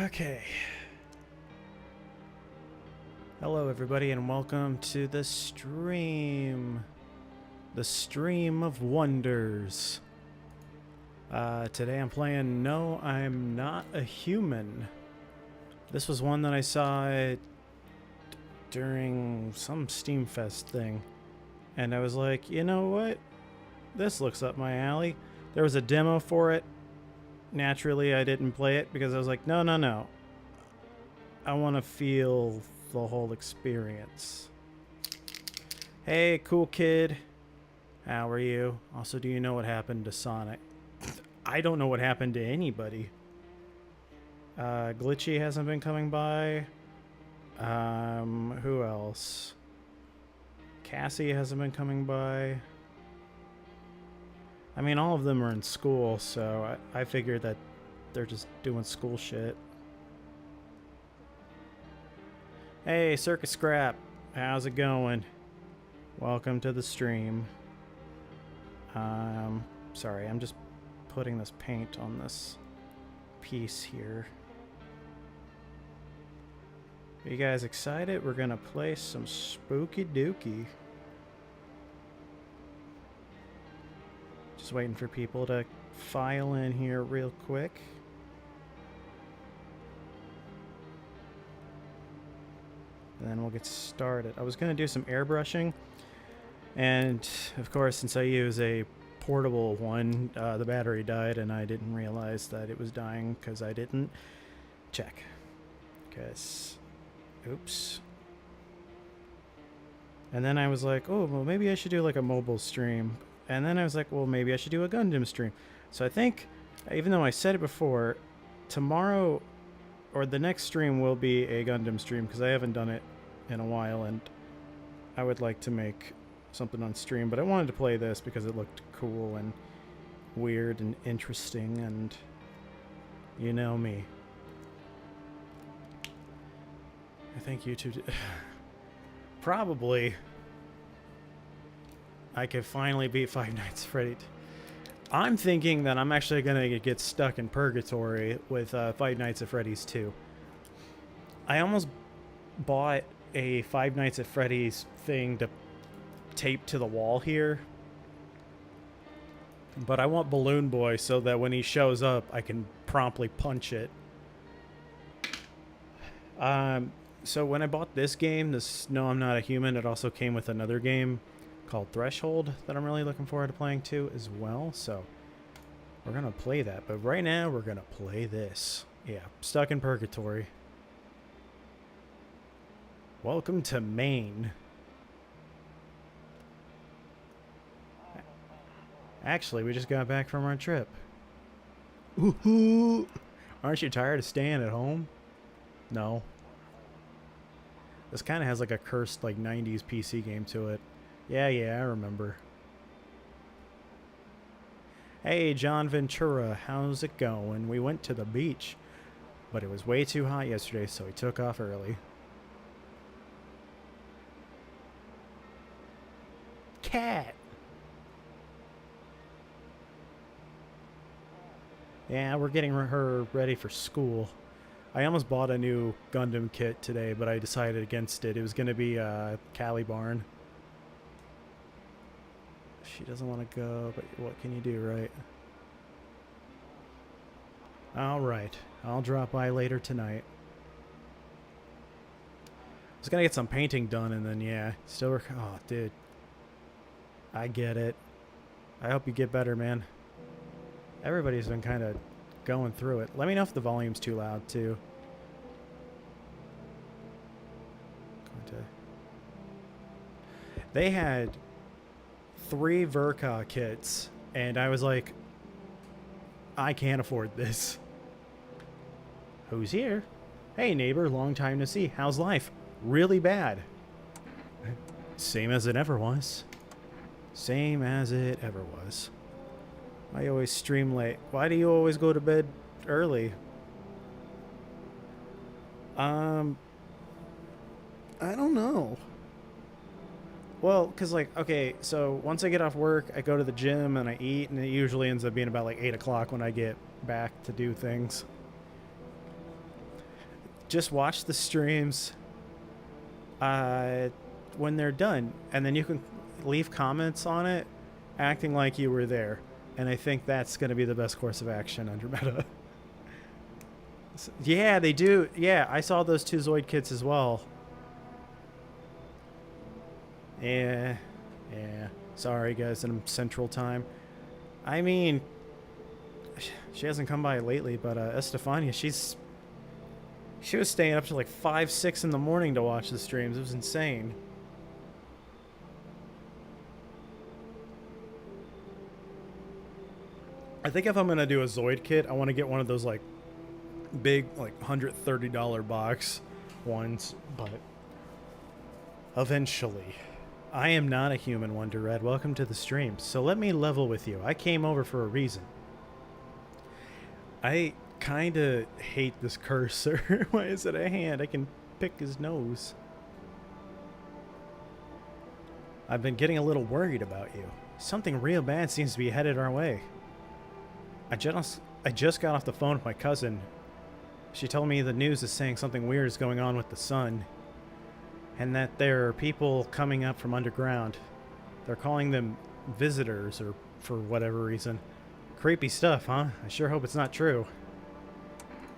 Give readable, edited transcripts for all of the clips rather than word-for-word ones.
Okay. Hello, everybody, and welcome to the stream. The Stream of Wonders. Today I'm playing No, I'm Not a Human. This was one that I saw during some Steam Fest thing. And I was like, you know what? This looks up my alley. There was a demo for it. Naturally, I didn't play it because I was like, no. I want to feel the whole experience. Hey, cool kid. How are you? Also, do you know what happened to Sonic? I don't know what happened to anybody. Glitchy hasn't been coming by. Who else? Cassie hasn't been coming by. I mean, all of them are in school, so I figured that they're just doing school shit. Hey, Circus Scrap. How's it going? Welcome to the stream. Sorry, I'm just putting this paint on this piece here. Are you guys excited? We're gonna play some Spooky Dookie. Just waiting for people to file in here real quick. Then we'll get started. I was going to do some airbrushing, and of course, since I use a portable one, the battery died, and I didn't realize that it was dying because I didn't check. Because, oops. And then I was like, oh, well, maybe I should do like a mobile stream. And then I was like, well, maybe I should do a Gundam stream. So I think, even though I said it before, tomorrow or the next stream will be a Gundam stream because I haven't done it in a while, and I would like to make something on stream, but I wanted to play this because it looked cool and weird and interesting, and you know me. I think YouTube probably I could finally beat Five Nights at Freddy's. I'm thinking that I'm actually gonna get stuck in purgatory with Five Nights at Freddy's 2. I almost bought a Five Nights at Freddy's thing to tape to the wall here, but I want Balloon Boy so that when he shows up, I can promptly punch it. So when I bought this game, this No, I'm Not a Human, it also came with another game called Threshold that I'm really looking forward to playing too as well, so we're gonna play that. But right now we're gonna play this. Yeah, stuck in purgatory. Welcome to Maine. Actually, we just got back from our trip. Ooh, aren't you tired of staying at home? No. This kind of has like a cursed like 90s PC game to it. Yeah, I remember. Hey, John Ventura, how's it going? We went to the beach, but it was way too hot yesterday, so we took off early. Cat! Yeah, we're getting her ready for school. I almost bought a new Gundam kit today, but I decided against it. It was going to be Calibarn. She doesn't want to go, but what can you do, right? Alright, I'll drop by later tonight. I was gonna get some painting done, and then, yeah, still oh, dude. I get it. I hope you get better, man. Everybody's been kind of going through it. Let me know if the volume's too loud, too. They had 3 Verka kits, and I was like, I can't afford this. Who's here? Hey neighbor, long time no see. How's life? Really bad. Same as it ever was. Same as it ever was. I always stream late. Why do you always go to bed early? I don't know. Well, because, like, okay, so once I get off work, I go to the gym and I eat, and it usually ends up being about, like, 8 o'clock when I get back to do things. just watch the streams when they're done, and then you can leave comments on it acting like you were there. And I think that's going to be the best course of action under meta. Yeah, they do. Yeah, I saw those 2 Zoid kits as well. Yeah. Sorry, guys, in Central Time. I mean, she hasn't come by lately, but Estefania, she was staying up to like 5, 6 in the morning to watch the streams. It was insane. I think if I'm gonna do a Zoid kit, I want to get one of those like big, like $130 box ones, but eventually. I am not a human, Wonder Red. Welcome to the stream. So let me level with you. I came over for a reason. I kind of hate this cursor. Why is it a hand? I can pick his nose. I've been getting a little worried about you. Something real bad seems to be headed our way. I just got off the phone with my cousin. She told me the news is saying something weird is going on with the sun. And that there are people coming up from underground. They're calling them visitors, or for whatever reason. Creepy stuff, huh? I sure hope it's not true.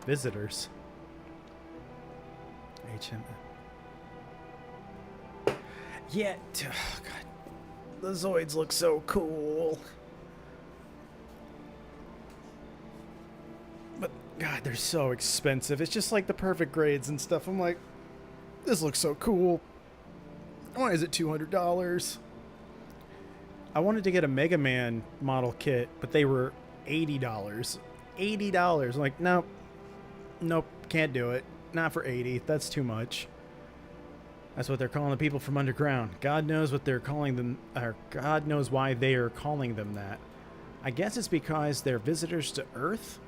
Visitors. HM. Yeah. Oh, God. The Zoids look so cool. But, God, they're so expensive. It's just like the perfect grades and stuff. I'm like, this looks so cool. Why is it $200? I wanted to get a Mega Man model kit, but they were $80. $80. I'm like, nope. Nope, can't do it. Not for 80. That's too much. That's what they're calling the people from underground. God knows what they're calling them, or God knows why they are calling them that. I guess it's because they're visitors to Earth,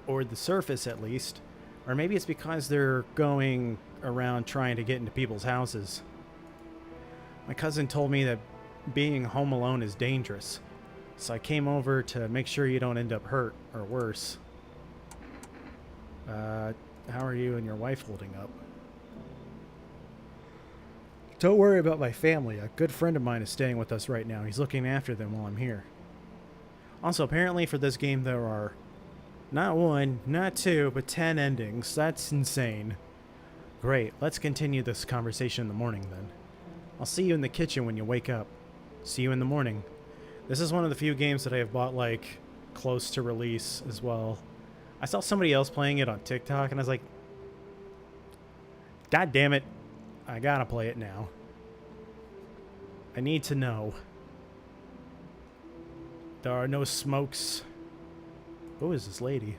or the surface at least. Or maybe it's because they're going around trying to get into people's houses. My cousin told me that being home alone is dangerous, so I came over to make sure you don't end up hurt or worse. How are you and your wife holding up? Don't worry about my family. A good friend of mine is staying with us right now. He's looking after them while I'm here. Also, apparently for this game there are not 1, not 2, but 10 endings. That's insane. Great, let's continue this conversation in the morning then. I'll see you in the kitchen when you wake up. See you in the morning. This is one of the few games that I have bought, like, close to release as well. I saw somebody else playing it on TikTok, and I was like, God damn it, I gotta play it now. I need to know. There are no smokes. Who is this lady?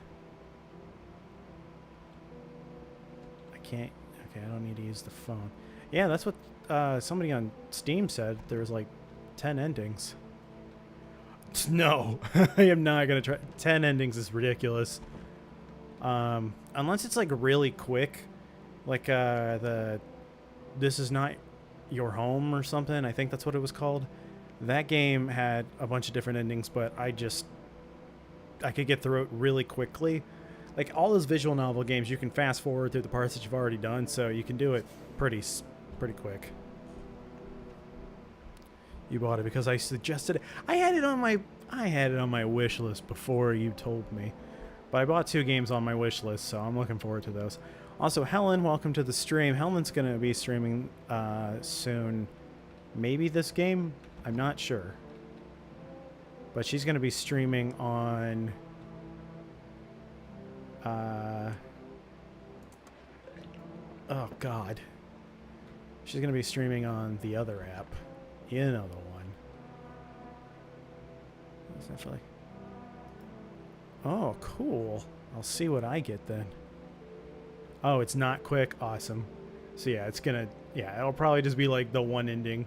I can't. Okay, I don't need to use the phone. Yeah, that's what somebody on Steam said. There was like 10 endings. No, I am not going to try. 10 endings is ridiculous. Unless it's like really quick. Like This Is Not Your Home or something. I think that's what it was called. That game had a bunch of different endings, but I could get through it really quickly. Like all those visual novel games, you can fast forward through the parts that you've already done, so you can do it pretty quick. You bought it because I suggested it. I had it on my wish list before you told me. But I bought 2 games on my wish list, so I'm looking forward to those. Also, Helen, welcome to the stream. Helen's going to be streaming soon. Maybe this game? I'm not sure. But she's going to be streaming on... oh, God. She's going to be streaming on the other app. You know the one. Essentially. Oh, cool. I'll see what I get then. Oh, it's not quick. Awesome. So yeah, it's gonna... yeah, it'll probably just be like the one ending.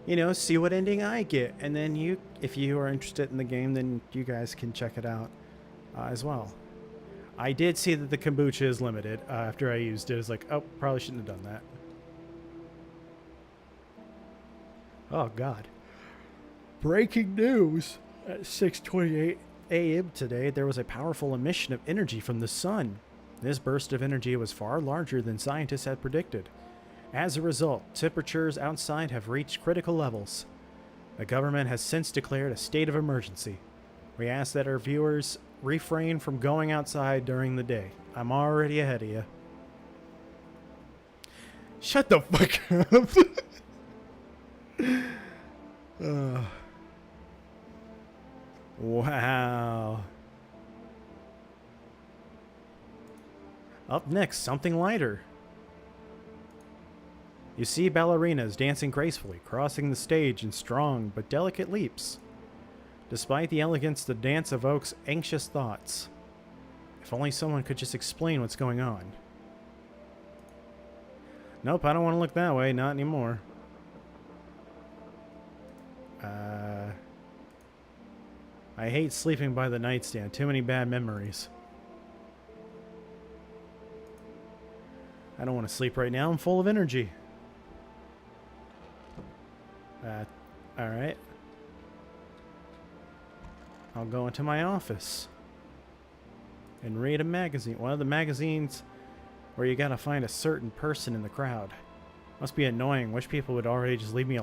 You know, see what ending I get. And then you, if you are interested in the game, then you guys can check it out as well. I did see that the kombucha is limited after I used it. It's like, oh, probably shouldn't have done that. Oh, God. Breaking news. At 6:28 a.m. today, there was a powerful emission of energy from the sun. This burst of energy was far larger than scientists had predicted. As a result, temperatures outside have reached critical levels. The government has since declared a state of emergency. We ask that our viewers refrain from going outside during the day. I'm already ahead of you. Shut the fuck up. Wow. Up next, something lighter. You see ballerinas dancing gracefully, crossing the stage in strong but delicate leaps. Despite the elegance, the dance evokes anxious thoughts. If only someone could just explain what's going on. Nope, I don't want to look that way, not anymore. I hate sleeping by the nightstand. Too many bad memories. I don't want to sleep right now. I'm full of energy. Alright. I'll go into my office and read a magazine. One of the magazines where you gotta find a certain person in the crowd. Must be annoying. Wish people would already just leave me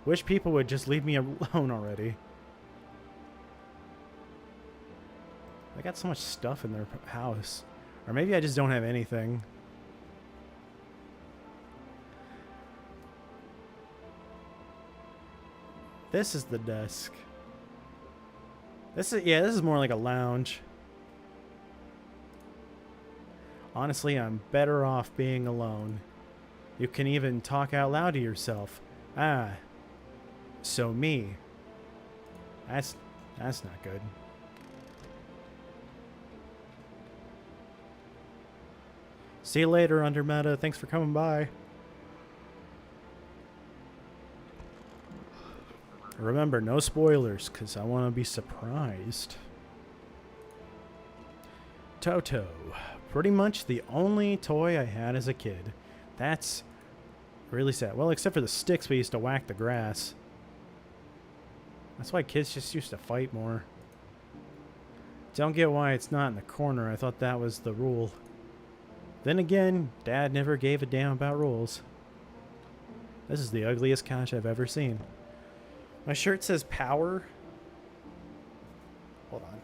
Wish people would just leave me alone already. They got so much stuff in their house. Or maybe I just don't have anything. This is the desk. This is more like a lounge. Honestly, I'm better off being alone. You can even talk out loud to yourself. Ah. So me. That's not good. See you later, Undermeta. Thanks for coming by. Remember, no spoilers, because I want to be surprised. Toto. Pretty much the only toy I had as a kid. That's really sad. Well, except for the sticks we used to whack the grass. That's why kids just used to fight more. Don't get why it's not in the corner. I thought that was the rule. Then again, Dad never gave a damn about rules. This is the ugliest couch I've ever seen. My shirt says power. Hold on.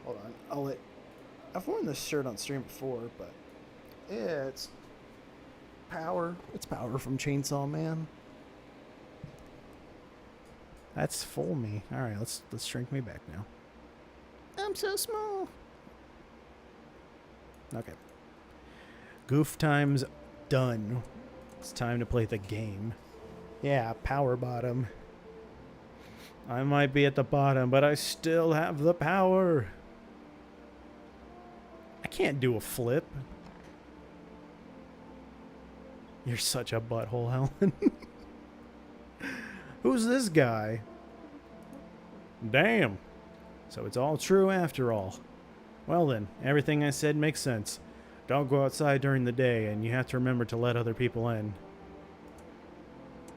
Hold on. I've worn this shirt on stream before, but yeah, it's power. It's power from Chainsaw Man. That's full me. All right, let's shrink me back now. I'm so small. Okay. Goof time's done. It's time to play the game. Yeah, power bottom. I might be at the bottom, but I still have the power. I can't do a flip. You're such a butthole, Helen. Who's this guy? Damn. So it's all true after all. Well then, everything I said makes sense. Don't go outside during the day, and you have to remember to let other people in.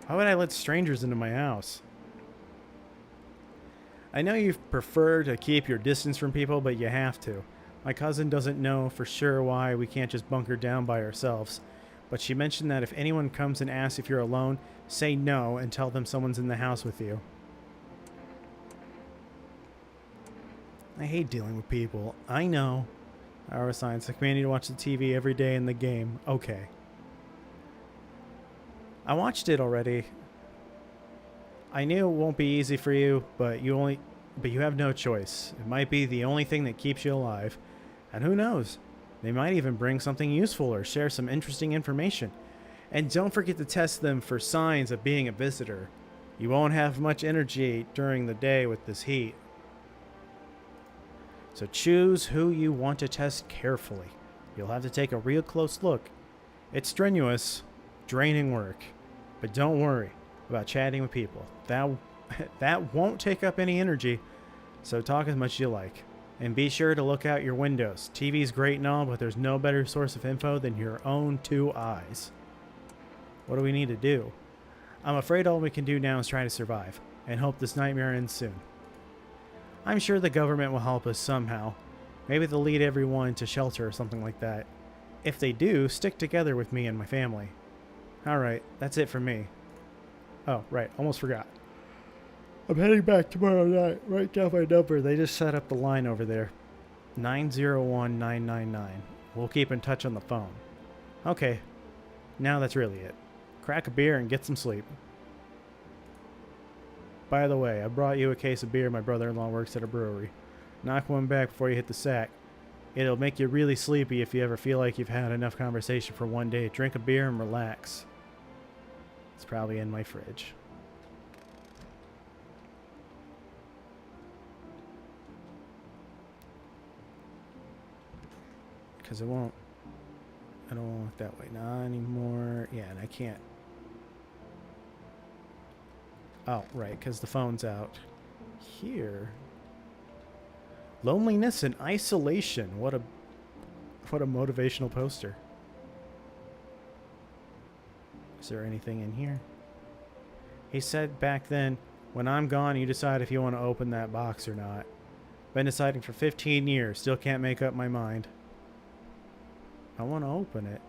Why would I let strangers into my house? I know you prefer to keep your distance from people, but you have to. My cousin doesn't know for sure why we can't just bunker down by ourselves, but she mentioned that if anyone comes and asks if you're alone, say no and tell them someone's in the house with you. I hate dealing with people. I know. Our science, the command you to watch the TV every day in the game. Okay. I watched it already. I knew it won't be easy for you, but you have no choice. It might be the only thing that keeps you alive. And who knows? They might even bring something useful or share some interesting information. And don't forget to test them for signs of being a visitor. You won't have much energy during the day with this heat. So choose who you want to test carefully. You'll have to take a real close look. It's strenuous, draining work. But don't worry about chatting with people. That won't take up any energy, so talk as much as you like. And be sure to look out your windows. TV's great and all, but there's no better source of info than your own two eyes. What do we need to do? I'm afraid all we can do now is try to survive, and hope this nightmare ends soon. I'm sure the government will help us somehow. Maybe they'll lead everyone to shelter or something like that. If they do, stick together with me and my family. Alright, that's it for me. Oh, right, almost forgot. I'm heading back tomorrow night. Write down my number. They just set up the line over there. 901-999. We'll keep in touch on the phone. Okay, now that's really it. Crack a beer and get some sleep. By the way, I brought you a case of beer. My brother-in-law works at a brewery. Knock one back before you hit the sack. It'll make you really sleepy if you ever feel like you've had enough conversation for one day. Drink a beer and relax. It's probably in my fridge. Because it won't. I don't want it that way. Not anymore. Yeah, and I can't. Oh, right, because the phone's out. Here. Loneliness and isolation. What a motivational poster. Is there anything in here? He said back then, when I'm gone, you decide if you want to open that box or not. Been deciding for 15 years. Still can't make up my mind. I want to open it.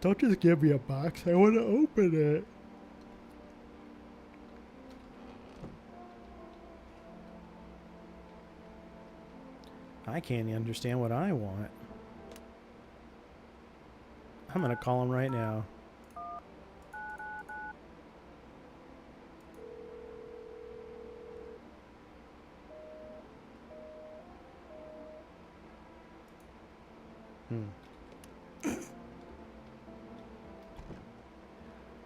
Don't just give me a box. I want to open it. I can't understand what I want. I'm going to call him right now.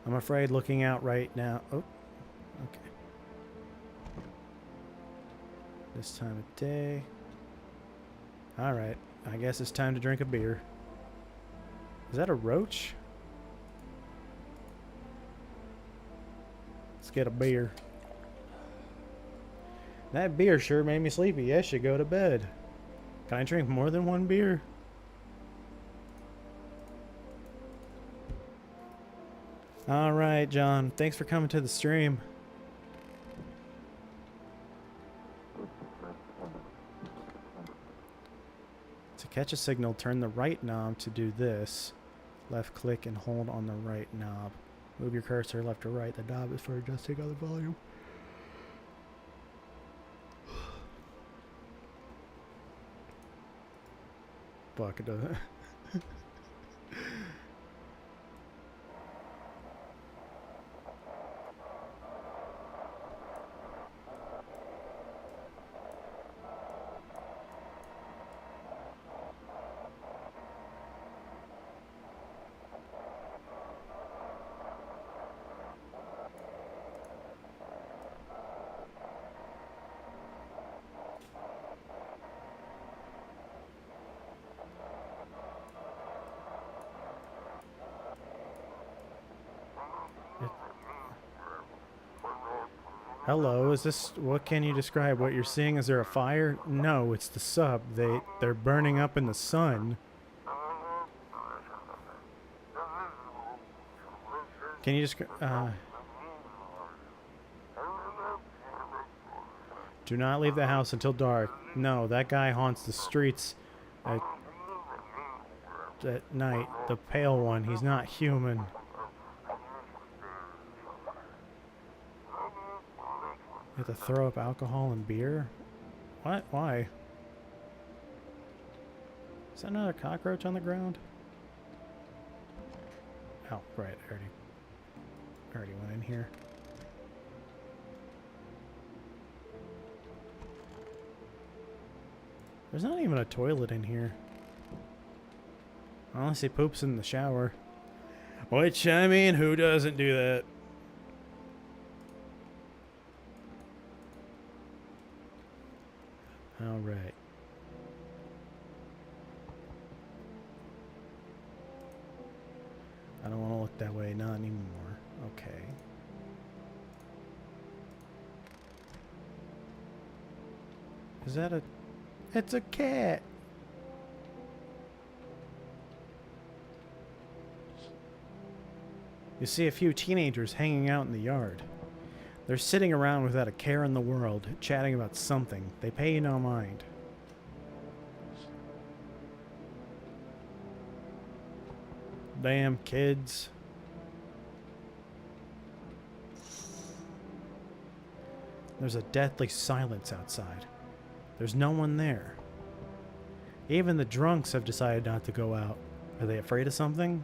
I'm afraid looking out right now. Oh, okay. This time of day. Alright, I guess it's time to drink a beer. Is that a roach? Let's get a beer. That beer sure made me sleepy. I should go to bed. Can I drink more than one beer? Alright, John. Thanks for coming to the stream. To catch a signal, turn the right knob to do this. Left click and hold on the right knob. Move your cursor left or right. The knob is for adjusting other volume. Fuck, it doesn't. Hello, is this, what can you describe? What you're seeing? Is there a fire? No, it's the sub. They're burning up in the sun. Can you just, do not leave the house until dark. No, that guy haunts the streets at night. The pale one, he's not human. You have to throw up alcohol and beer? What? Why? Is that another cockroach on the ground? Oh, right. I already went in here. There's not even a toilet in here. Unless he poops in the shower. Which, I mean, who doesn't do that? All right. I don't want to look that way, not anymore. Okay. Is that a... It's a cat! You see a few teenagers hanging out in the yard. They're sitting around without a care in the world, chatting about something. They pay you no mind. Damn kids. There's a deathly silence outside. There's no one there. Even the drunks have decided not to go out. Are they afraid of something?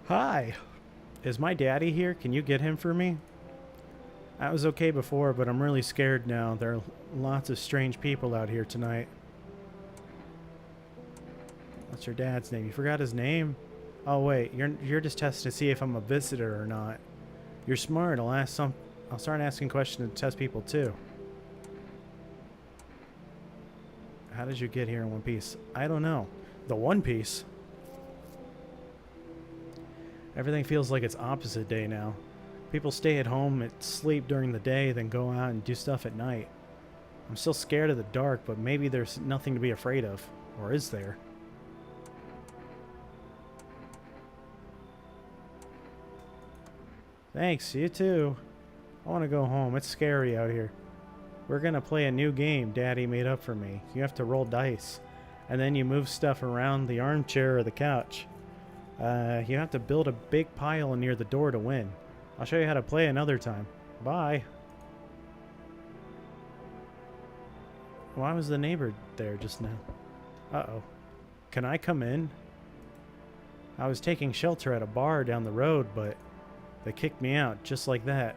Hi. Is my daddy here? Can you get him for me? I was okay before, but I'm really scared now. There are lots of strange people out here tonight. What's your dad's name? You forgot his name? Oh wait, you're just testing to see if I'm a visitor or not. You're smart. I'll start asking questions to test people too. How did you get here in one piece? I don't know. The One Piece? Everything feels like it's opposite day now. People stay at home and sleep during the day, then go out and do stuff at night. I'm still scared of the dark, but maybe there's nothing to be afraid of. Or is there? Thanks, you too. I want to go home. It's scary out here. We're gonna play a new game Daddy made up for me. You have to roll dice. And then you move stuff around the armchair or the couch. You have to build a big pile near the door to win. I'll show you how to play another time. Bye. Why was the neighbor there just now? Uh-oh. Can I come in? I was taking shelter at a bar down the road, but they kicked me out just like that.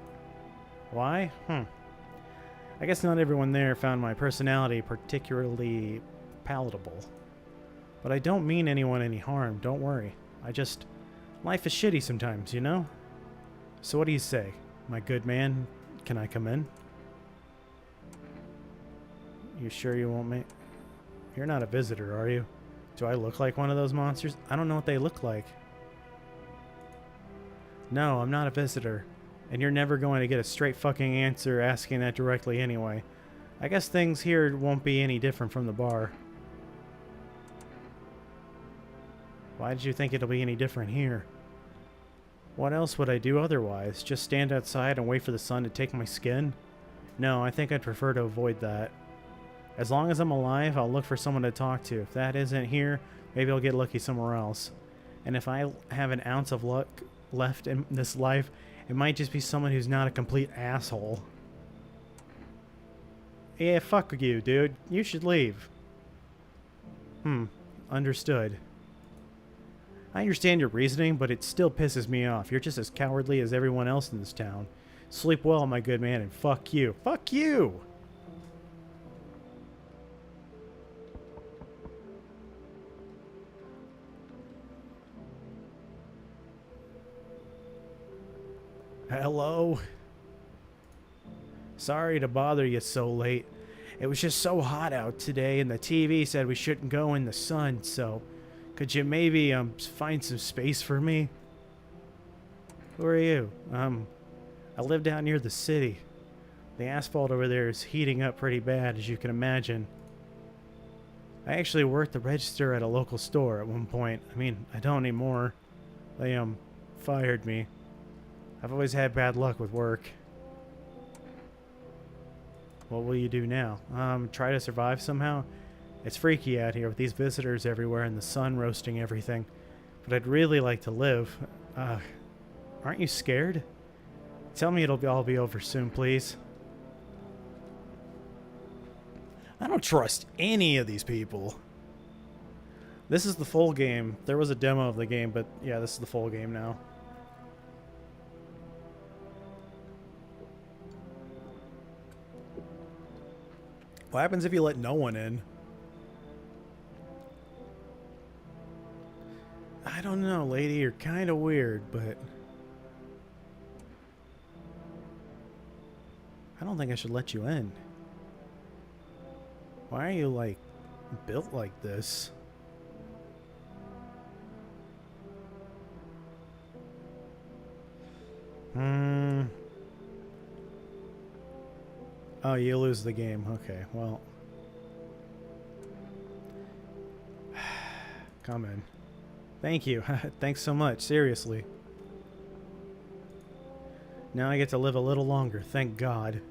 Why? I guess not everyone there found my personality particularly palatable. But I don't mean anyone any harm, don't worry. Life is shitty sometimes, you know? So what do you say? My good man, can I come in? You sure you won't make... You're not a visitor, are you? Do I look like one of those monsters? I don't know what they look like. No, I'm not a visitor. And you're never going to get a straight fucking answer asking that directly anyway. I guess things here won't be any different from the bar. Why did you think it'll be any different here? What else would I do otherwise? Just stand outside and wait for the sun to take my skin? No, I think I'd prefer to avoid that. As long as I'm alive, I'll look for someone to talk to. If that isn't here, maybe I'll get lucky somewhere else. And if I have an ounce of luck left in this life, it might just be someone who's not a complete asshole. Yeah, fuck you, dude. You should leave. Understood. I understand your reasoning, but it still pisses me off. You're just as cowardly as everyone else in this town. Sleep well, my good man, and fuck you. Fuck you! Hello? Sorry to bother you so late. It was just so hot out today, and the TV said we shouldn't go in the sun, so... Could you maybe, find some space for me? Who are you? I live down near the city. The asphalt over there is heating up pretty bad, as you can imagine. I actually worked the register at a local store at one point. I mean, I don't anymore. They, fired me. I've always had bad luck with work. What will you do now? Try to survive somehow? It's freaky out here with these visitors everywhere and the sun roasting everything. But I'd really like to live. Aren't you scared? Tell me it'll all be over soon, please. I don't trust any of these people. This is the full game. There was a demo of the game, but yeah, this is the full game now. What happens if you let no one in? I don't know, lady. You're kind of weird, but... I don't think I should let you in. Why are you, like, built like this? Oh, you lose the game. Okay, well. Come in. Thank you. Thanks so much. Seriously. Now I get to live a little longer. Thank God.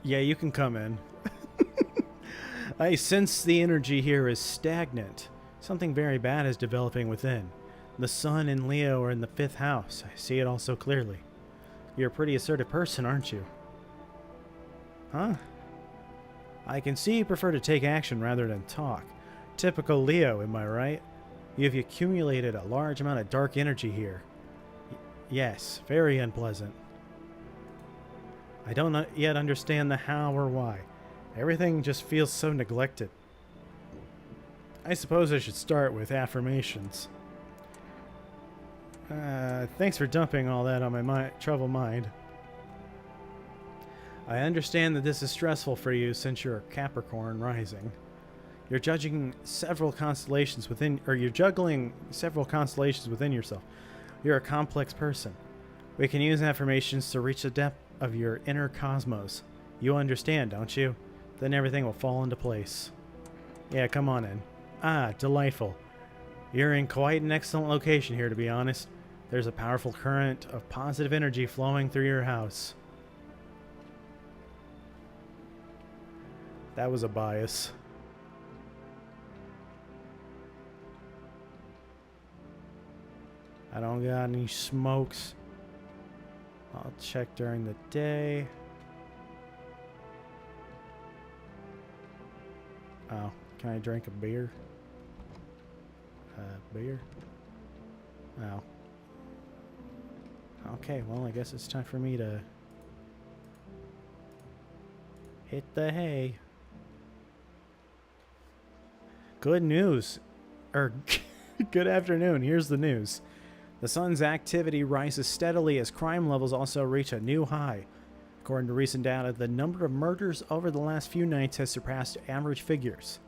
Yeah, you can come in. I sense the energy here is stagnant. Something very bad is developing within. The sun and Leo are in the 5th house. I see it all so clearly. You're a pretty assertive person, aren't you? Huh? I can see you prefer to take action rather than talk. Typical Leo, am I right? You've accumulated a large amount of dark energy here. Yes, very unpleasant. I don't yet understand the how or why. Everything just feels so neglected. I suppose I should start with affirmations. Thanks for dumping all that on my troubled mind. I understand that this is stressful for you since you're a Capricorn rising. You're juggling several constellations within yourself. You're a complex person. We can use affirmations to reach the depth of your inner cosmos. You understand, don't you? Then everything will fall into place. Yeah, come on in. Ah, delightful. You're in quite an excellent location here, to be honest. There's a powerful current of positive energy flowing through your house. That was a bias. I don't got any smokes. I'll check during the day. Oh, can I drink a beer? Beer? Oh. Okay, well, I guess it's time for me to hit the hay. Good news. Good afternoon. Here's the news. The sun's activity rises steadily as crime levels also reach a new high. According to recent data, the number of murders over the last few nights has surpassed average figures.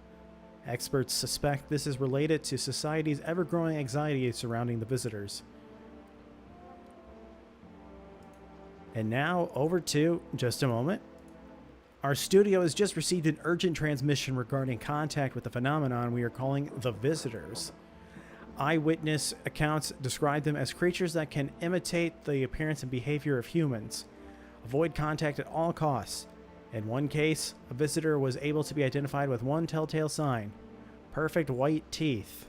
Experts suspect this is related to society's ever-growing anxiety surrounding the visitors. And now, over to just a moment. Our studio has just received an urgent transmission regarding contact with the phenomenon we are calling the visitors. Eyewitness accounts describe them as creatures that can imitate the appearance and behavior of humans. Avoid contact at all costs. In one case, a visitor was able to be identified with one telltale sign: perfect white teeth.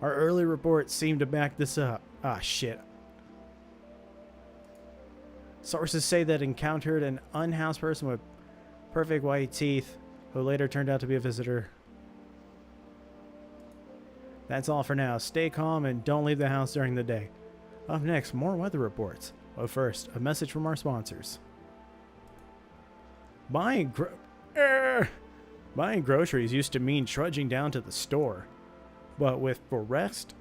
Our early reports seem to back this up. Ah, shit. Sources say that encountered an unhoused person with perfect white teeth who later turned out to be a visitor. That's all for now. Stay calm and don't leave the house during the day. Up next, more weather reports. But first, a message from our sponsors. Buying groceries used to mean trudging down to the store. But with Forrest,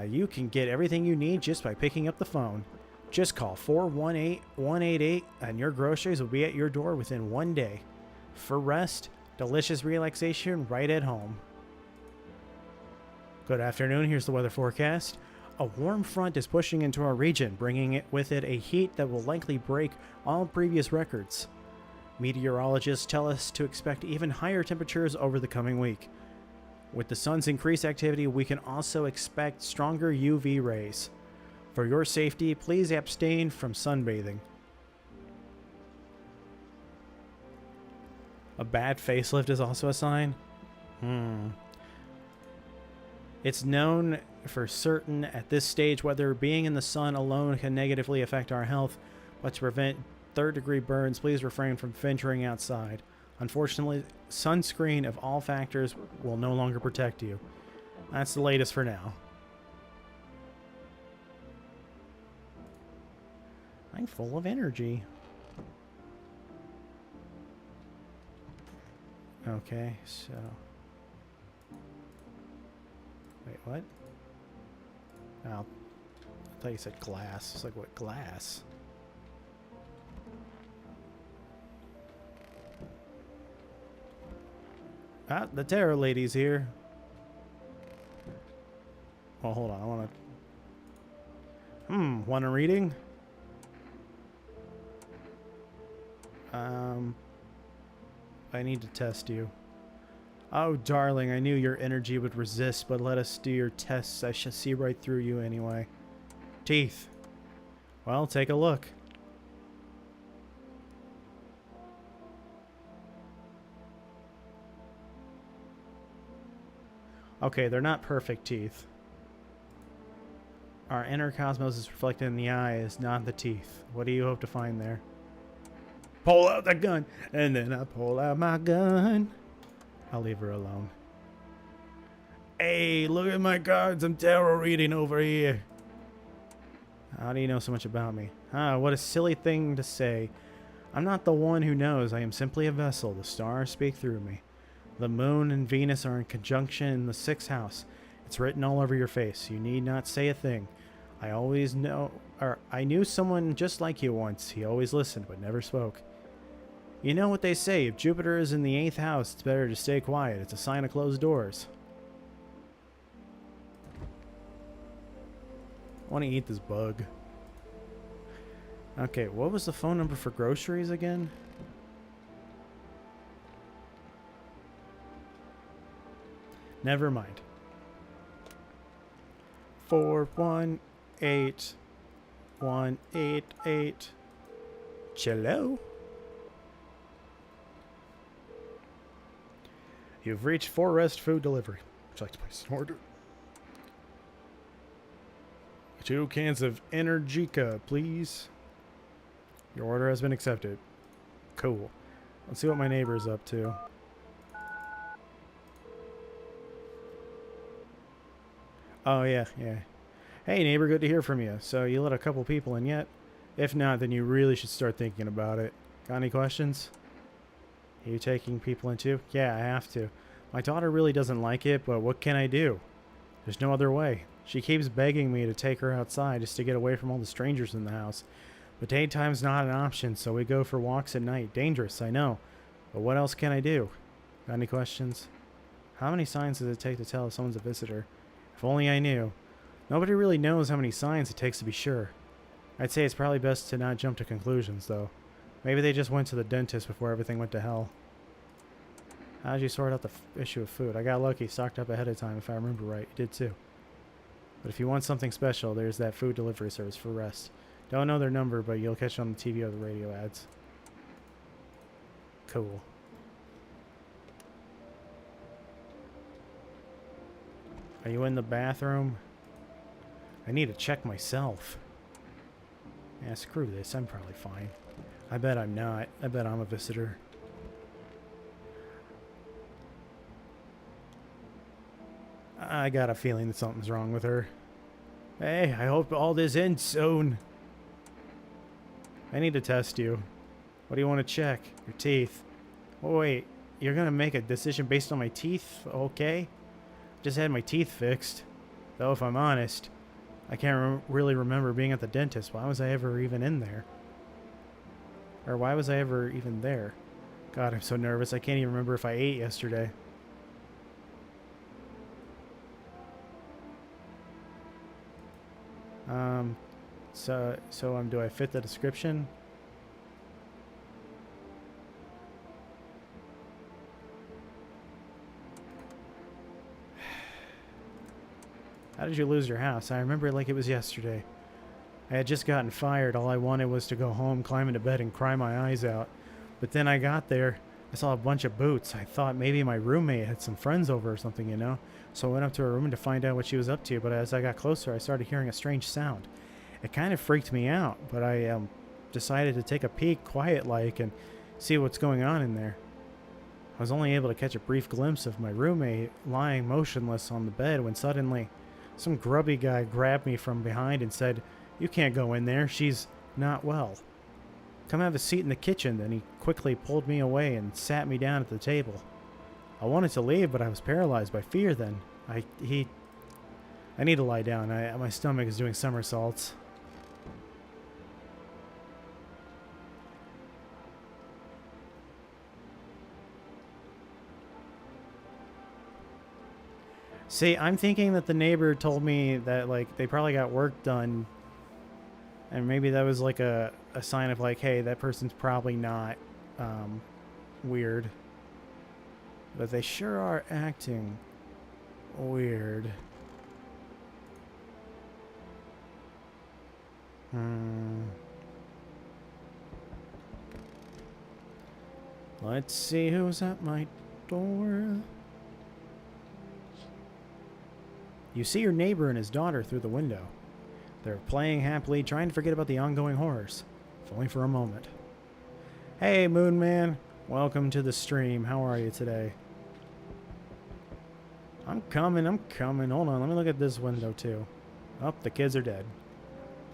you can get everything you need just by picking up the phone. Just call 418-188 and your groceries will be at your door within one day. Forrest, delicious relaxation right at home. Good afternoon, here's the weather forecast. A warm front is pushing into our region, bringing with it a heat that will likely break all previous records. Meteorologists tell us to expect even higher temperatures over the coming week. With the sun's increased activity, we can also expect stronger UV rays. For your safety, please abstain from sunbathing. A bad facelift is also a sign? It's known for certain at this stage whether being in the sun alone can negatively affect our health, but to prevent third-degree burns, please refrain from venturing outside. Unfortunately, sunscreen of all factors will no longer protect you. That's the latest for now. I'm full of energy. Okay, so... Wait, what? Oh, I thought you said glass. It's like, what glass? Ah, the tarot lady's here. Well, hold on. I want to... want a reading? I need to test you. Oh, darling, I knew your energy would resist, but let us do your tests. I shall see right through you anyway. Teeth. Well, take a look. Okay, they're not perfect teeth. Our inner cosmos is reflected in the eyes, not the teeth. What do you hope to find there? Pull out the gun, and then I pull out my gun. I'll leave her alone. Hey, look at my cards. I'm tarot reading over here. How do you know so much about me? Ah, what a silly thing to say. I'm not the one who knows. I am simply a vessel. The stars speak through me. The moon and Venus are in conjunction in the 6th house. It's written all over your face. You need not say a thing. I knew someone just like you once. He always listened, but never spoke. You know what they say, if Jupiter is in the 8th house, it's better to stay quiet. It's a sign of closed doors. I want to eat this bug. Okay, what was the phone number for groceries again? Never mind. 418188. Cello? You've reached Forest Food Delivery. Would you like to place an order? 2 cans of Energica, please. Your order has been accepted. Cool. Let's see what my neighbor's up to. Oh, yeah. Hey, neighbor, good to hear from you. So, you let a couple people in yet? If not, then you really should start thinking about it. Got any questions? Are you taking people in too? Yeah, I have to. My daughter really doesn't like it, but what can I do? There's no other way. She keeps begging me to take her outside just to get away from all the strangers in the house. But daytime's not an option, so we go for walks at night. Dangerous, I know. But what else can I do? Got any questions? How many signs does it take to tell if someone's a visitor? If only I knew. Nobody really knows how many signs it takes to be sure. I'd say it's probably best to not jump to conclusions, though. Maybe they just went to the dentist before everything went to hell. How did you sort out the issue of food? I got lucky, stocked up ahead of time, if I remember right. You did too. But if you want something special, there's that food delivery service for Rest. Don't know their number, but you'll catch it on the TV or the radio ads. Cool. Are you in the bathroom? I need to check myself. Yeah, screw this. I'm probably fine. I bet I'm not. I bet I'm a visitor. I got a feeling that something's wrong with her. Hey, I hope all this ends soon. I need to test you. What do you want to check? Your teeth. Oh, wait. You're going to make a decision based on my teeth? Okay. Just had my teeth fixed. Though, if I'm honest, I can't really remember being at the dentist. Why was I ever even in there? Or why was I ever even there? God, I'm so nervous. I can't even remember if I ate yesterday. Do I fit the description? How did you lose your house? I remember it like it was yesterday. I had just gotten fired. All I wanted was to go home, climb into bed, and cry my eyes out. But then I got there. I saw a bunch of boots. I thought maybe my roommate had some friends over or something, you know? So I went up to her room to find out what she was up to, but as I got closer, I started hearing a strange sound. It kind of freaked me out, but I decided to take a peek quiet-like and see what's going on in there. I was only able to catch a brief glimpse of my roommate lying motionless on the bed when suddenly some grubby guy grabbed me from behind and said, "You can't go in there. She's not well. Come have a seat in the kitchen." Then he quickly pulled me away and sat me down at the table. I wanted to leave, but I was paralyzed by fear then. I need to lie down. My stomach is doing somersaults. See, I'm thinking that the neighbor told me that, like, they probably got work done. And maybe that was, like, a sign of, like, hey, that person's probably not weird. But they sure are acting weird. Let's see who's at my door. You see your neighbor and his daughter through the window. They're playing happily, trying to forget about the ongoing horrors, if only for a moment. Hey, Moon Man. Welcome to the stream. How are you today? I'm coming. Hold on, let me look at this window, too. Oh, the kids are dead.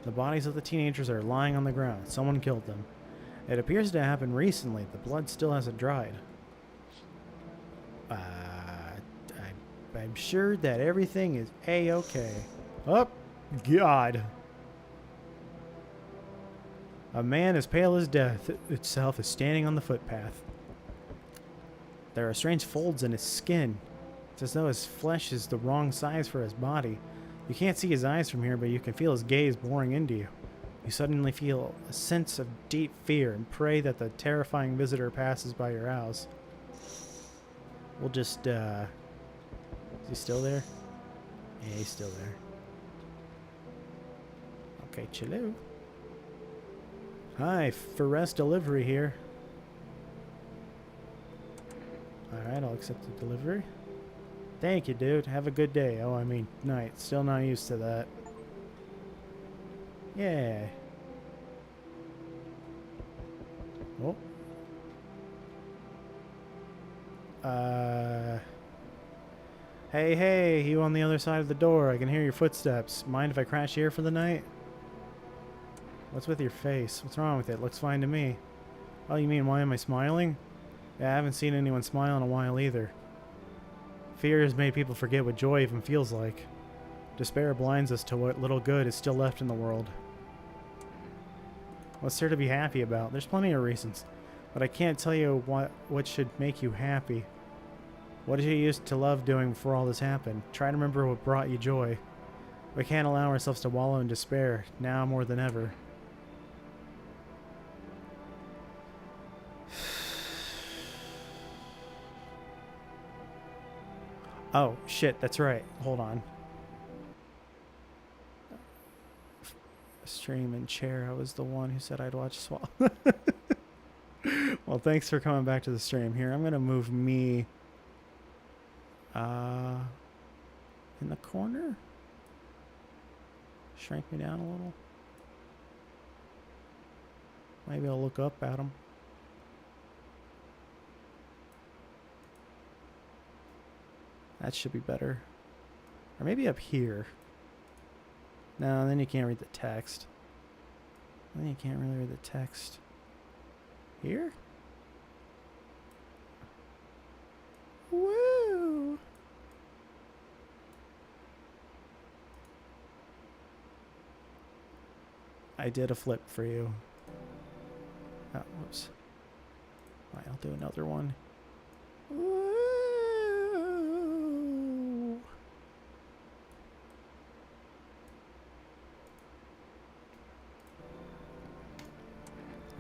The bodies of the teenagers are lying on the ground. Someone killed them. It appears to have happened recently. The blood still hasn't dried. I'm sure that everything is A-okay. Oh, God. A man as pale as death itself is standing on the footpath. There are strange folds in his skin. It's as though his flesh is the wrong size for his body. You can't see his eyes from here, but you can feel his gaze boring into you. You suddenly feel a sense of deep fear and pray that the terrifying visitor passes by your house. We'll just, is he still there? Yeah, he's still there. Okay, chillo. Hi, Ferres Delivery here. Alright, I'll accept the delivery. Thank you, dude. Have a good day. Oh, I mean, night. Still not used to that. Yeah. Oh. Hey, you on the other side of the door. I can hear your footsteps. Mind if I crash here for the night? What's with your face? What's wrong with it? Looks fine to me. Oh, you mean why am I smiling? Yeah, I haven't seen anyone smile in a while either. Fear has made people forget what joy even feels like. Despair blinds us to what little good is still left in the world. What's there to be happy about? There's plenty of reasons, but I can't tell you what should make you happy. What did you used to love doing before all this happened? Try to remember what brought you joy. We can't allow ourselves to wallow in despair, now more than ever. Oh, shit, that's right. Hold on. Stream and chair. I was the one who said I'd watch Swallow. Well, thanks for coming back to the stream. Here, I'm going to move me in the corner. Shrink me down a little. Maybe I'll look up at him. That should be better. Or maybe up here. No, then you can't read the text. Then you can't really read the text. Here? Woo! I did a flip for you. Oh, whoops. Alright, I'll do another one. Woo!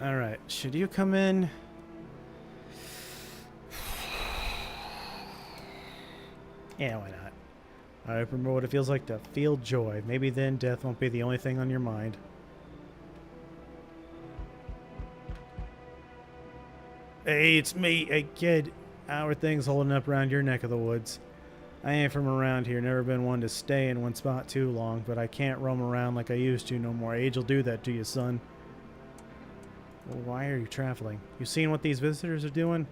Alright, should you come in? Yeah, why not? I remember what it feels like to feel joy. Maybe then death won't be the only thing on your mind. Hey, it's me. Hey, kid. How are things holding up around your neck of the woods? I ain't from around here. Never been one to stay in one spot too long, but I can't roam around like I used to no more. Age'll do that to you, son. Well, why are you traveling? You seen what these visitors are doing?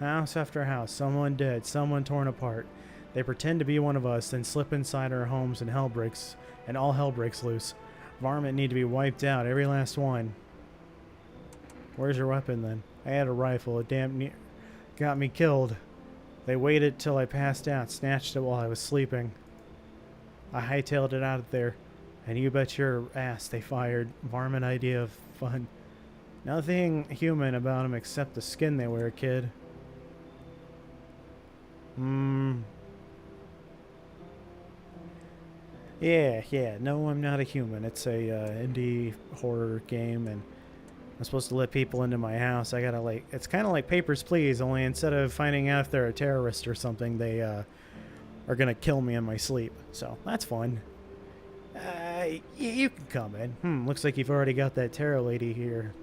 House after house, someone dead, someone torn apart. They pretend to be one of us, then slip inside our homes and all hell breaks loose. Varmint need to be wiped out, every last one. Where's your weapon then? I had a rifle, it damn near got me killed. They waited till I passed out, snatched it while I was sleeping. I hightailed it out of there, and you bet your ass they fired. Varmint idea of fun. Nothing human about them except the skin they wear, kid. Yeah. No, I'm not a human. It's a indie horror game, and I'm supposed to let people into my house. I gotta like, it's kind of like Papers, Please, only instead of finding out if they're a terrorist or something, they are gonna kill me in my sleep. So that's fun. You can come in. Looks like you've already got that tarot lady here.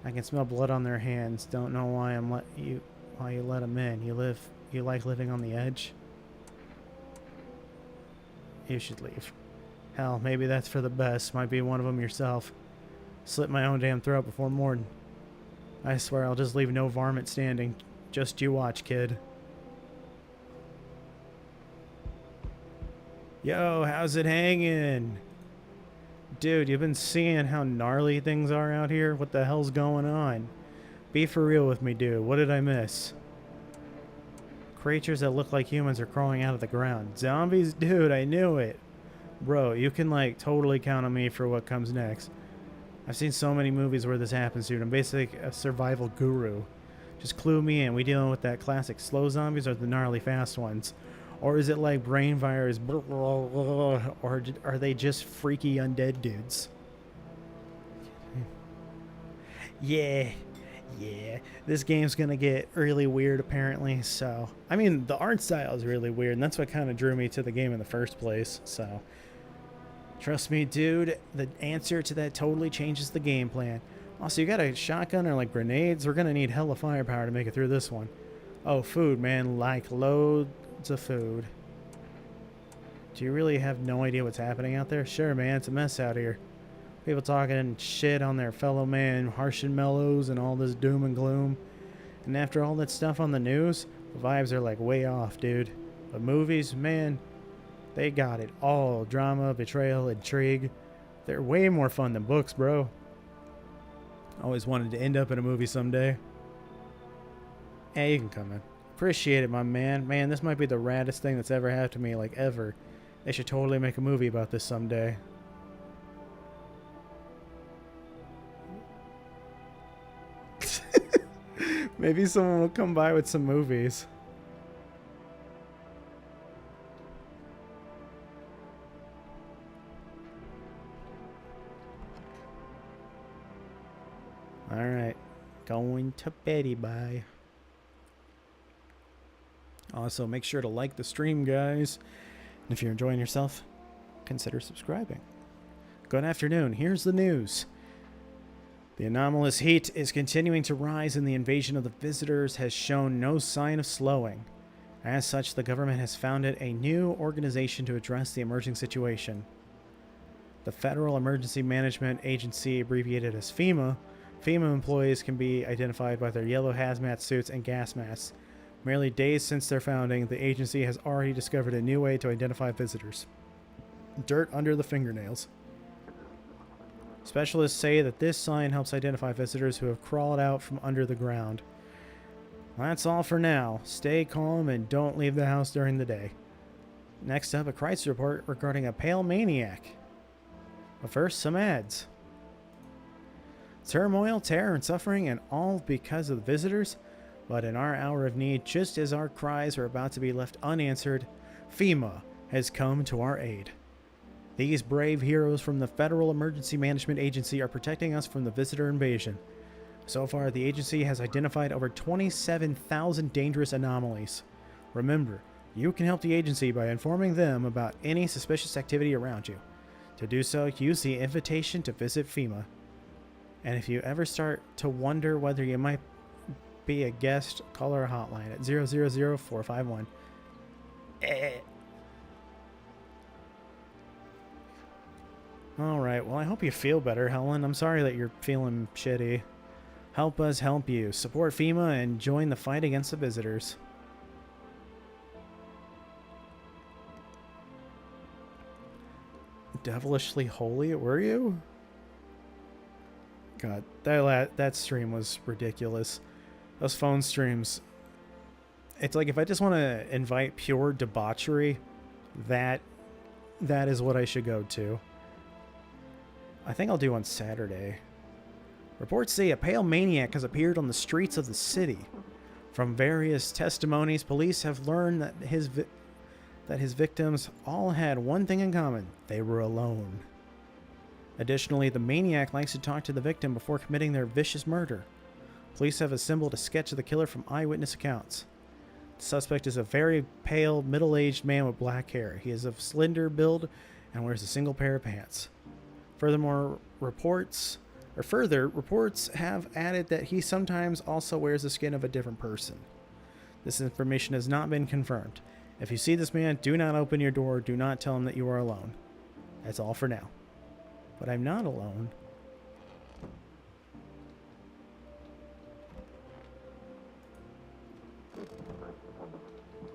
I can smell blood on their hands. Don't know why why you let them in. You like living on the edge? You should leave. Hell, maybe that's for the best. Might be one of them yourself. Slit my own damn throat before morning. I swear I'll just leave no varmint standing. Just you watch, kid. Yo, how's it hanging? Dude, you've been seeing how gnarly things are out here? What the hell's going on? Be for real with me, dude. What did I miss? Creatures that look like humans are crawling out of the ground. Zombies? Dude, I knew it. Bro, you can, like, totally count on me for what comes next. I've seen so many movies where this happens, dude. I'm basically a survival guru. Just clue me in. We dealing with that classic slow zombies or the gnarly fast ones? Or is it like brain virus? Or are they just freaky undead dudes? Yeah. This game's gonna get really weird apparently, so... I mean, the art style is really weird, and that's what kind of drew me to the game in the first place, so... Trust me, dude, the answer to that totally changes the game plan. Also, you got a shotgun or like grenades? We're gonna need hella firepower to make it through this one. Oh, food, man. Like, loads of food. Do you really have no idea what's happening out there? Sure, man, it's a mess out here. People talking shit on their fellow man, harsh and mellows, and all this doom and gloom. And after all that stuff on the news, the vibes are like way off, dude. But movies, man, they got it all. Drama, betrayal, intrigue. They're way more fun than books, bro. Always wanted to end up in a movie someday. Hey, you can come in. Appreciate it, my man. Man, this might be the raddest thing that's ever happened to me, like ever. They should totally make a movie about this someday. Maybe someone will come by with some movies. Alright. Going to beddy, bye. Also, make sure to like the stream, guys. And if you're enjoying yourself, consider subscribing. Good afternoon. Here's the news. The anomalous heat is continuing to rise, and the invasion of the visitors has shown no sign of slowing. As such, the government has founded a new organization to address the emerging situation. The Federal Emergency Management Agency, abbreviated as FEMA, FEMA employees can be identified by their yellow hazmat suits and gas masks. Merely days since their founding, the agency has already discovered a new way to identify visitors. Dirt under the fingernails. Specialists say that this sign helps identify visitors who have crawled out from under the ground. That's all for now. Stay calm and don't leave the house during the day. Next up, a crisis report regarding a pale maniac. But first, some ads. Turmoil, terror, and suffering, and all because of the visitors. But in our hour of need, just as our cries are about to be left unanswered, FEMA has come to our aid. These brave heroes from the Federal Emergency Management Agency are protecting us from the visitor invasion. So far, the agency has identified over 27,000 dangerous anomalies. Remember, you can help the agency by informing them about any suspicious activity around you. To do so, use the invitation to visit FEMA. And if you ever start to wonder whether you might be a guest, call our hotline at 000-451. Alright, well I hope you feel better, Helen. I'm sorry that you're feeling shitty. Help us help you. Support FEMA and join the fight against the visitors. Devilishly holy, were you? God, that stream was ridiculous. Those phone streams. It's like if I just want to invite pure debauchery, that is what I should go to. I think I'll do on Saturday. Reports say a pale maniac has appeared on the streets of the city. From various testimonies, police have learned that that his victims all had one thing in common: they were alone. Additionally, the maniac likes to talk to the victim before committing their vicious murder. Police have assembled a sketch of the killer from eyewitness accounts. The suspect is a very pale, middle-aged man with black hair. He is of slender build and wears a single pair of pants. Reports have added that he sometimes also wears the skin of a different person. This information has not been confirmed. If you see this man, do not open your door. Do not tell him that you are alone. That's all for now. But I'm not alone.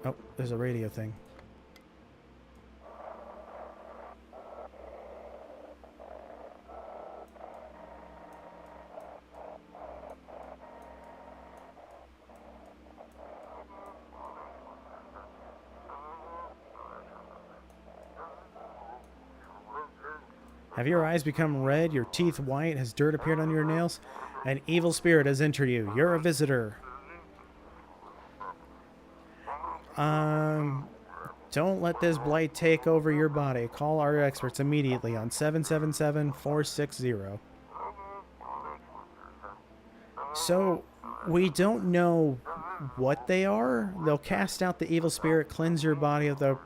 Oh, there's a radio thing. Have your eyes become red, your teeth white, has dirt appeared on your nails? An evil spirit has entered you. You're a visitor. Don't let this blight take over your body. Call our experts immediately on 777-460. So, we don't know what they are. They'll cast out the evil spirit, cleanse your body of the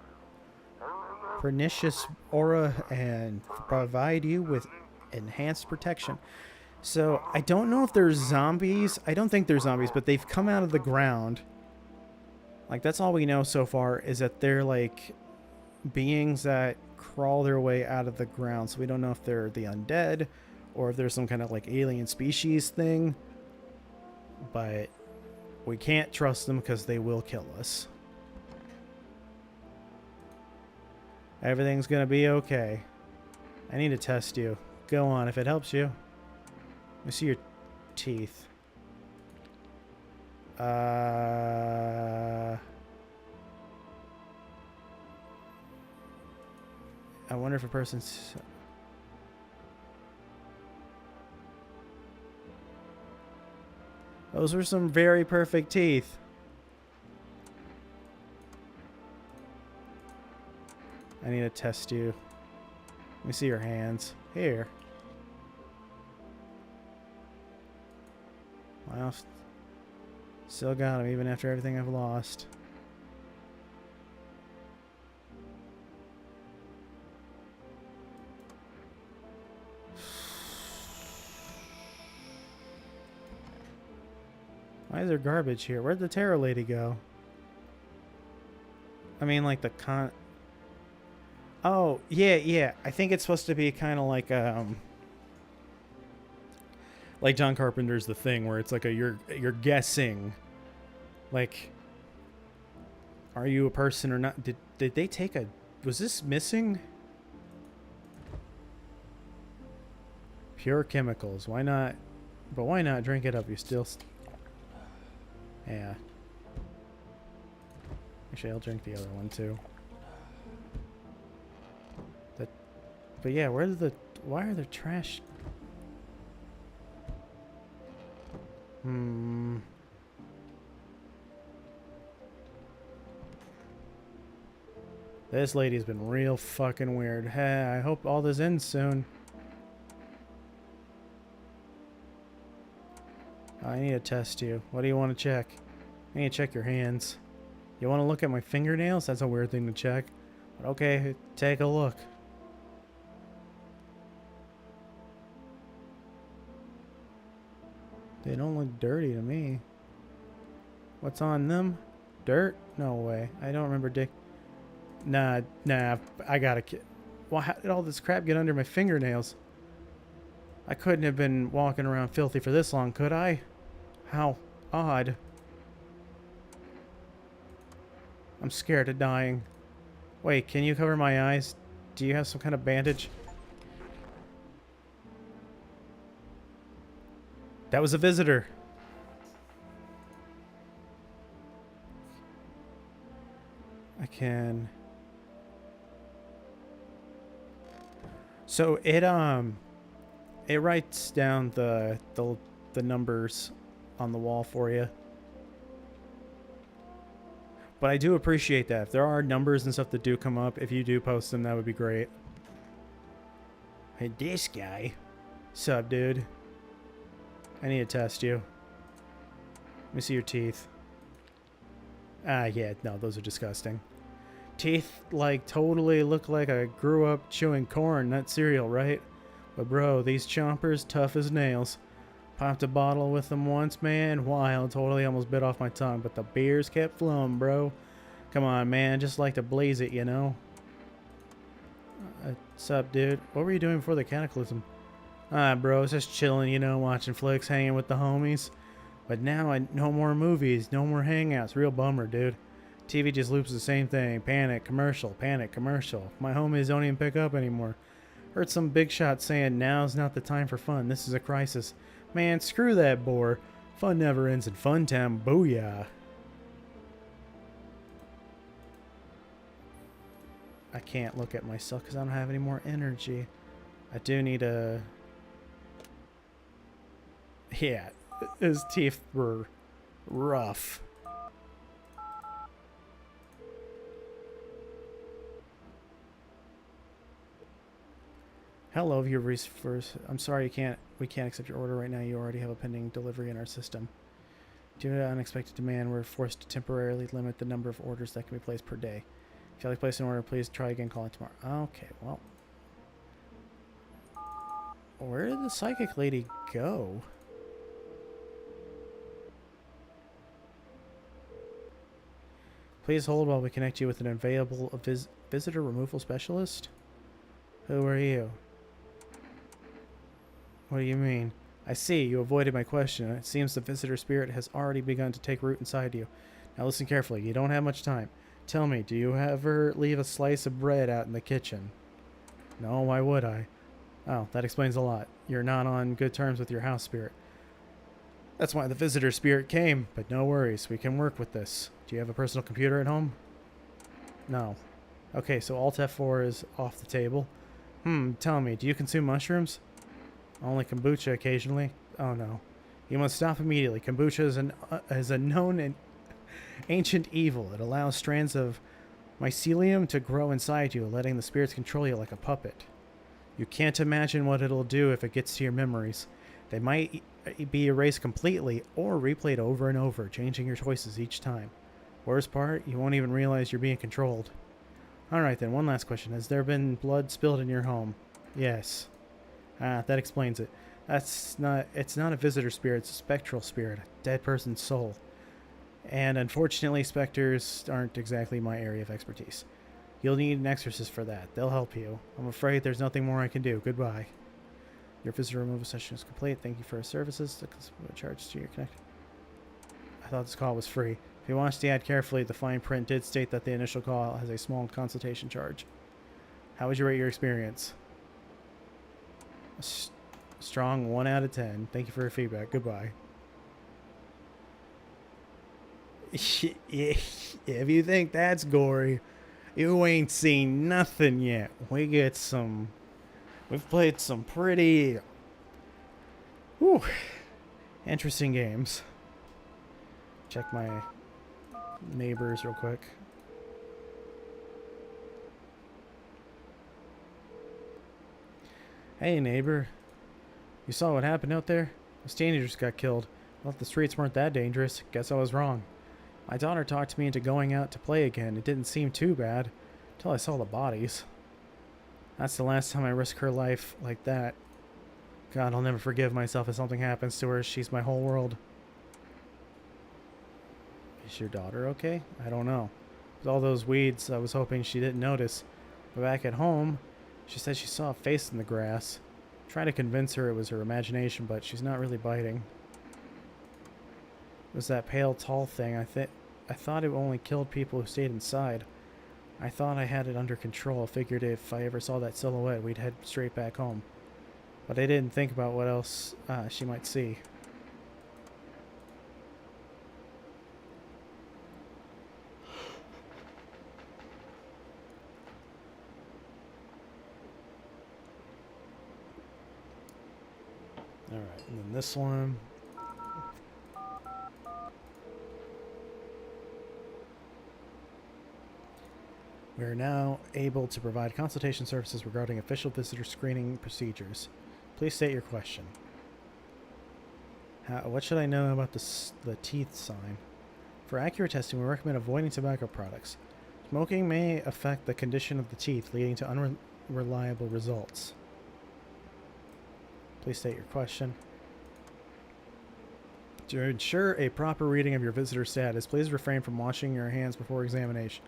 pernicious aura, and provide you with enhanced protection. So, I don't know if they're zombies. I don't think they're zombies, but they've come out of the ground. Like, that's all we know so far, is that they're, like, beings that crawl their way out of the ground. So we don't know if they're the undead or if there's some kind of, like, alien species thing. But we can't trust them because they will kill us. Everything's gonna be okay. I need to test you. Go on, if it helps you. Let me see your teeth. I wonder if a person's... Those were some very perfect teeth. I need to test you. Let me see your hands. Here. Wow. Still got them, even after everything I've lost. Why is there garbage here? Where'd the tarot lady go? I mean, like the Oh, yeah. I think it's supposed to be kind of like John Carpenter's The Thing, where it's like you're guessing, like, are you a person or not? Did they take a... Was this missing? Pure chemicals. Why not? But why not drink it up? You still... Yeah. Actually, I'll drink the other one too. But yeah, why are there trash? This lady's been real fucking weird. Hey, I hope all this ends soon. I need to test you. What do you want to check? I need to check your hands. You want to look at my fingernails? That's a weird thing to check. But okay, take a look. They don't look dirty to me. What's on them? Dirt? No way. I don't remember dick. Nah. I gotta... Well, how did all this crap get under my fingernails? I couldn't have been walking around filthy for this long, could I? How odd. I'm scared of dying. Wait, can you cover my eyes? Do you have some kind of bandage? That was a visitor. I can... So it writes down the numbers on the wall for you. But I do appreciate that. If there are numbers and stuff that do come up, if you do post them, that would be great. Hey, this guy. Sup, dude? I need to test you. Let me see your teeth. Ah, yeah, no, those are disgusting. Teeth, like, totally look like I grew up chewing corn, not cereal, right? But bro, these chompers, tough as nails. Popped a bottle with them once, man. Wild, totally almost bit off my tongue, but the beers kept flowing, bro. Come on, man, just like to blaze it, you know? What's up, dude? What were you doing before the cataclysm? Ah, bro, it's just chilling, you know, watching flicks, hanging with the homies. But now, no more movies, no more hangouts. Real bummer, dude. TV just loops the same thing. Panic, commercial, panic, commercial. My homies don't even pick up anymore. Heard some big shot saying now's not the time for fun. This is a crisis. Man, screw that bore. Fun never ends in fun time. Booyah. I can't look at myself because I don't have any more energy. I do need a... Yeah, his teeth were rough. Hello, your first. I'm sorry we can't accept your order right now. You already have a pending delivery in our system. Due to unexpected demand, we're forced to temporarily limit the number of orders that can be placed per day. If you'd like to place an order, please try again calling tomorrow. Okay, well. Where did the psychic lady go? Please hold while we connect you with an available visitor removal specialist. Who are you? What do you mean? I see, you avoided my question. It seems the visitor spirit has already begun to take root inside you. Now listen carefully, you don't have much time. Tell me, do you ever leave a slice of bread out in the kitchen? No, why would I? Oh, that explains a lot. You're not on good terms with your house spirit. That's why the visitor spirit came, but no worries, we can work with this. Do you have a personal computer at home? No. Okay, so Alt F4 is off the table. Tell me, do you consume mushrooms? Only kombucha occasionally. Oh no. You must stop immediately. Kombucha is a known and ancient evil. It allows strands of mycelium to grow inside you, letting the spirits control you like a puppet. You can't imagine what it'll do if it gets to your memories. They might be erased completely or replayed over and over, changing your choices each time. Worst part, you won't even realize you're being controlled. Alright then, one last question. Has there been blood spilled in your home? Yes. Ah, that explains it. It's not a visitor spirit, it's a spectral spirit, a dead person's soul. And unfortunately, specters aren't exactly my area of expertise. You'll need an exorcist for that. They'll help you. I'm afraid there's nothing more I can do. Goodbye. Your visitor removal session is complete. Thank you for your services. The charge to your connect. I thought this call was free. If you watch the ad carefully, the fine print did state that the initial call has a small consultation charge. How would you rate your experience? A strong 1 out of 10. Thank you for your feedback. Goodbye. If you think that's gory, you ain't seen nothing yet. We've played some pretty interesting games. Check my neighbors real quick. Hey neighbor, you saw what happened out there? Those teenagers got killed. I thought the streets weren't that dangerous. Guess I was wrong. My daughter talked me into going out to play again. It didn't seem too bad until I saw the bodies. That's the last time I risk her life like that. God, I'll never forgive myself if something happens to her. She's my whole world. Is your daughter okay? I don't know. With all those weeds, I was hoping she didn't notice. But back at home, she said she saw a face in the grass. I tried to convince her it was her imagination, but she's not really biting. It was that pale, tall thing. I thought it only killed people who stayed inside. I thought I had it under control. Figured if I ever saw that silhouette, we'd head straight back home. But I didn't think about what else she might see. Alright, and then this one. We are now able to provide consultation services regarding official visitor screening procedures. Please state your question. What should I know about the teeth sign? For accurate testing, we recommend avoiding tobacco products. Smoking may affect the condition of the teeth, leading to unreliable results. Please state your question. To ensure a proper reading of your visitor status, please refrain from washing your hands before examination.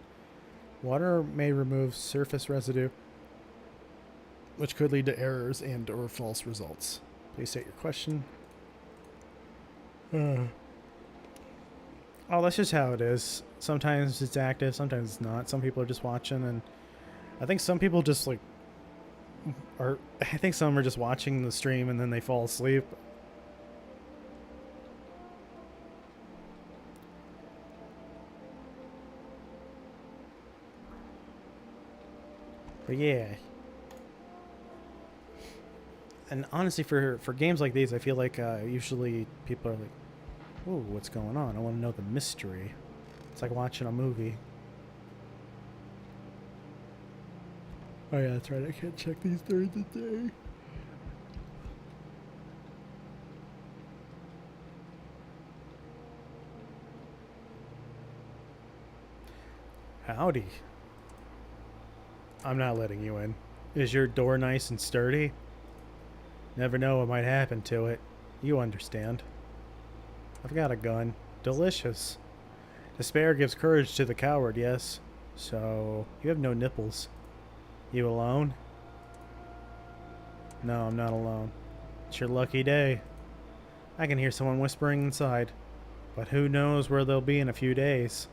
Water may remove surface residue, which could lead to errors and/or false results. Please state your question. Oh, that's just how it is. Sometimes it's active, sometimes it's not. Some people are just watching, and I think some people just like I think some are just watching the stream and then they fall asleep. But yeah. And honestly, for games like these, I feel like usually people are like, "Ooh, what's going on? I want to know the mystery." It's like watching a movie. Oh yeah, that's right. I can't check these during the day. Howdy. I'm not letting you in. Is your door nice and sturdy? Never know what might happen to it. You understand. I've got a gun. Delicious. Despair gives courage to the coward, yes. So, you have no nipples. You alone? No, I'm not alone. It's your lucky day. I can hear someone whispering inside. But who knows where they'll be in a few days.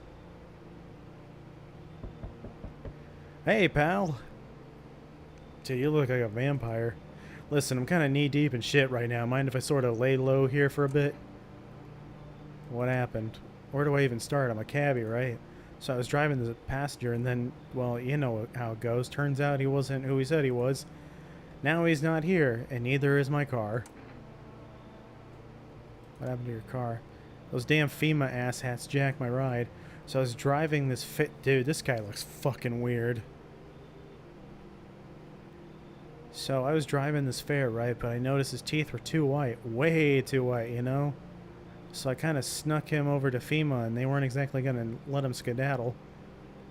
Hey, pal. Dude, you look like a vampire. Listen, I'm kind of knee-deep in shit right now. Mind if I sort of lay low here for a bit? What happened? Where do I even start? I'm a cabbie, right? So I was driving the passenger and then, well, you know how it goes. Turns out he wasn't who he said he was. Now he's not here, and neither is my car. What happened to your car? Those damn FEMA asshats jacked my ride. So I was driving this Dude, this guy looks fucking weird. So I was driving this fare, right? But I noticed his teeth were too white. Way too white, you know? So I kind of snuck him over to FEMA, and they weren't exactly going to let him skedaddle.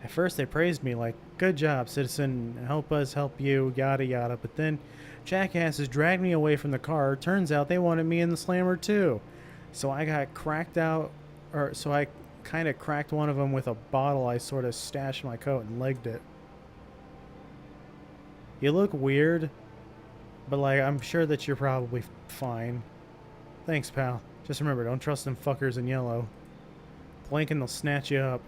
At first, they praised me like, "Good job, citizen. Help us help you, yada yada." But then, jackasses dragged me away from the car. Turns out they wanted me in the slammer too. So I got cracked out, so I kind of cracked one of them with a bottle I sort of stashed in my coat and legged it. You look weird, but like, I'm sure that you're probably fine. Thanks, pal. Just remember, don't trust them fuckers in yellow. Blink and they'll snatch you up.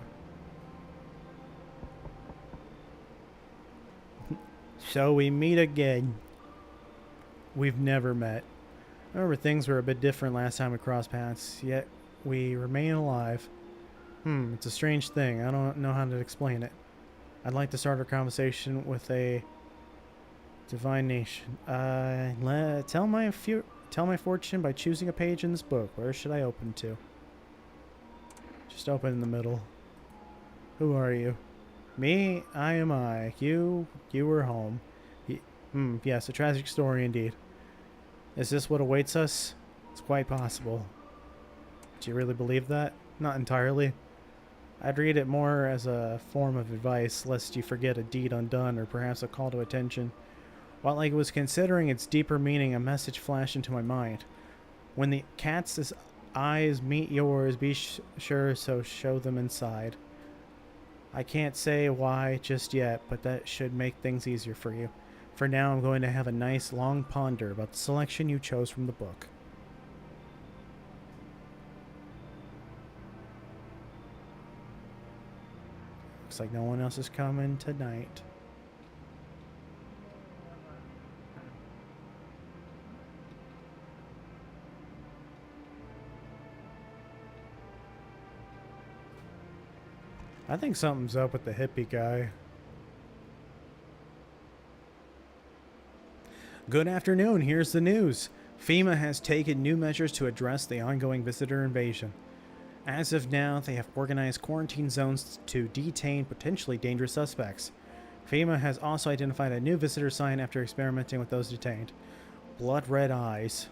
So we meet again. We've never met. I remember things were a bit different last time we crossed paths, yet we remain alive. It's a strange thing. I don't know how to explain it. I'd like to start our conversation with a divination. Tell my fortune by choosing a page in this book. Where should I open to? Just open in the middle. Who are you? Me? I am I. You were home. Yes, a tragic story indeed. Is this what awaits us? It's quite possible. Do you really believe that? Not entirely. I'd read it more as a form of advice, lest you forget a deed undone or perhaps a call to attention. While I was considering its deeper meaning, a message flashed into my mind. When the cat's eyes meet yours, be sure so show them inside. I can't say why just yet, but that should make things easier for you. For now, I'm going to have a nice long ponder about the selection you chose from the book. Looks like no one else is coming tonight. I think something's up with the hippie guy. Good afternoon, here's the news. FEMA has taken new measures to address the ongoing visitor invasion. As of now, they have organized quarantine zones to detain potentially dangerous suspects. FEMA has also identified a new visitor sign after experimenting with those detained. Blood red eyes.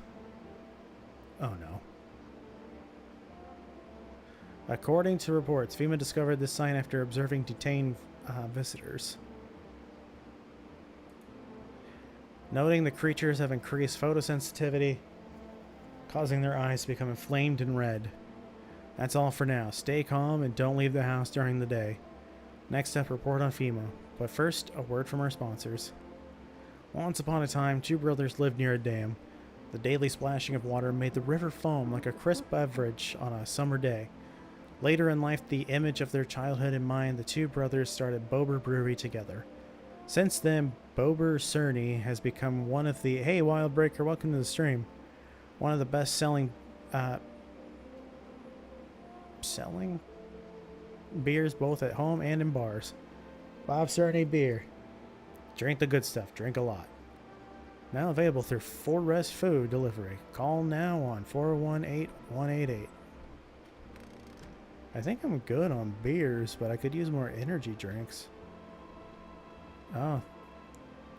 Oh no. According to reports, FEMA discovered this sign after observing detained visitors. Noting the creatures have increased photosensitivity, causing their eyes to become inflamed and red. That's all for now. Stay calm and don't leave the house during the day. Next up, report on FEMA. But first, a word from our sponsors. Once upon a time, two brothers lived near a dam. The daily splashing of water made the river foam like a crisp beverage on a summer day. Later in life, the image of their childhood in mind, the two brothers started Bober Brewery together. Since then, Bober Cerny has become one of the... Hey, Wildbreaker, welcome to the stream. One of the best-selling... selling beers both at home and in bars. Bob Cerny Beer. Drink the good stuff. Drink a lot. Now available through 4Rest Food Delivery. Call now on 401-8188. I think I'm good on beers, but I could use more energy drinks. Oh.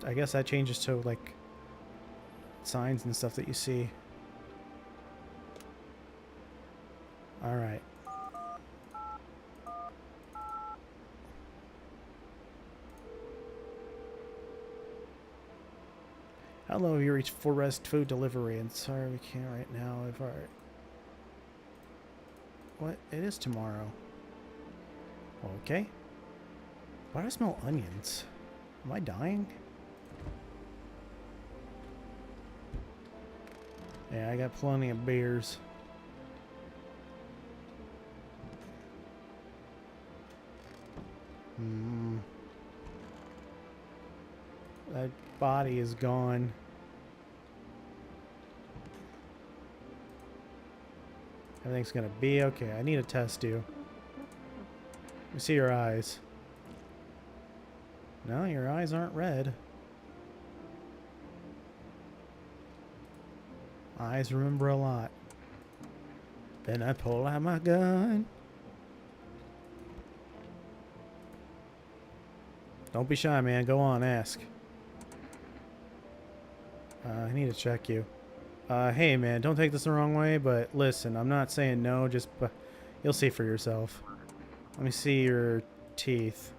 I guess that changes to, like, signs and stuff that you see. Alright. Hello, you reached 4Rest Food Delivery, and sorry we can't right now. If our... What? It is tomorrow. Okay. Why do I smell onions? Am I dying? Yeah, I got plenty of beers. That body is gone. Everything's gonna be okay. I need to test you. Let me see your eyes. No, your eyes aren't red. Eyes remember a lot. Then I pull out my gun. Don't be shy, man. Go on, ask. I need to check you. Hey, man, don't take this the wrong way, but listen, I'm not saying no, just... you'll see for yourself. Let me see your teeth.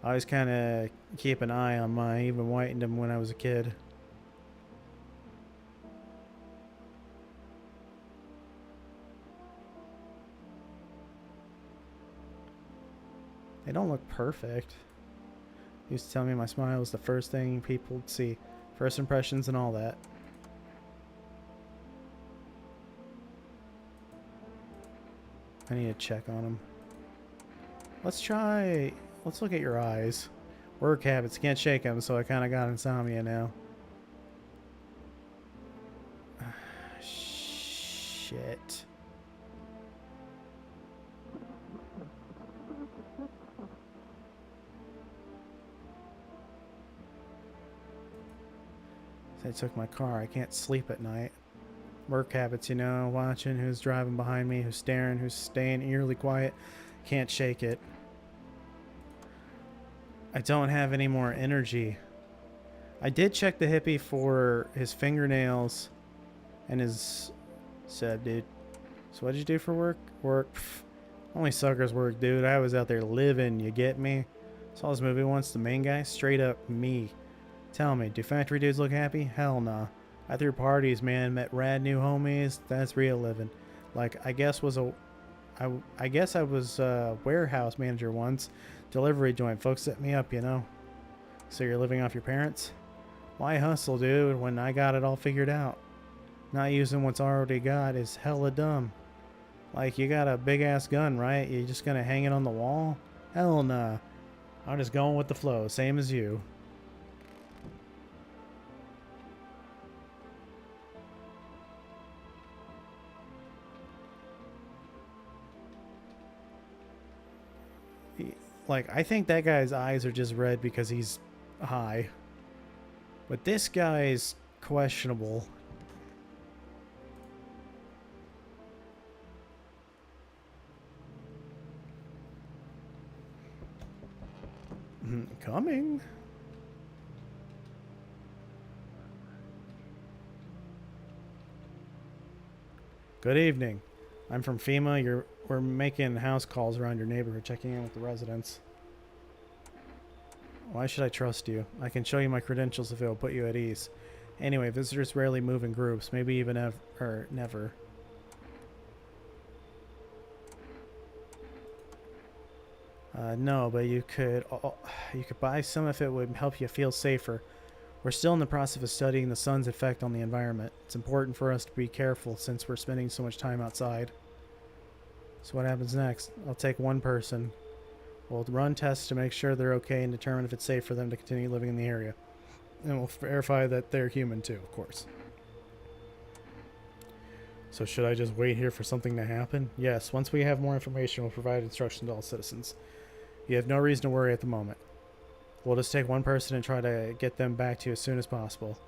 I always kind of keep an eye on mine, even whitened them when I was a kid. They don't look perfect. He used to tell me my smile was the first thing people would see. First impressions and all that. I need to check on them. Let's look at your eyes. Work habits, can't shake them, so I kind of got insomnia now. Shit. They took my car. I can't sleep at night. Work habits, you know, watching who's driving behind me, who's staring, who's staying eerily quiet. Can't shake it. I don't have any more energy. I did check the hippie for his fingernails and his... Sad dude. So what'd you do for work? Work. Pff, only suckers work, dude. I was out there living, you get me? Saw this movie once, the main guy, straight up me. Tell me, do factory dudes look happy? Hell nah. I threw parties, man, met rad new homies. That's real living. Like, I guess I was a warehouse manager once. Delivery joint. Folks set me up, you know. So you're living off your parents? Why hustle, dude, when I got it all figured out? Not using what's already got is hella dumb. Like, you got a big-ass gun, right? You just gonna hang it on the wall? Hell nah. I'm just going with the flow, same as you. Like, I think that guy's eyes are just red because he's high. But this guy's questionable. Coming. Good evening. I'm from FEMA. We're making house calls around your neighborhood, checking in with the residents. Why should I trust you? I can show you my credentials if it'll put you at ease. Anyway, visitors rarely move in groups, maybe even never. No, but you could buy some if it would help you feel safer. We're still in the process of studying the sun's effect on the environment. It's important for us to be careful since we're spending so much time outside. So what happens next? I'll take one person. We'll run tests to make sure they're okay and determine if it's safe for them to continue living in the area. And we'll verify that they're human too, of course. So should I just wait here for something to happen? Yes, once we have more information, we'll provide instructions to all citizens. You have no reason to worry at the moment. We'll just take one person and try to get them back to you as soon as possible.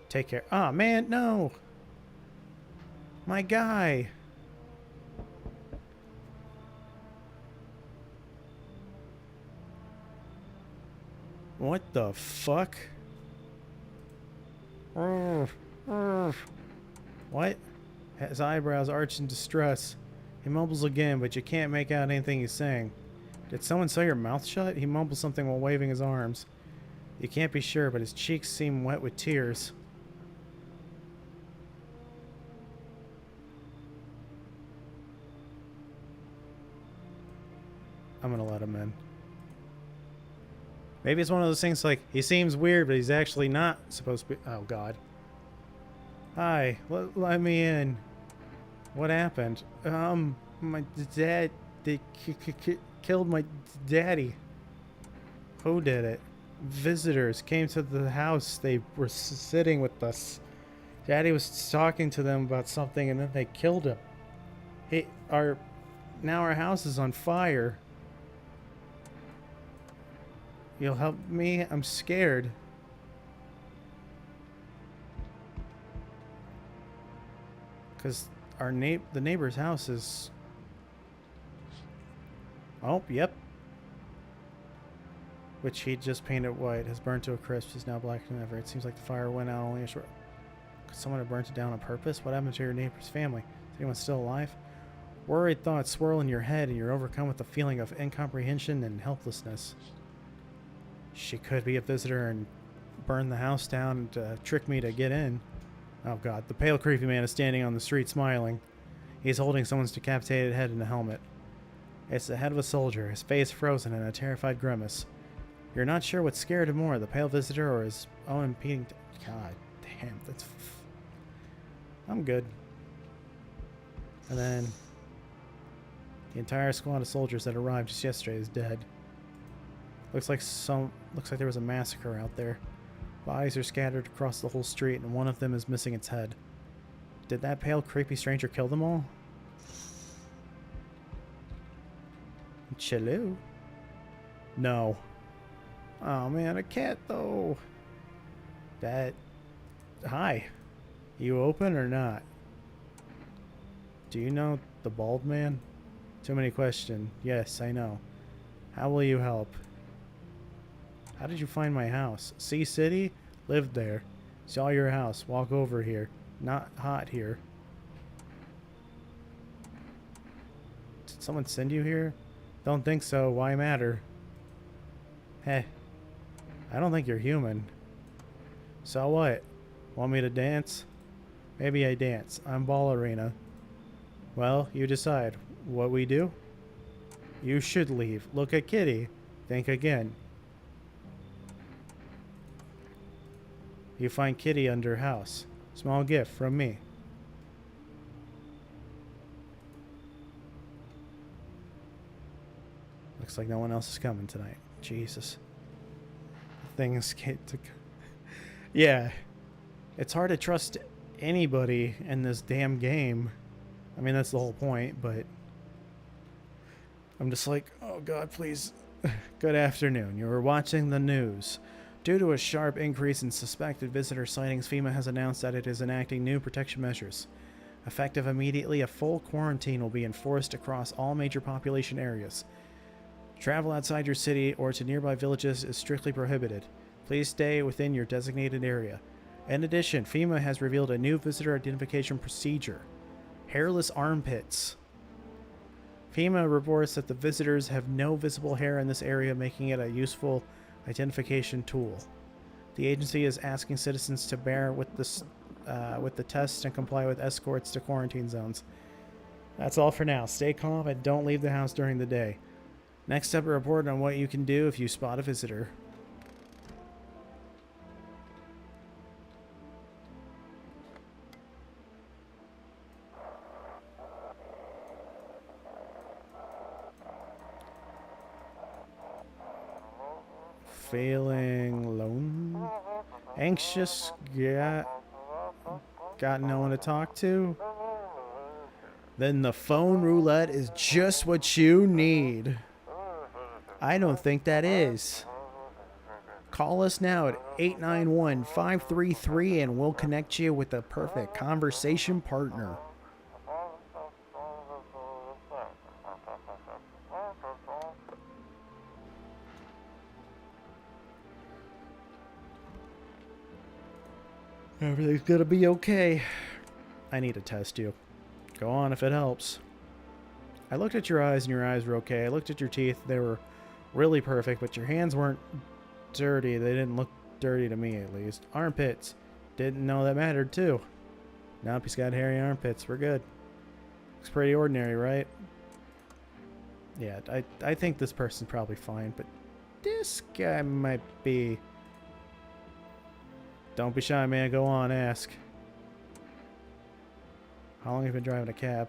Take care. Ah, man, no! My guy! What the fuck? What? His eyebrows arch in distress. He mumbles again, but you can't make out anything he's saying. Did someone sew your mouth shut? He mumbles something while waving his arms. You can't be sure, but his cheeks seem wet with tears. I'm gonna let him in. Maybe it's one of those things like, he seems weird, but he's actually not supposed to be. Oh, God. Hi, let me in. What happened? My dad, they killed my daddy. Who did it? Visitors came to the house. They were sitting with us. Daddy was talking to them about something, and then they killed him. Now our house is on fire. You'll help me? I'm scared. Because the neighbor's house is... Oh, yep. Which he just painted white, has burned to a crisp, is now blacker than ever. It seems like the fire went out only a short... Could someone have burnt it down on purpose? What happened to your neighbor's family? Is anyone still alive? Worried thoughts swirl in your head, and you're overcome with a feeling of incomprehension and helplessness. She could be a visitor and burn the house down to trick me to get in. Oh, God. The pale, creepy man is standing on the street smiling. He's holding someone's decapitated head in a helmet. It's the head of a soldier, his face frozen in a terrified grimace. You're not sure what scared him more, the pale visitor or his own impeding... God damn, that's... I'm good. And then... The entire squad of soldiers that arrived just yesterday is dead. Looks like there was a massacre out there. Bodies are scattered across the whole street, and one of them is missing its head. Did that pale, creepy stranger kill them all? Chillu? No. Oh man, a cat though. Hi. You open or not? Do you know the bald man? Too many questions. Yes, I know. How will you help? How did you find my house? Sea City? Lived there. Saw your house. Walk over here. Not hot here. Did someone send you here? Don't think so. Why matter? Hey. I don't think you're human. So what? Want me to dance? Maybe I dance. I'm ballerina. Well, you decide. What we do? You should leave. Look at Kitty. Think again. You find Kitty under house. Small gift from me. Looks like no one else is coming tonight. Jesus. Things get to... Yeah. It's hard to trust anybody in this damn game. I mean, that's the whole point, but... I'm just like, oh God, please. Good afternoon. You are watching the news. Due to a sharp increase in suspected visitor sightings, FEMA has announced that it is enacting new protection measures. Effective immediately, a full quarantine will be enforced across all major population areas. Travel outside your city or to nearby villages is strictly prohibited. Please stay within your designated area. In addition, FEMA has revealed a new visitor identification procedure: hairless armpits. FEMA reports that the visitors have no visible hair in this area, making it a useful identification tool. The agency is asking citizens to bear with the test and comply with escorts to quarantine zones. That's all for now. Stay calm and don't leave the house during the day. Next up, a report on what you can do if you spot a visitor. Feeling lone? Anxious? Got no one to talk to? Then the phone roulette is just what you need. I don't think that is. Call us now at 891-533 and we'll connect you with the perfect conversation partner. Everything's gonna be okay. I need to test you. Go on if it helps. I looked at your eyes and your eyes were okay. I looked at your teeth. They were really perfect, but your hands weren't dirty. They didn't look dirty to me, at least. Armpits. Didn't know that mattered, too. Nope, he's got hairy armpits. We're good. Looks pretty ordinary, right? Yeah, I think this person's probably fine, but this guy might be... Don't be shy, man. Go on, ask. How long have you been driving a cab?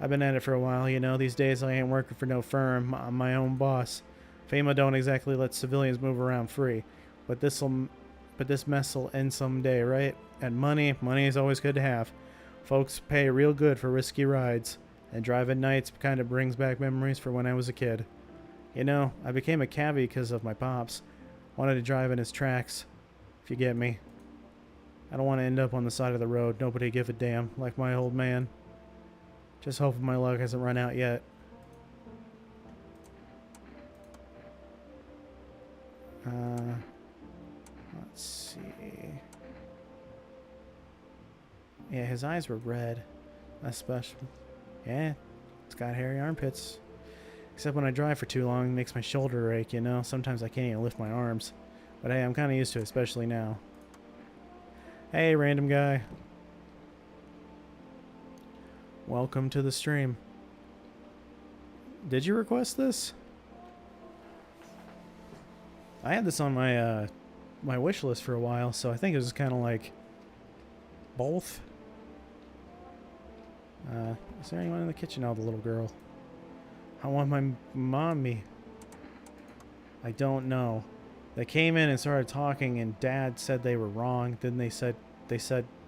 I've been at it for a while, you know. These days I ain't working for no firm. I'm my own boss. FEMA don't exactly let civilians move around free. But this mess'll end someday, right? And money is always good to have. Folks pay real good for risky rides. And driving nights kind of brings back memories for when I was a kid. You know, I became a cabbie because of my pops. Wanted to drive in his tracks, if you get me. I don't want to end up on the side of the road. Nobody give a damn, like my old man. Just hoping my luck hasn't run out yet. Let's see. Yeah, his eyes were red. That's special. Yeah, it's got hairy armpits. Except when I drive for too long, it makes my shoulder ache, you know? Sometimes I can't even lift my arms. But hey, I'm kind of used to it, especially now. Hey, random guy. Welcome to the stream. Did you request this? I had this on my my wish list for a while, so I think it was kind of like both. Is there anyone in the kitchen? Oh, the little girl. I want my mommy. I don't know. They came in and started talking, and Dad said they were wrong. Then they said,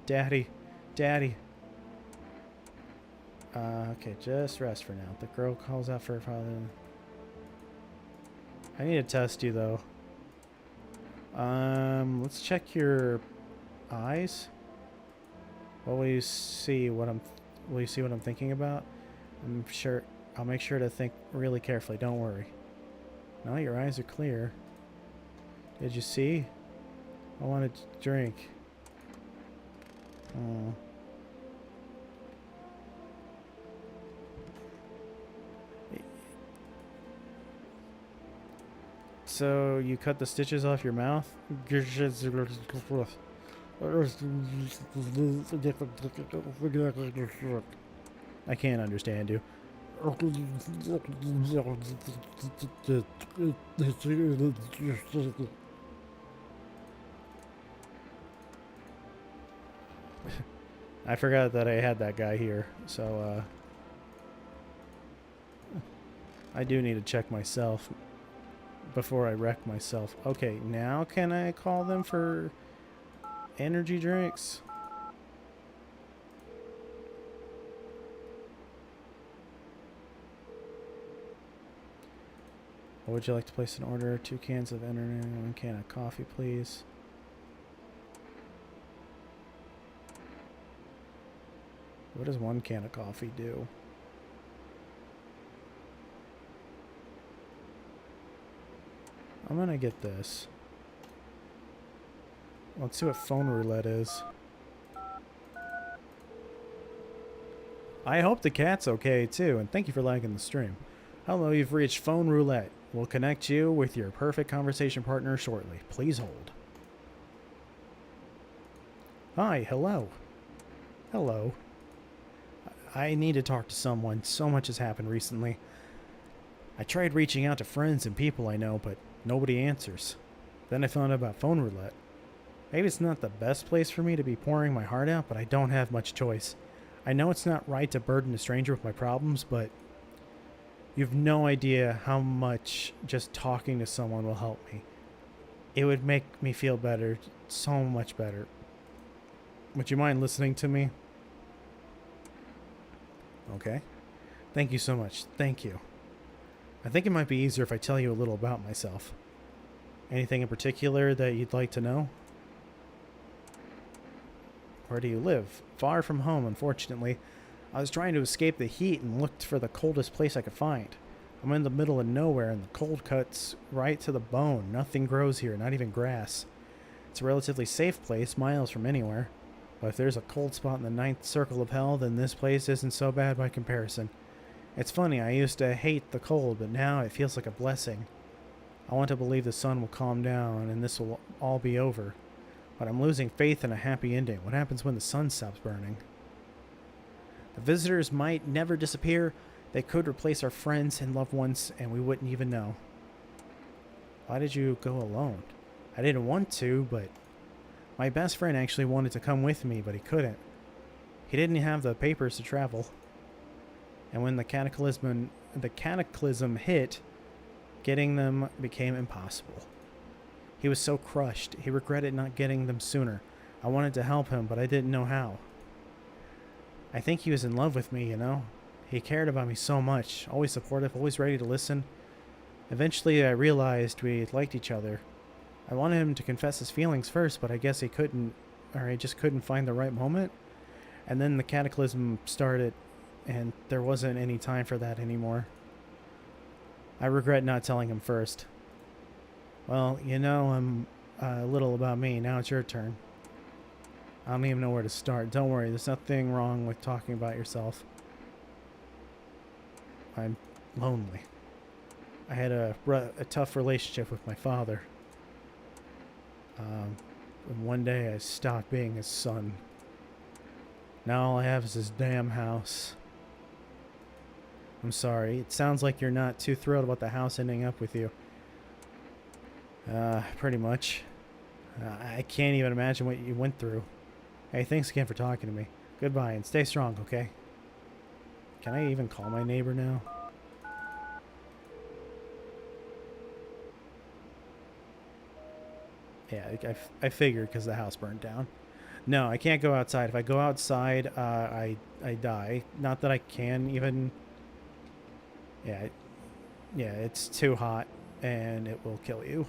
Daddy, Daddy. Okay, just rest for now. The girl calls out for her father. I need to test you, though. Let's check your eyes. Will you see what I'm thinking about? I'm sure. I'll make sure to think really carefully. Don't worry. No, your eyes are clear. Did you see? I wanted to drink. Oh. So you cut the stitches off your mouth? I can't understand you. I forgot that I had that guy here, so I do need to check myself before I wreck myself. Okay, now can I call them for energy drinks? What would you like to place an order? 2 cans of internet, 1 can of coffee, please. What does 1 can of coffee do? I'm gonna get this. Let's see what phone roulette is. I hope the cat's okay too, and thank you for liking the stream. Hello, you've reached phone roulette. We'll connect you with your perfect conversation partner shortly. Please hold. Hi, hello. Hello. I need to talk to someone. So much has happened recently. I tried reaching out to friends and people I know, but nobody answers. Then I found out about phone roulette. Maybe it's not the best place for me to be pouring my heart out, but I don't have much choice. I know it's not right to burden a stranger with my problems, but you've no idea how much just talking to someone will help me. It would make me feel better, so much better. Would you mind listening to me? Okay. Thank you so much. Thank you. I think it might be easier if I tell you a little about myself. Anything in particular that you'd like to know? Where do you live? Far from home, unfortunately. I was trying to escape the heat and looked for the coldest place I could find. I'm in the middle of nowhere and the cold cuts right to the bone. Nothing grows here, not even grass. It's a relatively safe place, miles from anywhere. But if there's a cold spot in the ninth circle of hell, then this place isn't so bad by comparison. It's funny, I used to hate the cold, but now it feels like a blessing. I want to believe the sun will calm down and this will all be over. But I'm losing faith in a happy ending. What happens when the sun stops burning? The visitors might never disappear. They could replace our friends and loved ones, and we wouldn't even know. Why did you go alone? I didn't want to, but my best friend actually wanted to come with me, but he couldn't. He didn't have the papers to travel. And when the cataclysm hit, getting them became impossible. He was so crushed. He regretted not getting them sooner. I wanted to help him, but I didn't know how. I think he was in love with me, you know? He cared about me so much, always supportive, always ready to listen. Eventually, I realized we liked each other. I wanted him to confess his feelings first, but I guess he couldn't, or he just couldn't find the right moment. And then the cataclysm started, and there wasn't any time for that anymore. I regret not telling him first. Well, you know, a little about me. Now it's your turn. I don't even know where to start. Don't worry, there's nothing wrong with talking about yourself. I'm lonely. I had a tough relationship with my father. And one day I stopped being his son. Now all I have is this damn house. I'm sorry. It sounds like you're not too thrilled about the house ending up with you. Pretty much. I can't even imagine what you went through. Hey, thanks again for talking to me. Goodbye, and stay strong, okay? Can I even call my neighbor now? Yeah, I figured because the house burned down. No, I can't go outside. If I go outside, I die. Not that I can even... Yeah, it's too hot, and it will kill you.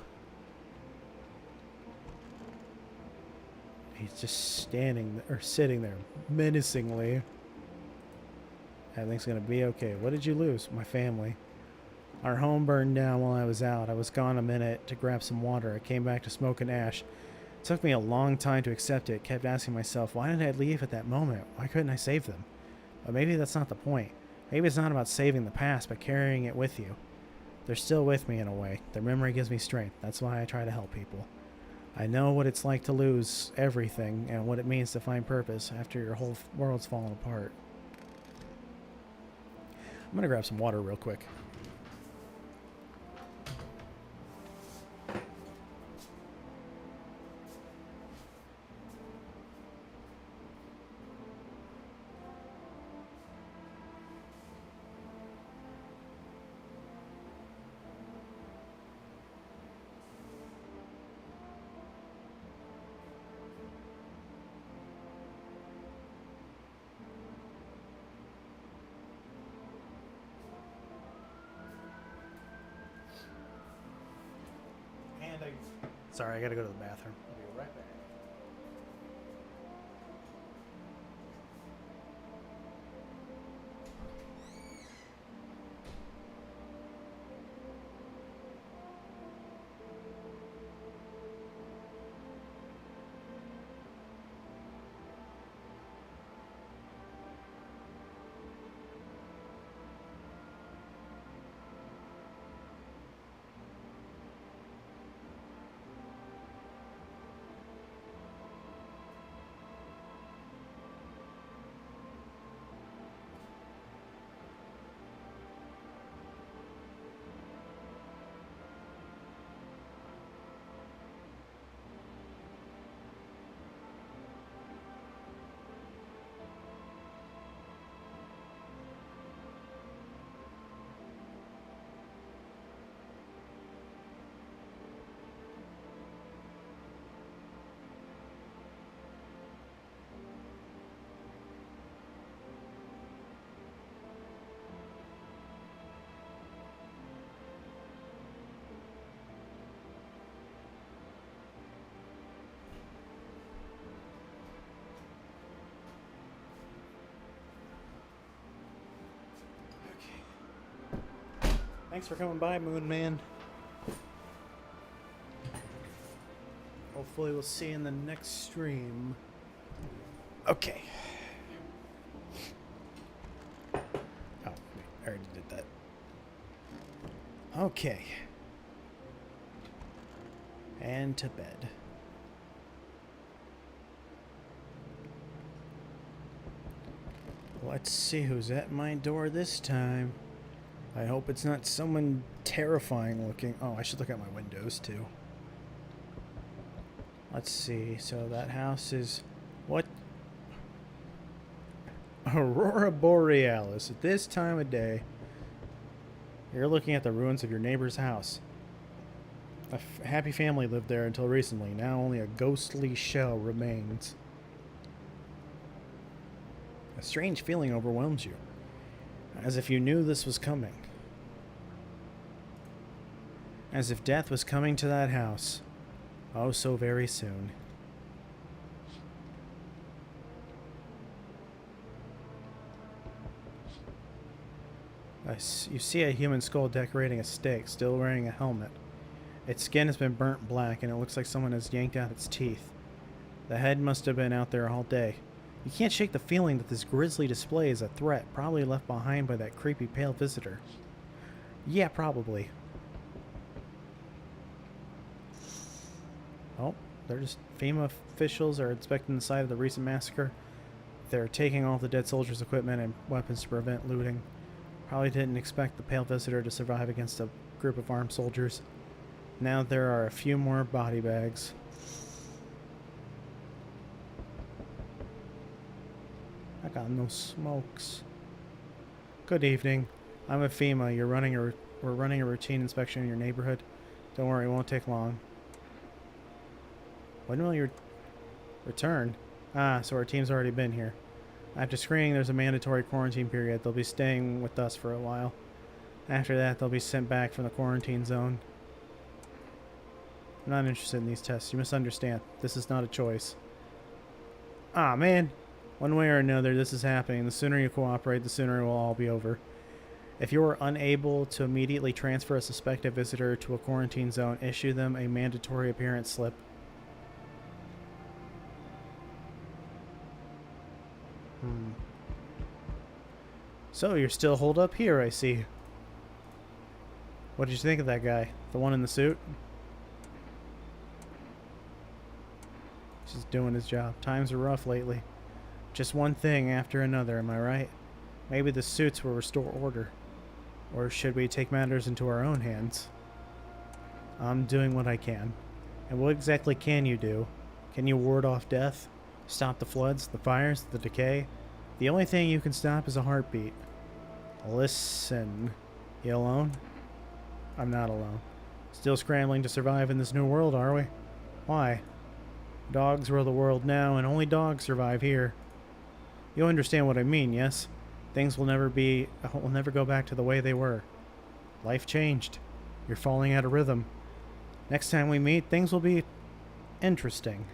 He's just standing, or sitting there, menacingly. Everything's gonna be okay. What did you lose? My family. Our home burned down while I was out. I was gone a minute to grab some water. I came back to smoke and ash. It took me a long time to accept it. Kept asking myself, why did I leave at that moment? Why couldn't I save them? But maybe that's not the point. Maybe it's not about saving the past, but carrying it with you. They're still with me in a way. Their memory gives me strength. That's why I try to help people. I know what it's like to lose everything and what it means to find purpose after your whole world's fallen apart. I'm gonna grab some water real quick. Sorry, I gotta go to the bathroom. I'll be right back. Thanks for coming by, Moon Man. Hopefully we'll see you in the next stream. Okay. Oh, wait, I already did that. Okay. And to bed. Let's see who's at my door this time. I hope it's not someone terrifying looking. Oh, I should look at my windows too. Let's see. So that house is what? Aurora Borealis. At this time of day, you're looking at the ruins of your neighbor's house. A happy family lived there until recently. Now only a ghostly shell remains. A strange feeling overwhelms you, as if you knew this was coming. As if death was coming to that house. Oh, so very soon. You see a human skull decorating a stake, still wearing a helmet. Its skin has been burnt black, and it looks like someone has yanked out its teeth. The head must have been out there all day. You can't shake the feeling that this grisly display is a threat, probably left behind by that creepy pale visitor. Yeah, probably. Oh, they're just... FEMA officials are inspecting the site of the recent massacre. They're taking all the dead soldiers' equipment and weapons to prevent looting. Probably didn't expect the pale visitor to survive against a group of armed soldiers. Now there are a few more body bags. I got no smokes. Good evening. I'm at FEMA. We're running a routine inspection in your neighborhood. Don't worry, it won't take long. When will you return? Ah, so our team's already been here. After screening, there's a mandatory quarantine period. They'll be staying with us for a while. After that, they'll be sent back from the quarantine zone. I'm not interested in these tests. You misunderstand. This is not a choice. Ah, man. One way or another, this is happening. The sooner you cooperate, the sooner it will all be over. If you are unable to immediately transfer a suspected visitor to a quarantine zone, issue them a mandatory appearance slip. So, you're still holed up here, I see. What did you think of that guy? The one in the suit? Just doing his job. Times are rough lately. Just one thing after another, am I right? Maybe the suits will restore order. Or should we take matters into our own hands? I'm doing what I can. And what exactly can you do? Can you ward off death? Stop the floods, the fires, the decay? The only thing you can stop is a heartbeat. Listen. You alone? I'm not alone. Still scrambling to survive in this new world, are we? Why? Dogs rule the world now, and only dogs survive here. You understand what I mean, yes? Things will never go back to the way they were. Life changed. You're falling out of rhythm. Next time we meet, things will be interesting.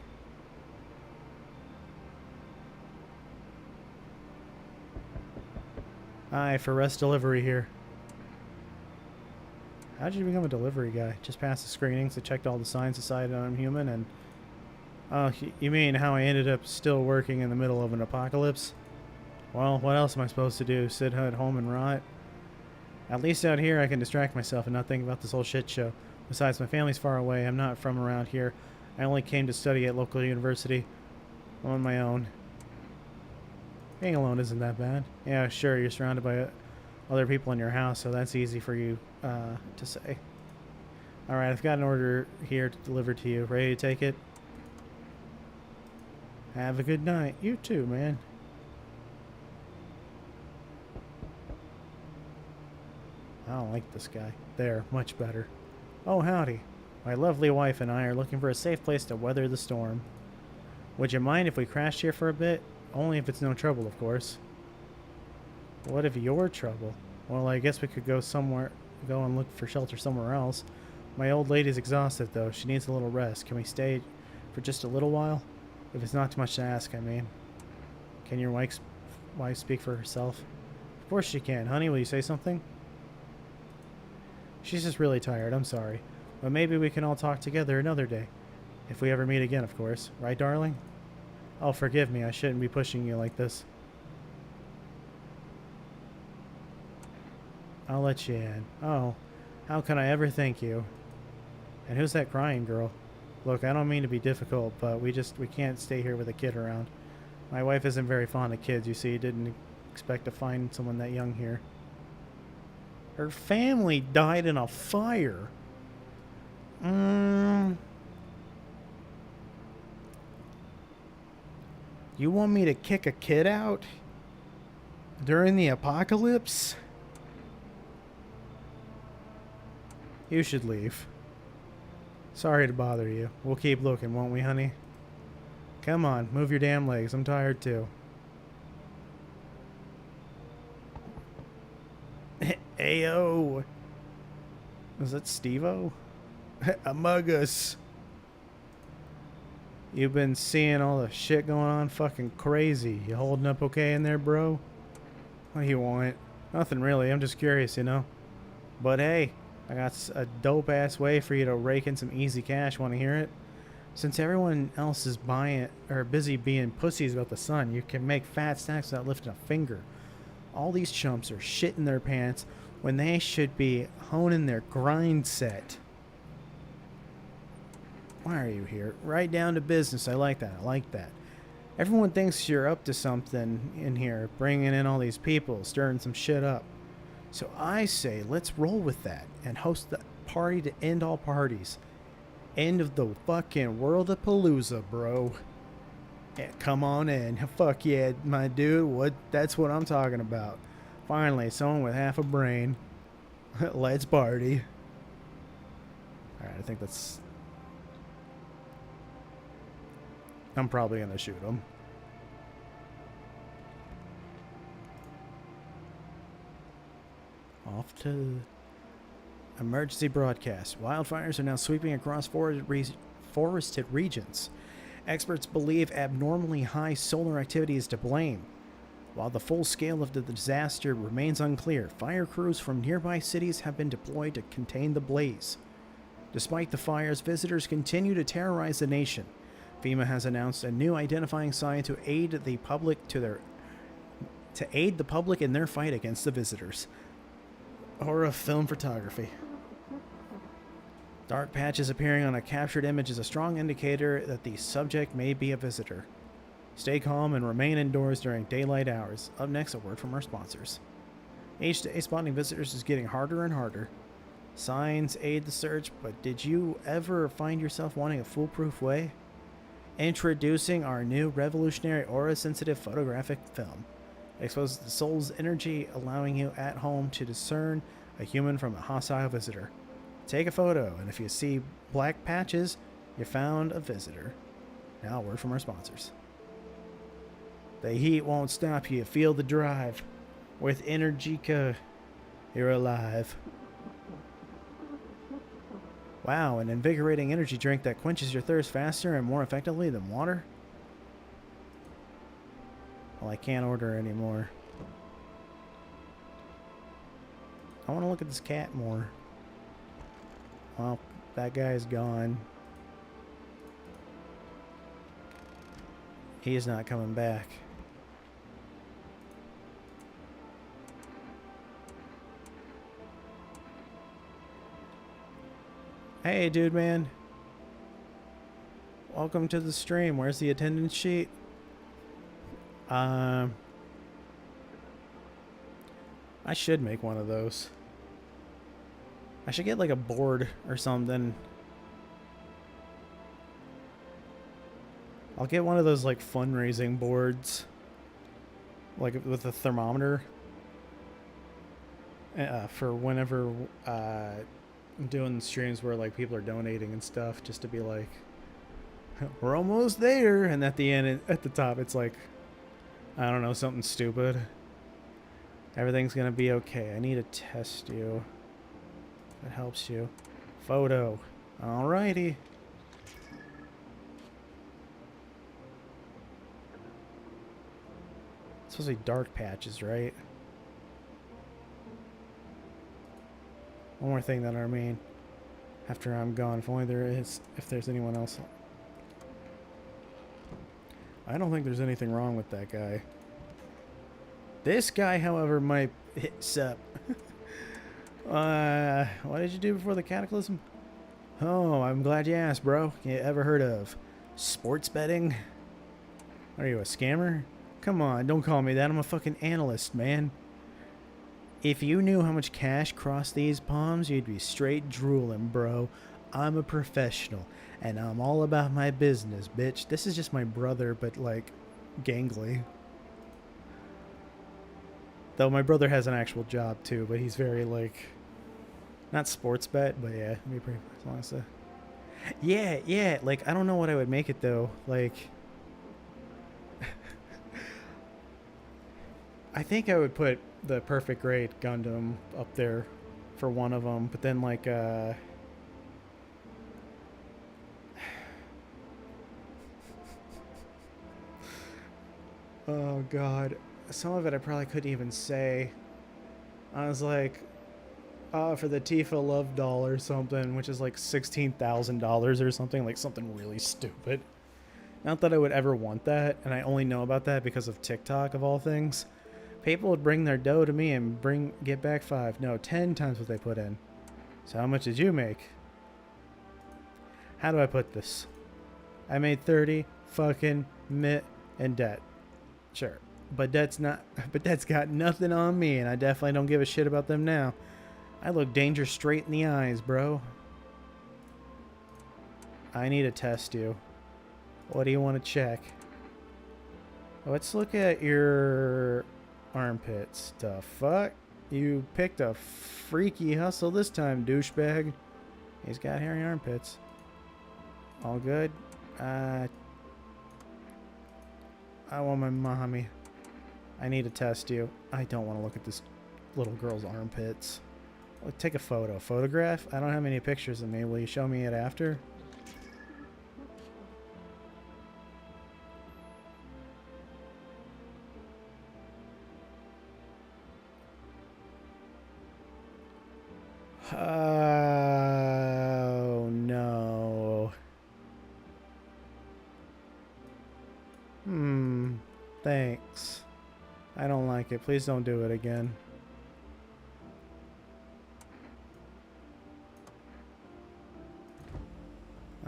Hi, for rest delivery here. How did you become a delivery guy? Just passed the screenings, I checked all the signs decided I'm human, and... Oh, you mean how I ended up still working in the middle of an apocalypse? Well, what else am I supposed to do? Sit at home and rot? At least out here I can distract myself and not think about this whole shit show. Besides, my family's far away. I'm not from around here. I only came to study at local university. I'm on my own. Being alone isn't that bad. Yeah, sure, you're surrounded by other people in your house, so that's easy for you to say. Alright, I've got an order here to deliver to you. Ready to take it? Have a good night. You too, man. I don't like this guy. There, much better. Oh, howdy. My lovely wife and I are looking for a safe place to weather the storm. Would you mind if we crashed here for a bit? Only if it's no trouble, of course. What if you're trouble? Well, I guess we could go and look for shelter somewhere else. My old lady's exhausted, though. She needs a little rest. Can we stay for just a little while? If it's not too much to ask, I mean. Can your wife speak for herself? Of course she can. Honey, will you say something? She's just really tired, I'm sorry. But maybe we can all talk together another day. If we ever meet again, of course. Right, darling? Oh, forgive me, I shouldn't be pushing you like this. I'll let you in. Oh, how can I ever thank you? And who's that crying girl? Look, I don't mean to be difficult, but we can't stay here with a kid around. My wife isn't very fond of kids, you see. Didn't expect to find someone that young here. Her family died in a fire. You want me to kick a kid out? During the apocalypse? You should leave. Sorry to bother you. We'll keep looking, won't we, honey? Come on, move your damn legs. I'm tired too. Ayo! Is that Steve-O? Among Us. You've been seeing all the shit going on? Fucking crazy. You holding up okay in there, bro? What do you want? Nothing really. I'm just curious, you know? But hey, I got a dope-ass way for you to rake in some easy cash. Want to hear it? Since everyone else is buying or busy being pussies about the sun, you can make fat stacks without lifting a finger. All these chumps are shitting their pants when they should be honing their grind set. Why are you here? Right down to business. I like that. I like that. Everyone thinks you're up to something in here, bringing in all these people, stirring some shit up. So I say let's roll with that and host the party to end all parties. End of the fucking world of Palooza, bro. Yeah, come on in. Fuck yeah, my dude. That's what I'm talking about. Finally, someone with half a brain. Let's party. Alright, I think that's... I'm probably gonna shoot him. Off to emergency broadcast. Wildfires are now sweeping across forested regions. Experts believe abnormally high solar activity is to blame. While the full scale of the disaster remains unclear, fire crews from nearby cities have been deployed to contain the blaze. Despite the fires, visitors continue to terrorize the nation. FEMA has announced a new identifying sign to aid the public in their fight against the visitors. Horror film photography. Dark patches appearing on a captured image is a strong indicator that the subject may be a visitor. Stay calm and remain indoors during daylight hours. Up next, a word from our sponsors. Each day, spotting visitors is getting harder and harder. Signs aid the search, but did you ever find yourself wanting a foolproof way? Introducing our new revolutionary aura-sensitive photographic film. It exposes the soul's energy, allowing you at home to discern a human from a hostile visitor. Take a photo, and if you see black patches, you found a visitor. Now, a word from our sponsors. The heat won't stop you. Feel the drive. With Energica, you're alive. Wow, an invigorating energy drink that quenches your thirst faster and more effectively than water? Well, I can't order anymore. I want to look at this cat more. Well, that guy's gone. He is not coming back. Hey, dude, man. Welcome to the stream. Where's the attendance sheet? I should make one of those. I should get like a board or something. I'll get one of those like fundraising boards. Like with a thermometer. For whenever I'm doing streams where like people are donating and stuff, just to be like, we're almost there, and at the end, at the top, it's like, I don't know, something stupid. Everything's gonna be okay. I need to test you. That helps you. Photo. Alrighty. It's supposed to be dark patches, right? One more thing that I mean after I'm gone. If there's anyone else. I don't think there's anything wrong with that guy. This guy, however, might hit sup. What did you do before the cataclysm? Oh, I'm glad you asked, bro. You ever heard of sports betting? Are you a scammer? Come on, don't call me that. I'm a fucking analyst, man. If you knew how much cash crossed these palms, you'd be straight drooling, bro. I'm a professional, and I'm all about my business, bitch. This is just my brother, but, like, gangly. Though my brother has an actual job, too, but he's very, like... Not sports bet, but yeah, me pretty honestly. Yeah, like, I don't know what I would make it, though. Like... I think I would put the Perfect Grade Gundam up there for one of them, but then, like, oh, God. Some of it I probably couldn't even say. I was like, for the Tifa Love doll or something, which is like $16,000 or something, like something really stupid. Not that I would ever want that, and I only know about that because of TikTok, of all things. People would bring their dough to me and get back 10 times what they put in. So how much did you make? How do I put this? I made 30 fucking in debt. Sure. But that's got nothing on me, and I definitely don't give a shit about them now. I look danger straight in the eyes, bro. I need to test you. What do you want to check? Let's look at your armpits. The fuck? You picked a freaky hustle this time, douchebag. He's got hairy armpits. All good? I want my mommy. I need to test you. I don't want to look at this little girl's armpits. Take a photo. Photograph? I don't have any pictures of me. Will you show me it after? Oh, no. Thanks. I don't like it. Please don't do it again.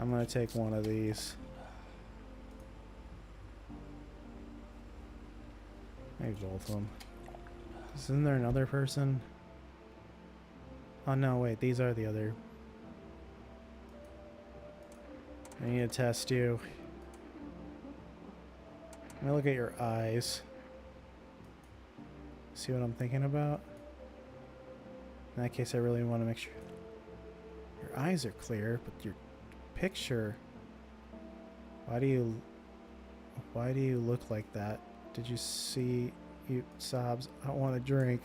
I'm gonna take one of these. Maybe both of them. Isn't there another person? Oh no, wait, these are the other. I need to test you. Let me look at your eyes. See what I'm thinking about? In that case, I really want to make sure. Your eyes are clear, but your picture... Why do you look like that? Did you see... You sobs? I want a drink.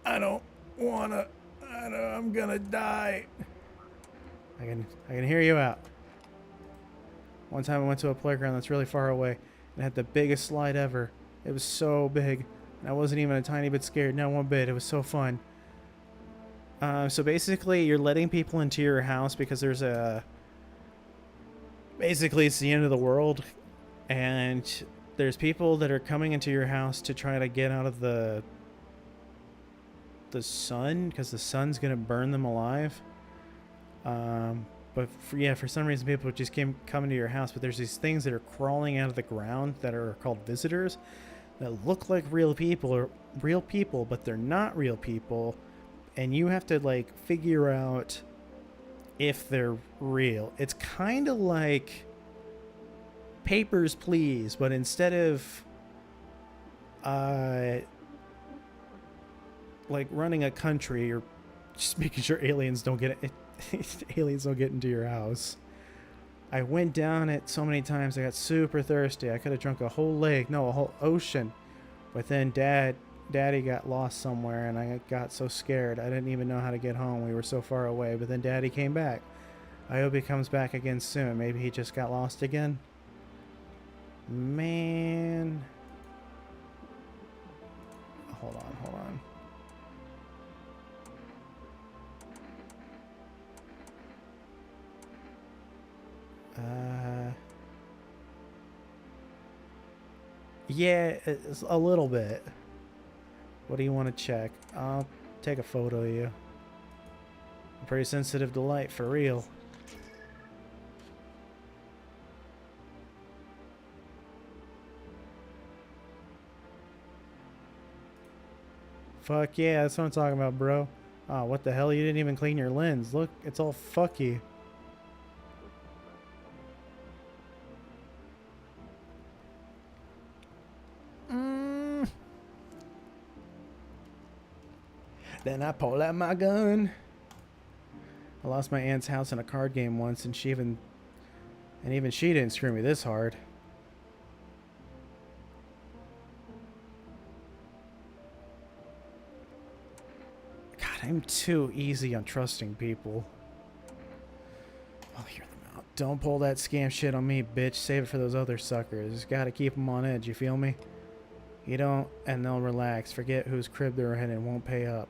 I don't wanna. I'm gonna die. I can hear you out. One time I went to a playground that's really far away and had the biggest slide ever. It was so big, and I wasn't even a tiny bit scared. Not one bit. It was so fun. So basically, you're letting people into your house because there's a... Basically, it's the end of the world, and there's people that are coming into your house to try to get out of the sun, because the sun's gonna burn them alive. But for some reason people just come into your house, but there's these things that are crawling out of the ground that are called visitors that look like real people, but they're not real people, and you have to like figure out if they're real. It's kind of like Papers, Please, but instead of like running a country, or just making sure aliens don't get into your house. I went down it so many times. I got super thirsty. I could have drunk a whole ocean. But then Daddy got lost somewhere, and I got so scared I didn't even know how to get home. We were so far away. But then Daddy came back. I hope he comes back again soon. Maybe he just got lost again. Man. Hold on, hold on. Yeah, it's a little bit. What do you want to check? I'll take a photo of you. I'm pretty sensitive to light, for real. Fuck yeah, that's what I'm talking about, bro. Oh, what the hell? You didn't even clean your lens. Look, it's all fucky. Then I pull out my gun. I lost my aunt's house in a card game once, and even she didn't screw me this hard. God, I'm too easy on trusting people. I'll hear them out. Don't pull that scam shit on me, bitch. Save it for those other suckers. Just gotta keep them on edge, you feel me? You don't, and they'll relax. Forget whose crib they're in and won't pay up.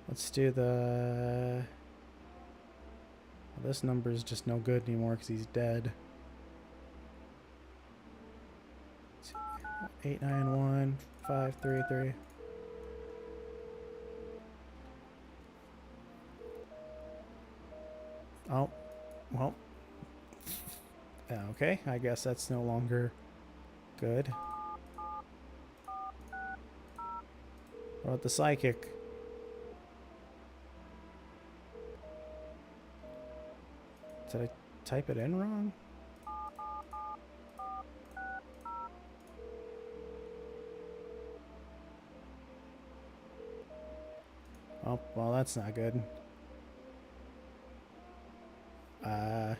Let's do the... Well, this number is just no good anymore because he's dead. 891-533. Oh, well. Okay, I guess that's no longer good. What about the psychic? Did I type it in wrong? Oh, well, that's not good. And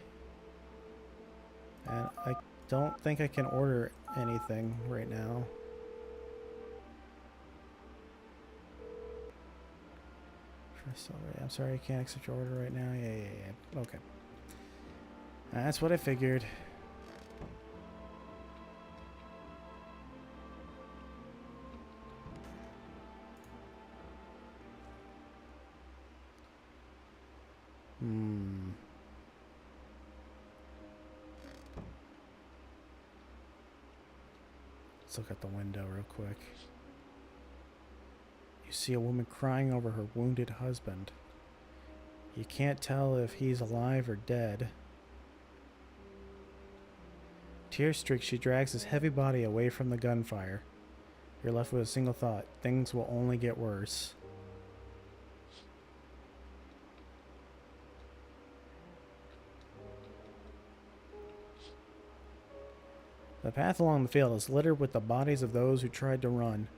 I don't think I can order anything right now. I'm sorry, I can't accept your order right now. Yeah. Okay. That's what I figured. Let's look at the window real quick. You see a woman crying over her wounded husband. You can't tell if he's alive or dead. Tear-streaked, she drags his heavy body away from the gunfire. You're left with a single thought. Things will only get worse. The path along the field is littered with the bodies of those who tried to run.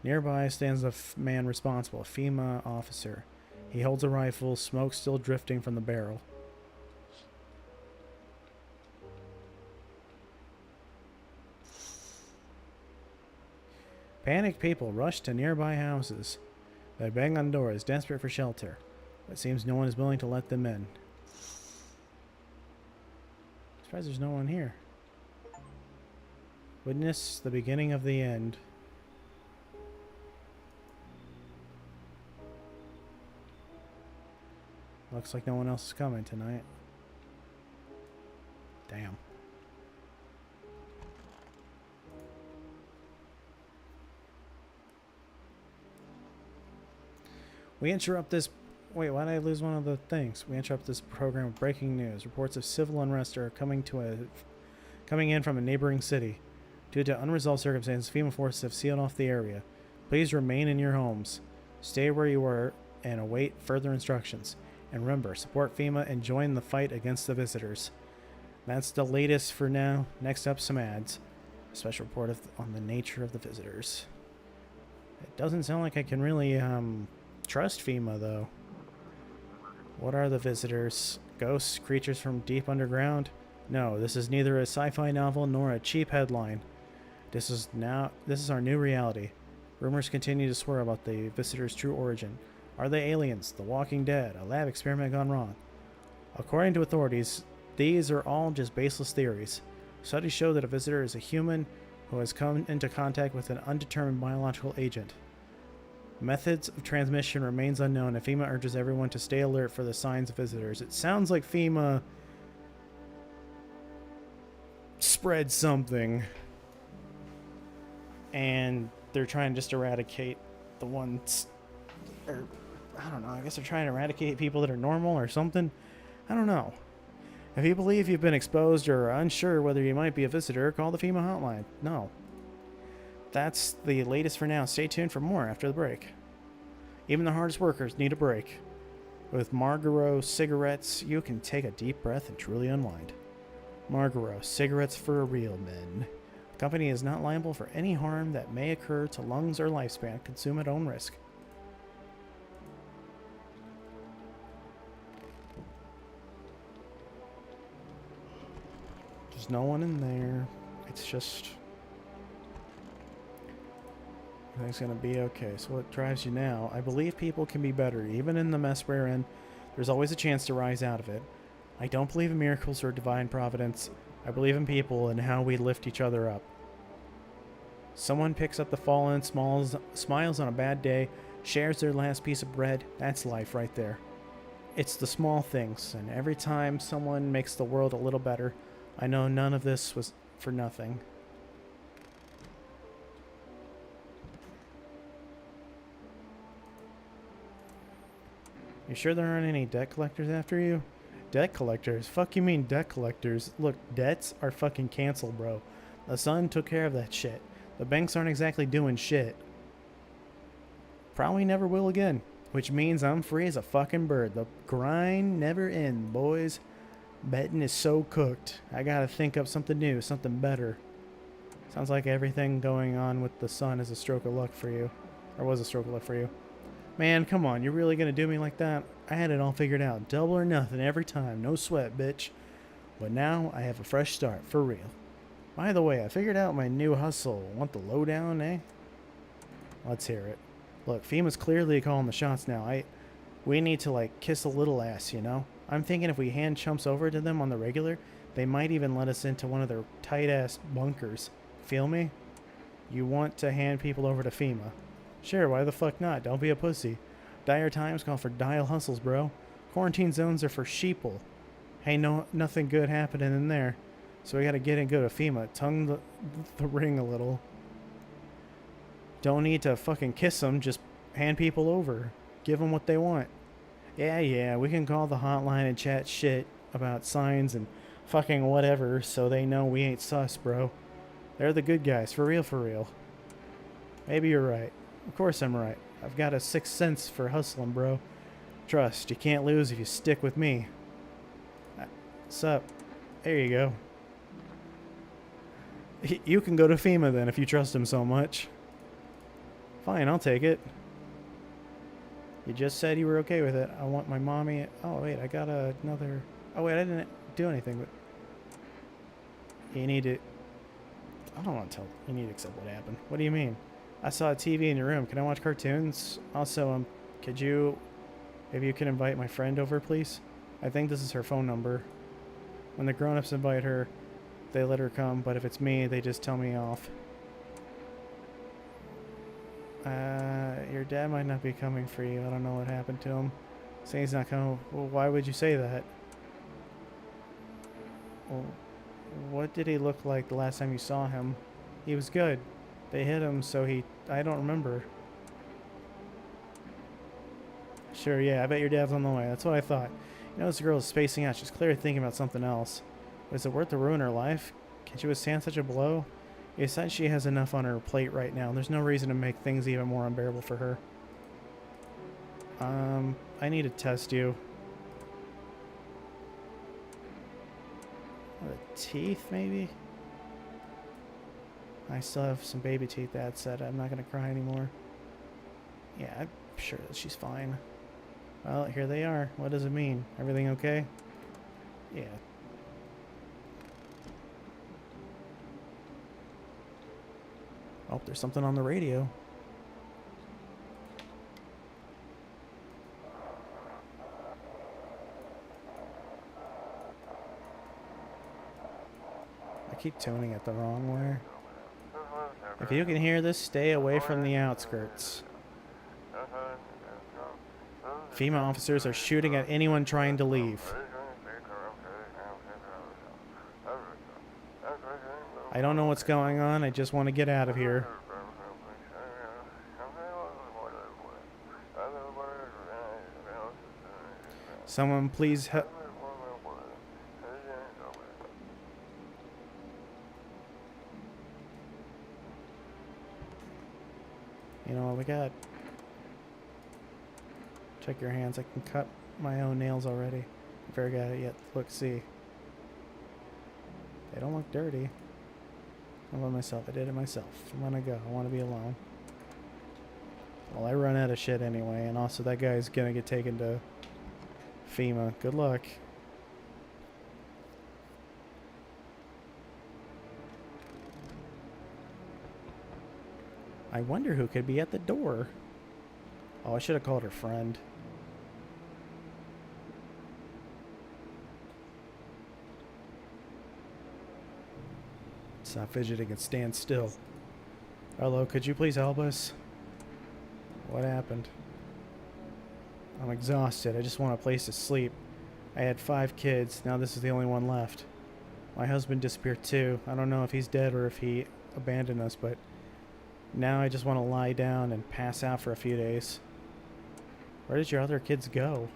Nearby stands the man responsible, a FEMA officer. He holds a rifle, smoke still drifting from the barrel. Panicked people rush to nearby houses. They bang on doors, desperate for shelter. But it seems no one is willing to let them in. I'm surprised there's no one here. Witness the beginning of the end. Looks like no one else is coming tonight. Damn. We interrupt this... Wait, why did I lose one of the things? We interrupt this program with breaking news. Reports of civil unrest are coming in from a neighboring city. Due to unresolved circumstances, FEMA forces have sealed off the area. Please remain in your homes. Stay where you are and await further instructions. And remember, support FEMA and join the fight against the visitors. That's the latest for now. Next up, some ads. A special report on the nature of the visitors. It doesn't sound like I can really, trust FEMA, though. What are the visitors? Ghosts? Creatures from deep underground? No, this is neither a sci-fi novel nor a cheap headline. This is our new reality. Rumors continue to swirl about the visitors' true origin. Are they aliens? The Walking Dead? A lab experiment gone wrong? According to authorities, these are all just baseless theories. Studies show that a visitor is a human who has come into contact with an undetermined biological agent. Methods of transmission remains unknown, and FEMA urges everyone to stay alert for the signs of visitors. It sounds like FEMA spread something, and they're trying to just eradicate the ones, or I don't know, I guess they're trying to eradicate people that are normal or something. I don't know. If you believe you've been exposed or are unsure whether you might be a visitor, call the FEMA hotline. No. That's the latest for now. Stay tuned for more after the break. Even the hardest workers need a break. With Marlboro cigarettes, you can take a deep breath and truly unwind. Marlboro, cigarettes for real men. The company is not liable for any harm that may occur to lungs or lifespan. Consume at own risk. There's no one in there. It's just... everything's gonna be okay. So what drives you now? I believe people can be better. Even in the mess we're in, there's always a chance to rise out of it. I don't believe in miracles or divine providence. I believe in people and how we lift each other up. Someone picks up the fallen, smiles on a bad day, shares their last piece of bread. That's life right there. It's the small things, and every time someone makes the world a little better, I know none of this was for nothing. You sure there aren't any debt collectors after you? Debt collectors? Fuck you mean debt collectors? Look, debts are fucking canceled, bro. The Sun took care of that shit. The banks aren't exactly doing shit. Probably never will again. Which means I'm free as a fucking bird. The grind never ends, boys. Betting is so cooked. I gotta think up something new, something better. Sounds like everything going on with the Sun is a stroke of luck for you. Or was a stroke of luck for you. Man, come on, you're really gonna do me like that? I had it all figured out. Double or nothing every time. No sweat, bitch. But now I have a fresh start, for real. By the way, I figured out my new hustle. Want the lowdown, eh? Let's hear it. Look, FEMA's clearly calling the shots now. We need to, like, kiss a little ass, you know? I'm thinking if we hand chumps over to them on the regular, they might even let us into one of their tight-ass bunkers. Feel me? You want to hand people over to FEMA. Sure, why the fuck not? Don't be a pussy. Dire times call for dire hustles, bro. Quarantine zones are for sheeple. Hey, nothing good happening in there. So we gotta get and go to FEMA. Tongue the ring a little. Don't need to fucking kiss them, just hand people over. Give them what they want. Yeah, we can call the hotline and chat shit about signs and fucking whatever so they know we ain't sus, bro. They're the good guys, for real. Maybe you're right. Of course I'm right. I've got a sixth sense for hustling, bro. Trust, you can't lose if you stick with me. Sup? There you go. You can go to FEMA then if you trust him so much. Fine, I'll take it. You just said you were okay with it. I want my mommy... Oh, wait, I got another... Oh, wait, I didn't do anything, but... You need to... I don't want to tell... You need to accept what happened. What do you mean? I saw a TV in your room. Can I watch cartoons? Also, could you... Maybe you can invite my friend over, please? I think this is her phone number. When the grown-ups invite her, they let her come, but if it's me, they just tell me off. Your dad might not be coming for you. I don't know what happened to him. Saying he's not coming. Well, why would you say that? Well, what did he look like the last time you saw him? He was good. They hit him, so I don't remember. Sure, yeah, I bet your dad's on the way. That's what I thought. You know, this girl is spacing out. She's clearly thinking about something else. But is it worth to ruin her life? Can she withstand such a blow? Besides, she has enough on her plate right now. There's no reason to make things even more unbearable for her. I need to test you. The teeth, maybe? I still have some baby teeth, Dad said. I'm not going to cry anymore. Yeah, sure that she's fine. Well, here they are. What does it mean? Everything okay? Yeah. Oh, there's something on the radio. I keep tuning it the wrong way. If you can hear this, stay away from the outskirts. FEMA officers are shooting at anyone trying to leave. I don't know what's going on. I just want to get out of here. Someone please help. You know what we got? Check your hands. I can cut my own nails already. I never got it yet. Look, see. They don't look dirty. I love myself. I did it myself. I'm gonna go. I want to be alone. Well, I run out of shit anyway, and also that guy's gonna get taken to FEMA. Good luck. I wonder who could be at the door. Oh, I should have called her friend. Stop fidgeting and stand still. Hello, could you please help us? What happened? I'm exhausted. I just want a place to sleep. I had 5 kids. Now this is the only one left. My husband disappeared too. I don't know if he's dead or if he abandoned us, but now I just want to lie down and pass out for a few days. Where did your other kids go?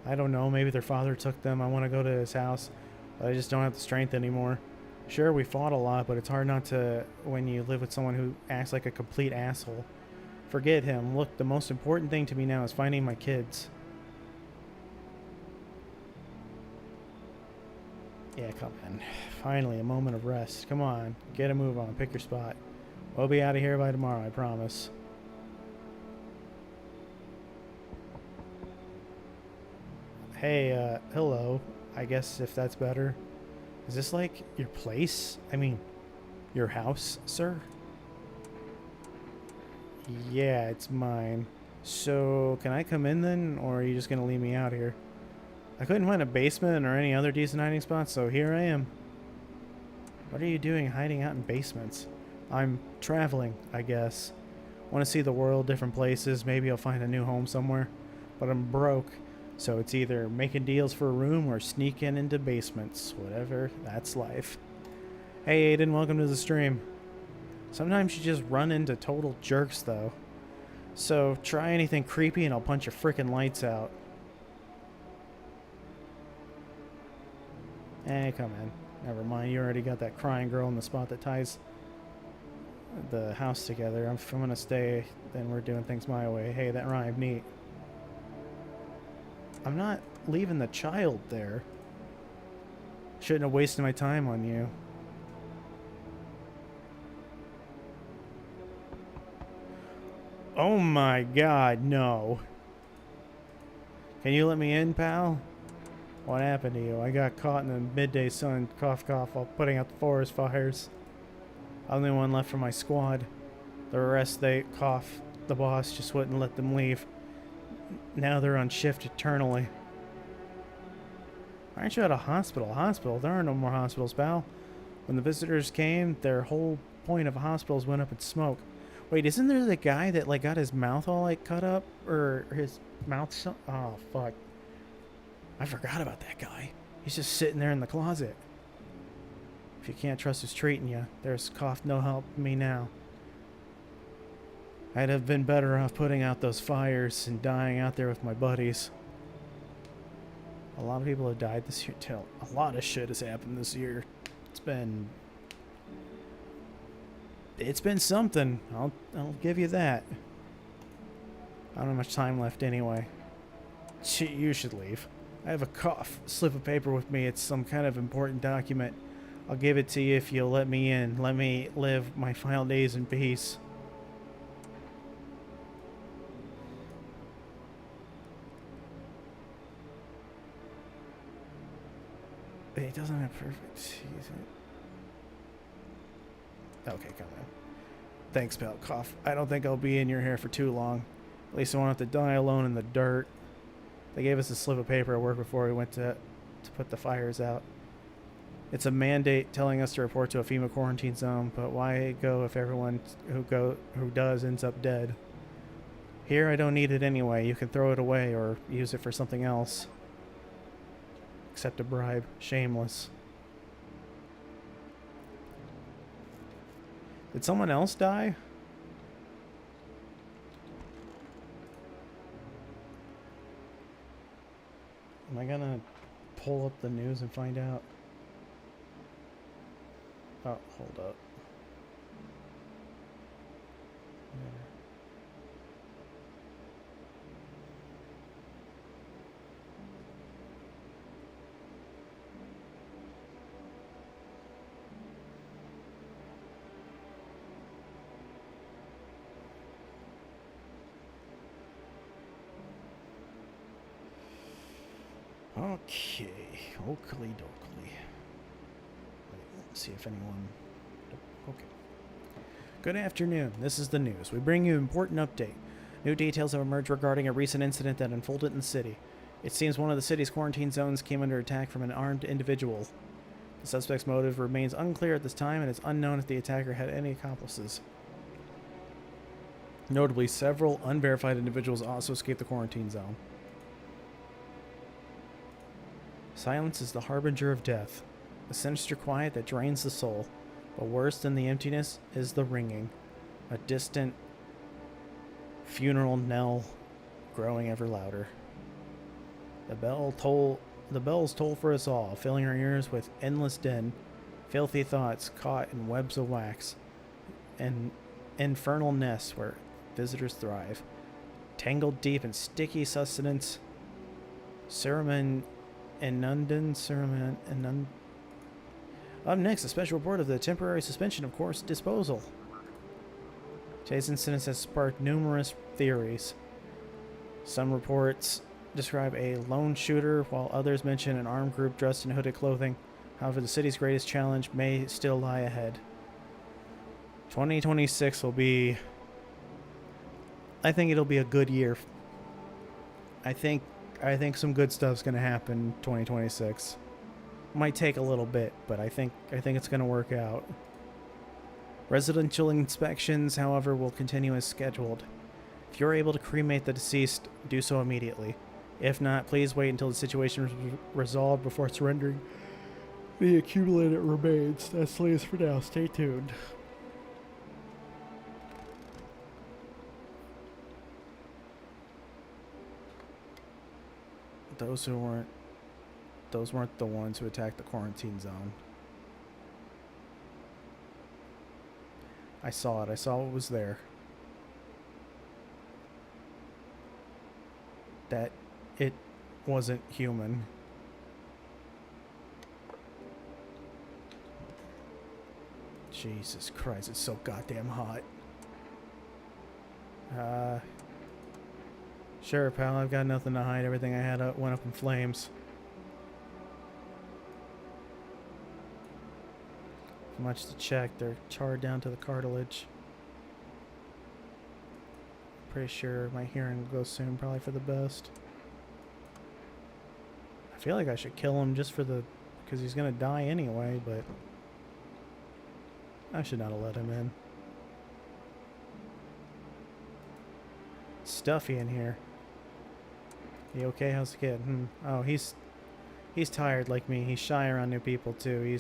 I don't know. Maybe their father took them. I want to go to his house, but I just don't have the strength anymore. Sure, we fought a lot, but it's hard not to when you live with someone who acts like a complete asshole. Forget him. Look, the most important thing to me now is finding my kids. Yeah, come in. Finally, a moment of rest. Come on, get a move on. Pick your spot. We'll be out of here by tomorrow, I promise. Hey, hello. I guess if that's better. Is this like your place? I mean, your house, sir? Yeah, it's mine. So, can I come in then, or are you just gonna leave me out here? I couldn't find a basement or any other decent hiding spots, so here I am. What are you doing hiding out in basements? I'm traveling, I guess. Want to see the world, different places, maybe I'll find a new home somewhere. But I'm broke. So it's either making deals for a room or sneaking into basements. Whatever, that's life. Hey Aiden, welcome to the stream. Sometimes you just run into total jerks though. So try anything creepy and I'll punch your frickin' lights out. Hey, come in. Never mind, you already got that crying girl in the spot that ties the house together. If I'm gonna stay, then we're doing things my way. Hey, that rhymed. Neat. I'm not leaving the child there. Shouldn't have wasted my time on you. Oh my god, no. Can you let me in, pal? What happened to you? I got caught in the midday sun, cough cough, while putting out the forest fires. I'm the only one left from my squad. The rest, they cough. The boss just wouldn't let them leave. Now they're on shift eternally. Aren't you at a hospital? Hospital? There are no more hospitals, pal. When the visitors came, their whole point of hospitals went up in smoke. Wait, isn't there the guy that like got his mouth all like cut up? Or his mouth oh, fuck. I forgot about that guy. He's just sitting there in the closet. If you can't trust who's treating you, there's cough no help me now. I'd have been better off putting out those fires and dying out there with my buddies. A lot of people have died this year. A lot of shit has happened this year. It's been something. I'll give you that. I don't have much time left anyway. You should leave. I have a slip of paper with me. It's some kind of important document. I'll give it to you if you'll let me in. Let me live my final days in peace. He doesn't have perfect season. Okay, come on. Thanks, pal. Cough. I don't think I'll be in your hair for too long. At least I won't have to die alone in the dirt. They gave us a slip of paper at work before we went to put the fires out. It's a mandate telling us to report to a FEMA quarantine zone, but why go if everyone who does ends up dead? Here, I don't need it anyway. You can throw it away or use it for something else. Accept a bribe. Shameless. Did someone else die? Am I gonna pull up the news and find out? Oh, hold up. Okay, Oakley dokley. Let's see if anyone... Okay. Good afternoon. This is the news. We bring you an important update. New details have emerged regarding a recent incident that unfolded in the city. It seems one of the city's quarantine zones came under attack from an armed individual. The suspect's motive remains unclear at this time, and it's unknown if the attacker had any accomplices. Notably, several unverified individuals also escaped the quarantine zone. Silence is the harbinger of death, a sinister quiet that drains the soul. But worse than the emptiness is the ringing, a distant funeral knell growing ever louder. The bells toll for us all, filling our ears with endless din, filthy thoughts caught in webs of wax, and infernal nests where visitors thrive, tangled deep in sticky sustenance. Up next, a special report of the temporary suspension of course disposal. Today's incident has sparked numerous theories. Some reports describe a lone shooter, while others mention an armed group dressed in hooded clothing. However, the city's greatest challenge may still lie ahead. 2026 will be... I think it'll be a good year. I think some good stuff's going to happen in 2026. Might take a little bit, but I think it's going to work out. Residential inspections, however, will continue as scheduled. If you're able to cremate the deceased, do so immediately. If not, please wait until the situation is resolved before surrendering the accumulated remains. That's the latest for now. Stay tuned. Those weren't the ones who attacked the quarantine zone. I saw it. I saw what was there. That it wasn't human. Jesus Christ, it's so goddamn hot. Sure, pal, I've got nothing to hide. Everything I had went up in flames. Much to check. They're charred down to the cartilage. Pretty sure my hearing will go soon, probably for the best. I feel like I should kill him just for the... because he's gonna die anyway, but... I should not have let him in. It's stuffy in here. You okay? How's the kid? Oh, he's tired like me. He's shy around new people too.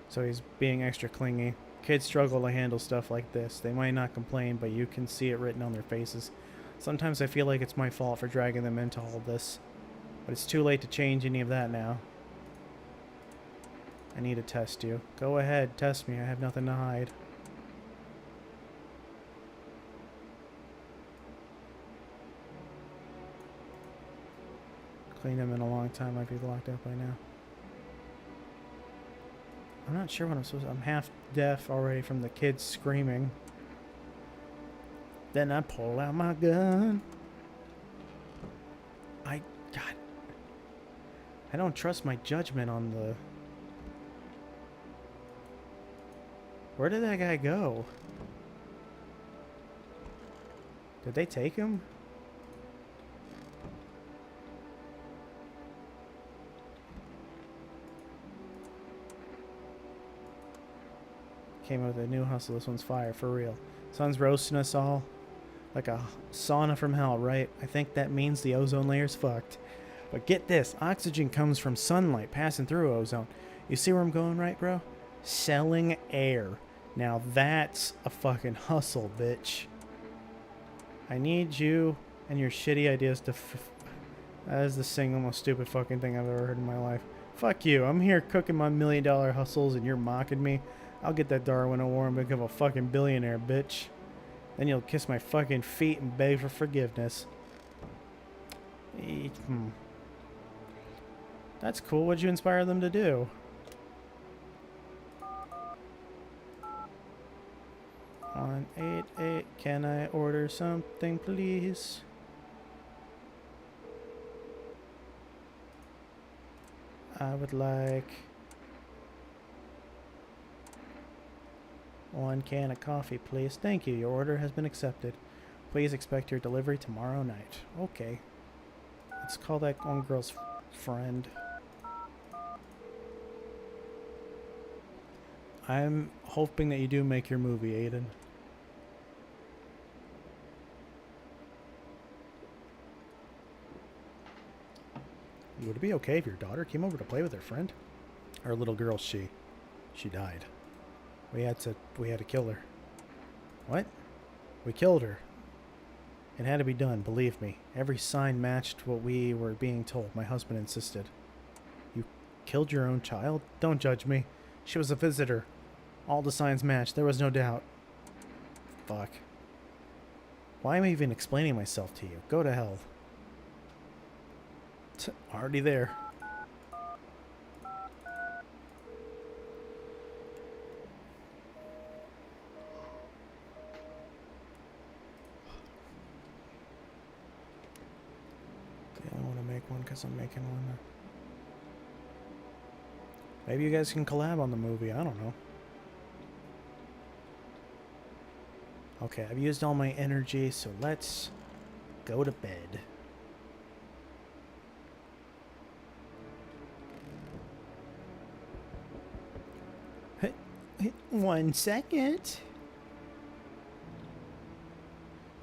So he's being extra clingy. Kids struggle to handle stuff like this. They might not complain, but you can see it written on their faces. Sometimes I feel like it's my fault for dragging them into all this. But it's too late to change any of that now. I need to test you. Go ahead, test me. I have nothing to hide. Cleaned him in a long time. Might be locked up by now. I'm not sure what I'm supposed to... I'm half deaf already from the kids screaming. Then I pull out my gun. God. I don't trust my judgment on Where did that guy go? Did they take him? Came up with a new hustle. This one's fire, for real. Sun's roasting us all like a sauna from hell, right? I think that means the ozone layer's fucked. But get this, oxygen comes from sunlight passing through ozone. You see where I'm going, right, bro? Selling air. Now that's a fucking hustle, bitch. I need you and your shitty ideas to that is the single most stupid fucking thing I've ever heard in my life. Fuck you. I'm here cooking my $1 million hustles and you're mocking me. I'll get that Darwin Award and become a fucking billionaire, bitch. Then you'll kiss my fucking feet and beg for forgiveness. That's cool. What'd you inspire them to do? 188. Can I order something, please? I would like 1 can of coffee, please. Thank you. Your order has been accepted. Please expect your delivery tomorrow night. Okay. Let's call that one girl's friend. I'm hoping that you do make your movie, Aiden. Would it be okay if your daughter came over to play with her friend? Our little girl, she died. We had to kill her. What? We killed her. It had to be done, believe me. Every sign matched what we were being told. My husband insisted. You killed your own child? Don't judge me. She was a visitor. All the signs matched. There was no doubt. Fuck. Why am I even explaining myself to you? Go to hell. Already there. I want to make one because I'm making one. Maybe you guys can collab on the movie. I don't know. Okay, I've used all my energy, so let's go to bed. 1 second.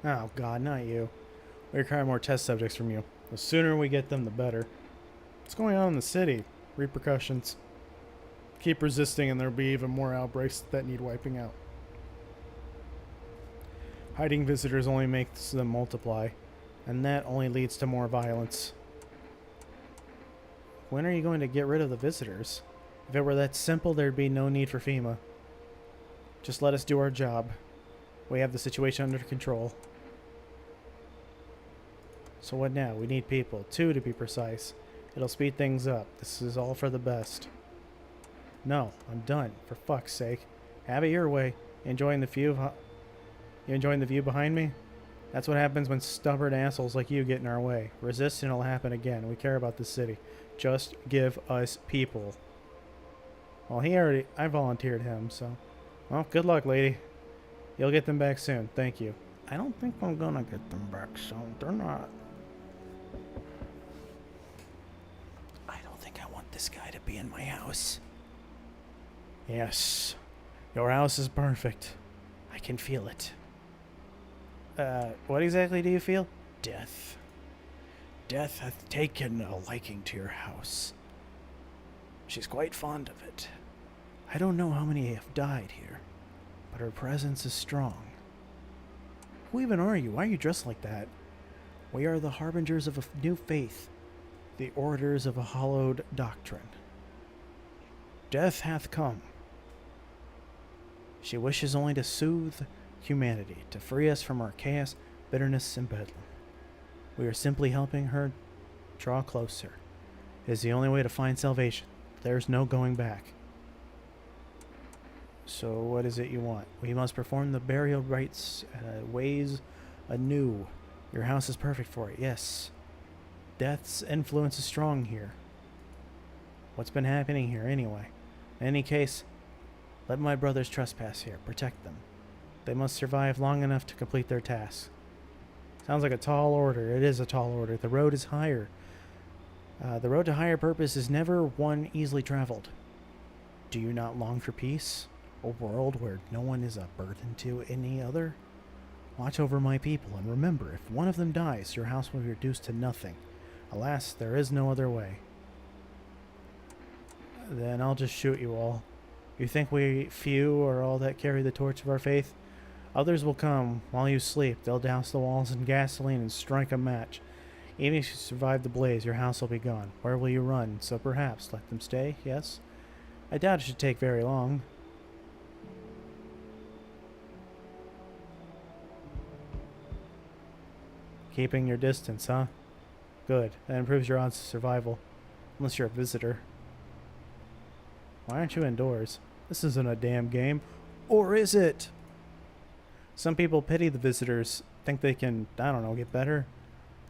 Oh god, not you. We require more test subjects from you. The sooner we get them, the better. What's going on in the city? Repercussions. Keep resisting and there'll be even more outbreaks that need wiping out. Hiding visitors only makes them multiply, and that only leads to more violence. When are you going to get rid of the visitors? If it were that simple, there'd be no need for FEMA. Just let us do our job. We have the situation under control. So what now? We need people. 2 to be precise. It'll speed things up. This is all for the best. No, I'm done. For fuck's sake. Have it your way. Enjoying the view You enjoying the view behind me? That's what happens when stubborn assholes like you get in our way. Resist and it'll happen again. We care about the city. Just give us people. Well, I volunteered him, so... Well, good luck, lady. You'll get them back soon. Thank you. I don't think I'm gonna get them back soon. They're not. I don't think I want this guy to be in my house. Yes. Your house is perfect. I can feel it. What exactly do you feel? Death. Death hath taken a liking to your house. She's quite fond of it. I don't know how many have died here, but her presence is strong. Who even are you? Why are you dressed like that? We are the harbingers of a new faith, the orators of a hallowed doctrine. Death hath come. She wishes only to soothe humanity, to free us from our chaos, bitterness, and bedlam. We are simply helping her draw closer. It is the only way to find salvation. There's no going back. So what is it you want? We must perform the burial rites ways anew. Your house is perfect for it, yes. Death's influence is strong here. What's been happening here anyway? In any case, Let my brothers trespass here. Protect them. They must survive long enough to complete their tasks. Sounds like a tall order. It is a tall order. The road is higher. The road to higher purpose is never one easily traveled. Do you not long for peace? A world where no one is a burden to any other? Watch over my people, and remember, if one of them dies, your house will be reduced to nothing. Alas, there is no other way. Then I'll just shoot you all. You think we few are all that carry the torch of our faith? Others will come while you sleep. They'll douse the walls in gasoline and strike a match. Even if you survive the blaze, your house will be gone. Where will you run? So perhaps let them stay, yes? I doubt it should take very long. Keeping your distance, huh? Good. That improves your odds of survival. Unless you're a visitor. Why aren't you indoors? This isn't a damn game. Or is it? Some people pity the visitors. Think they can, I don't know, get better.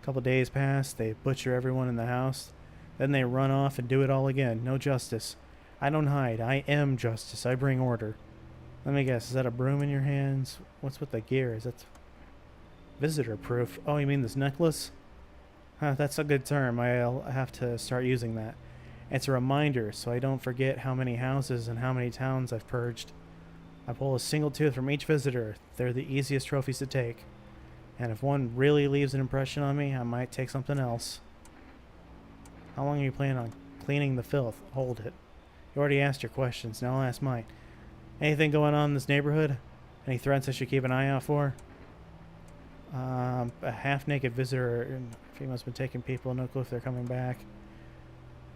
A couple days pass. They butcher everyone in the house. Then they run off and do it all again. No justice. I don't hide. I am justice. I bring order. Let me guess. Is that a broom in your hands? What's with the gear? Is that visitor proof? Oh, you mean this necklace? Huh, that's a good term. I'll have to start using that. It's a reminder so I don't forget how many houses and how many towns I've purged. I pull a single tooth from each visitor. They're the easiest trophies to take. And if one really leaves an impression on me, I might take something else. How long are you planning on cleaning the filth? Hold it. You already asked your questions. Now I'll ask mine. Anything going on in this neighborhood? Any threats I should keep an eye out for? A half-naked visitor and female's been taking people. No clue if they're coming back.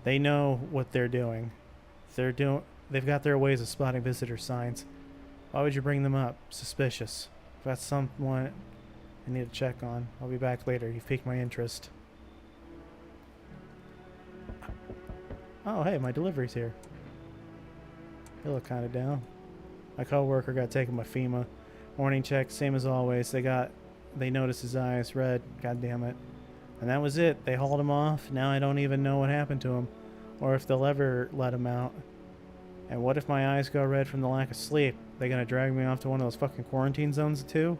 They know what they're doing. They've got their ways of spotting visitor signs. Why would you bring them up? Suspicious. If that's someone I need to check on, I'll be back later. You've piqued my interest. Oh, hey, my delivery's here. They look kind of down. My coworker got taken by FEMA. Morning check, same as always. They noticed his eyes red. God damn it. And that was it. They hauled him off. Now I don't even know what happened to him. Or if they'll ever let him out. And what if my eyes go red from the lack of sleep? They gonna drag me off to one of those fucking quarantine zones too?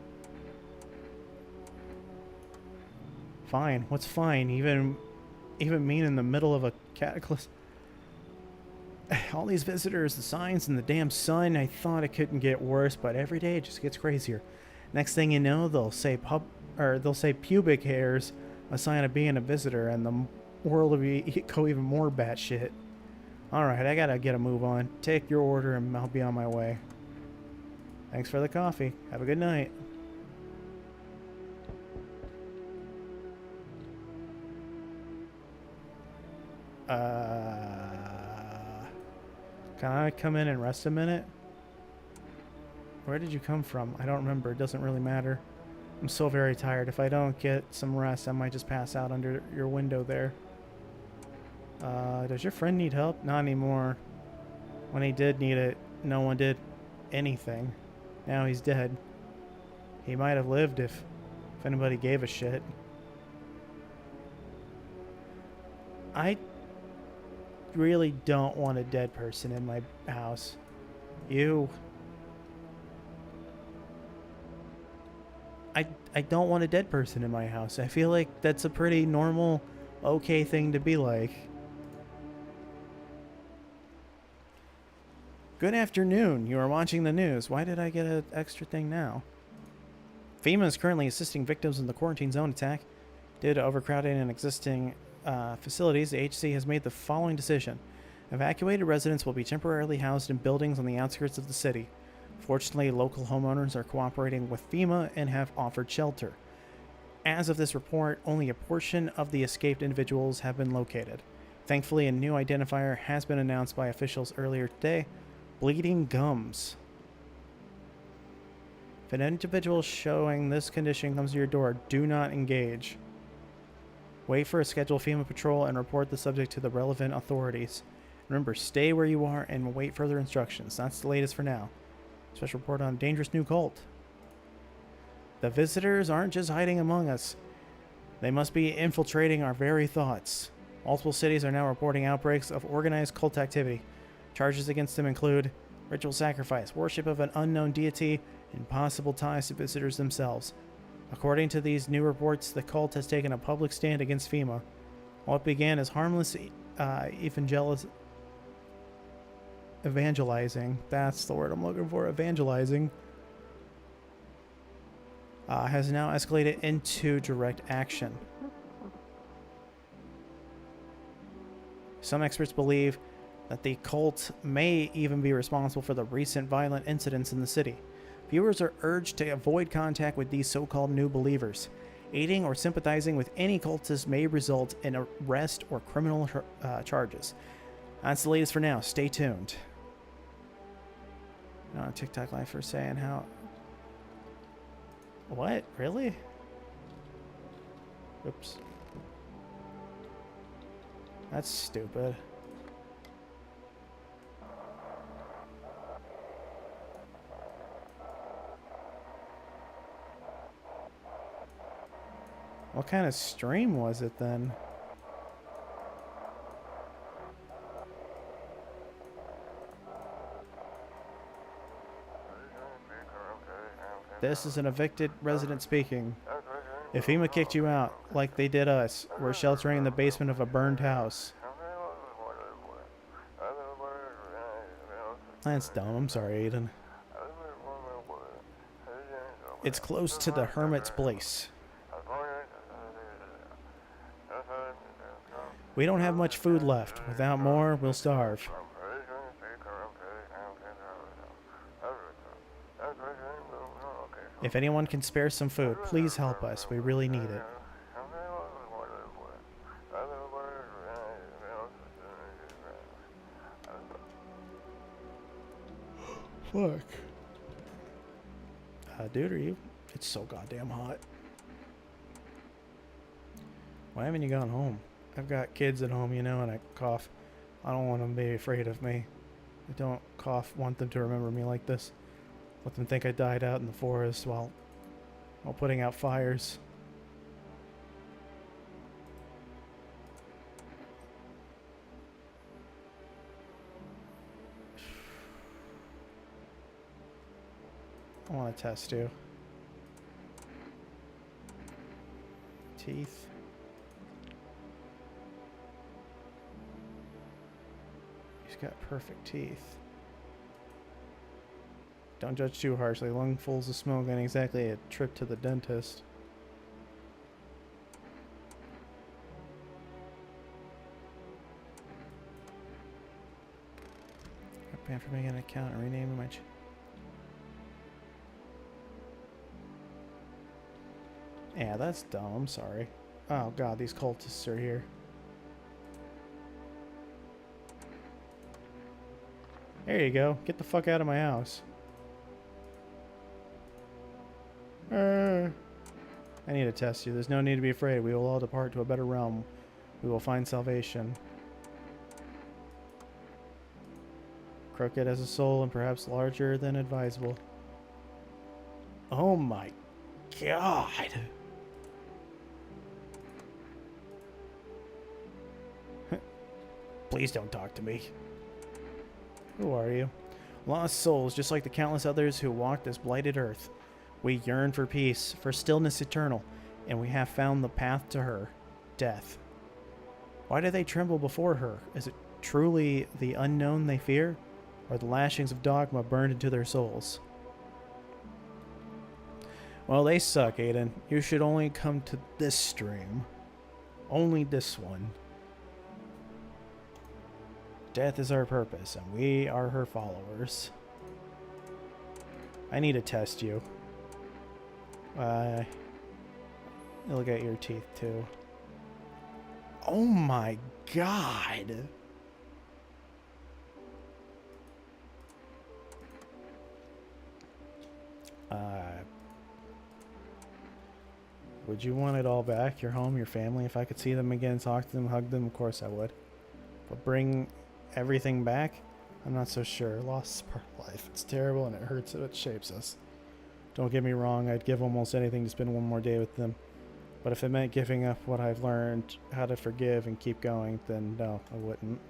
Fine. What's fine? Even mean in the middle of a cataclysm. All these visitors, the signs, and the damn sun. I thought it couldn't get worse, but every day it just gets crazier. Next thing you know, they'll say pubic hairs, a sign of being a visitor, and the world will go even more batshit. Alright, I gotta get a move on. Take your order and I'll be on my way. Thanks for the coffee. Have a good night. Can I come in and rest a minute? Where did you come from? I don't remember. It doesn't really matter. I'm so very tired. If I don't get some rest, I might just pass out under your window there. Does your friend need help? Not anymore. When he did need it, no one did anything. Now he's dead. He might have lived if anybody gave a shit. I really don't want a dead person in my house. I don't want a dead person in my house. I feel like that's a pretty normal, okay thing to be like. Good afternoon. You are watching the news. Why did I get an extra thing now? FEMA is currently assisting victims in the quarantine zone attack. Due to overcrowding in existing facilities, the HC has made the following decision. Evacuated residents will be temporarily housed in buildings on the outskirts of the city. Fortunately, local homeowners are cooperating with FEMA and have offered shelter. As of this report, only a portion of the escaped individuals have been located. Thankfully, a new identifier has been announced by officials earlier today. Bleeding gums. If an individual showing this condition comes to your door, do not engage. Wait for a scheduled FEMA patrol and report the subject to the relevant authorities. Remember, stay where you are and wait further instructions. That's the latest for now. Special report on dangerous new cult. The visitors aren't just hiding among us. They must be infiltrating our very thoughts. Multiple cities are now reporting outbreaks of organized cult activity. Charges against them include Ritual sacrifice, worship of an unknown deity, and possible ties to visitors themselves. According to these new reports, the cult has taken a public stand against FEMA. What began as harmless evangelizing, that's the word I'm looking for, evangelizing, has now escalated into direct action. Some experts believe that the cult may even be responsible for the recent violent incidents in the city. Viewers are urged to avoid contact with these so-called new believers. Aiding or sympathizing with any cultist may result in arrest or criminal charges. That's the latest for now. Stay tuned. On TikTok Live for saying how... What? Really? Oops. That's stupid. What kind of stream was it then? This is an evicted resident speaking. If FEMA kicked you out, like they did us, we're sheltering in the basement of a burned house. That's dumb. I'm sorry, Aiden. It's close to the Hermit's place. We don't have much food left. Without more, we'll starve. If anyone can spare some food, please help us. We really need it. Fuck. Dude, are you? It's so goddamn hot. Why haven't you gone home? I've got kids at home, you know, and I cough. I don't want them to be afraid of me. I don't want them to remember me like this. Let them think I died out in the forest while putting out fires. I want to test you. Teeth. He's got perfect teeth. Don't judge too harshly. Lungfuls of smoke ain't exactly a trip to the dentist. I'm paying for making an account and renaming my... Yeah, that's dumb. I'm sorry. Oh god, these cultists are here. There you go. Get the fuck out of my house. I need to test you. There's no need to be afraid. We will all depart to a better realm. We will find salvation. Crooked as a soul and perhaps larger than advisable. Oh my god. Please don't talk to me. Who are you? Lost souls, just like the countless others who walked this blighted earth. We yearn for peace, for stillness eternal, and we have found the path to her, death. Why do they tremble before her? Is it truly the unknown they fear, or the lashings of dogma burned into their souls? Well, they suck, Aiden. You should only come to this stream. Only this one. Death is our purpose, and we are her followers. I need to test you. Look at your teeth, too. Oh my god! Would you want it all back? Your home, your family? If I could see them again, talk to them, hug them, of course I would. But bring everything back? I'm not so sure. Loss is part of life. It's terrible and it hurts and it shapes us. Don't get me wrong, I'd give almost anything to spend one more day with them. But if it meant giving up what I've learned, how to forgive and keep going, then no, I wouldn't.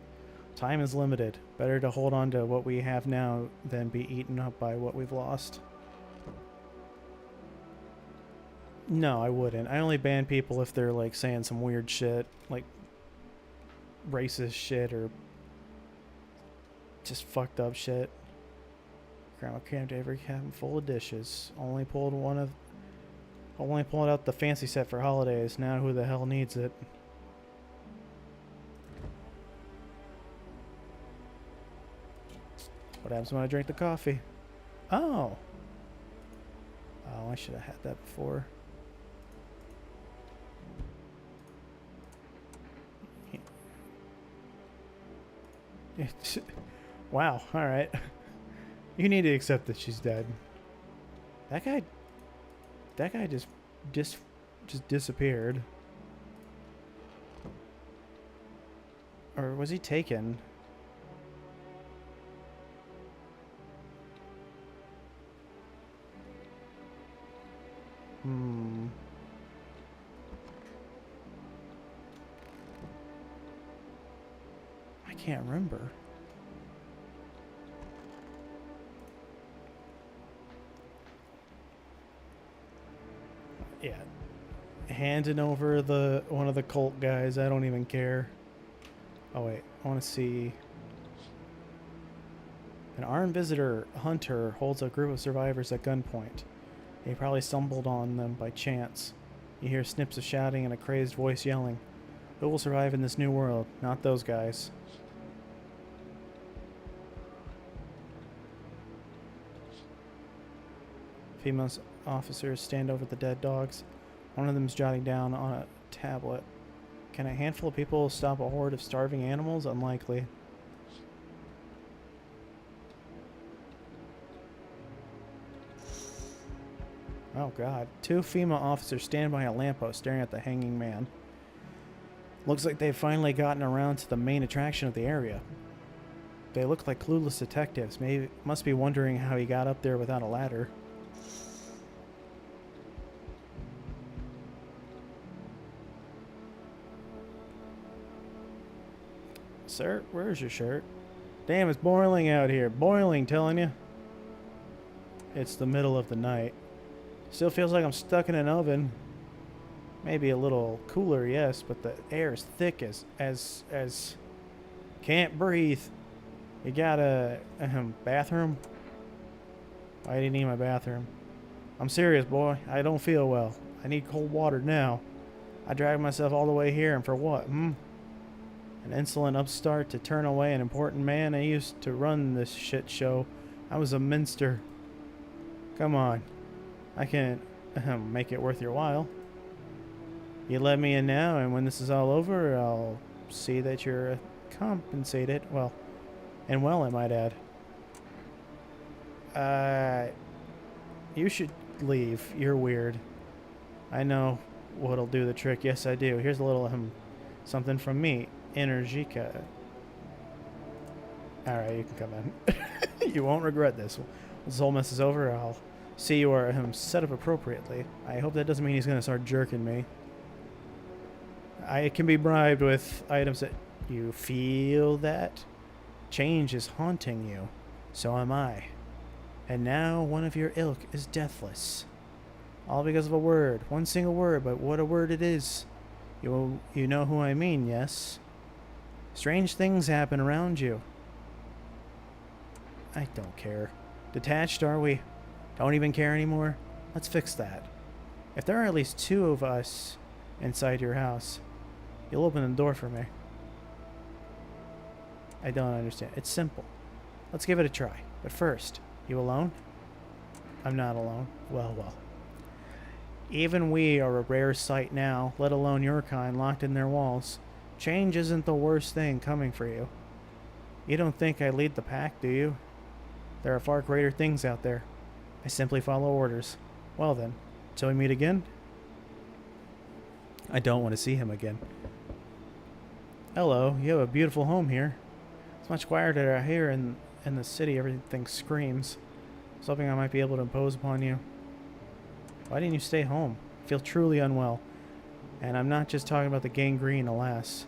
Time is limited. Better to hold on to what we have now than be eaten up by what we've lost. No, I wouldn't. I only ban people if they're like saying some weird shit, like racist shit or just fucked up shit. Grandma crammed every cabin full of dishes. Only pulled out the fancy set for holidays. Now who the hell needs it? What happens when I drink the coffee? Oh. Oh, I should have had that before. Wow, alright. You need to accept that she's dead. That guy just disappeared. Or was he taken? I can't remember. Yeah. Handing over one of the cult guys. I don't even care. Oh wait, I want to see. An armed visitor hunter holds a group of survivors at gunpoint. He probably stumbled on them by chance. You hear snips of shouting and a crazed voice yelling. Who will survive in this new world? Not those guys. Female officers stand over the dead dogs. One of them is jotting down on a tablet. Can a handful of people stop a horde of starving animals? Unlikely. Oh god. Two female officers stand by a lamppost staring at the hanging man. Looks like they've finally gotten around to the main attraction of the area. They look like clueless detectives. Must be wondering how he got up there without a ladder. Sir, where's your shirt? Damn, it's boiling out here. Boiling, telling you. It's the middle of the night. Still feels like I'm stuck in an oven. Maybe a little cooler, yes, but the air is thick as can't breathe. You got a bathroom? I didn't need my bathroom. I'm serious, boy. I don't feel well. I need cold water now. I dragged myself all the way here, and for what, An insolent upstart to turn away an important man. I used to run this shit show. I was a minster. Come on. I can make it worth your while. You let me in now, and when this is all over, I'll see that you're compensated. Well, and well, I might add. You should leave. You're weird. I know what'll do the trick. Yes, I do. Here's a little something from me. Energica. Alright, you can come in. You won't regret this. When this whole mess is over, I'll see you are set up appropriately. I hope that doesn't mean he's going to start jerking me. I can be bribed with items that you feel that change is haunting you. So am I. And now one of your ilk is deathless. All because of a word. One single word, but what a word it is. You know who I mean, yes? Strange things happen around you. I don't care. Detached, are we? Don't even care anymore? Let's fix that. If there are at least two of us inside your house, you'll open the door for me. I don't understand. It's simple. Let's give it a try. But first, you alone? I'm not alone. Well, well. Even we are a rare sight now, let alone your kind locked in their walls. Change isn't the worst thing coming for you. You don't think I lead the pack, do you? There are far greater things out there. I simply follow orders. Well then, till we meet again? I don't want to see him again. Hello, you have a beautiful home here. It's much quieter out here in the city. Everything screams. I was hoping I might be able to impose upon you. Why didn't you stay home? I feel truly unwell. And I'm not just talking about the gangrene, alas.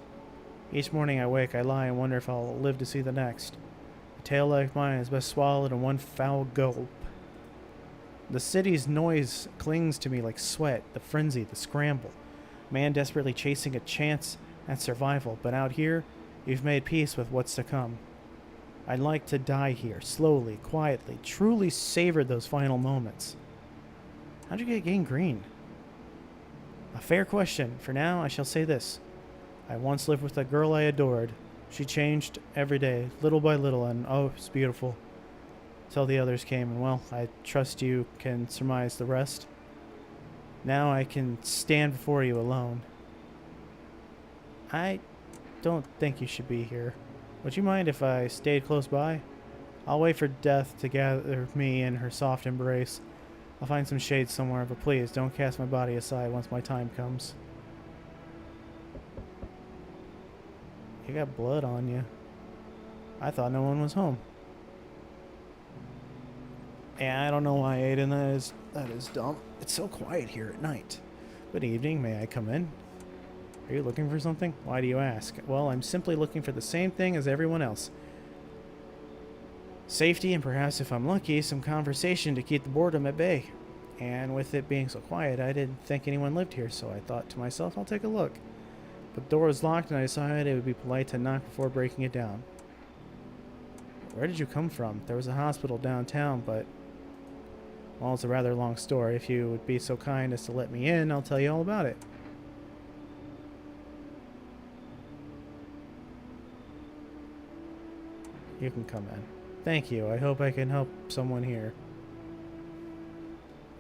Each morning I wake, I lie and wonder if I'll live to see the next. A tale like mine is best swallowed in one foul gulp. The city's noise clings to me like sweat, the frenzy, the scramble. Man desperately chasing a chance at survival, but out here, you've made peace with what's to come. I'd like to die here, slowly, quietly, truly savor those final moments. How'd you get gangrene? A fair question. For now, I shall say this. I once lived with a girl I adored. She changed every day, little by little, and oh, it's beautiful. Till the others came, and well, I trust you can surmise the rest. Now I can stand before you alone. I don't think you should be here. Would you mind if I stayed close by? I'll wait for death to gather me in her soft embrace. I'll find some shade somewhere, but please don't cast my body aside once my time comes. You got blood on you. I thought no one was home. Yeah, I don't know why, Aiden. That is dumb. It's so quiet here at night. Good evening. May I come in? Are you looking for something? Why do you ask? Well, I'm simply looking for the same thing as everyone else. Safety and perhaps, if I'm lucky, some conversation to keep the boredom at bay. And with it being so quiet, I didn't think anyone lived here, so I thought to myself, I'll take a look. But the door was locked, and I decided it would be polite to knock before breaking it down. Where did you come from? There was a hospital downtown, but... well, it's a rather long story. If you would be so kind as to let me in, I'll tell you all about it. You can come in. Thank you. I hope I can help someone here.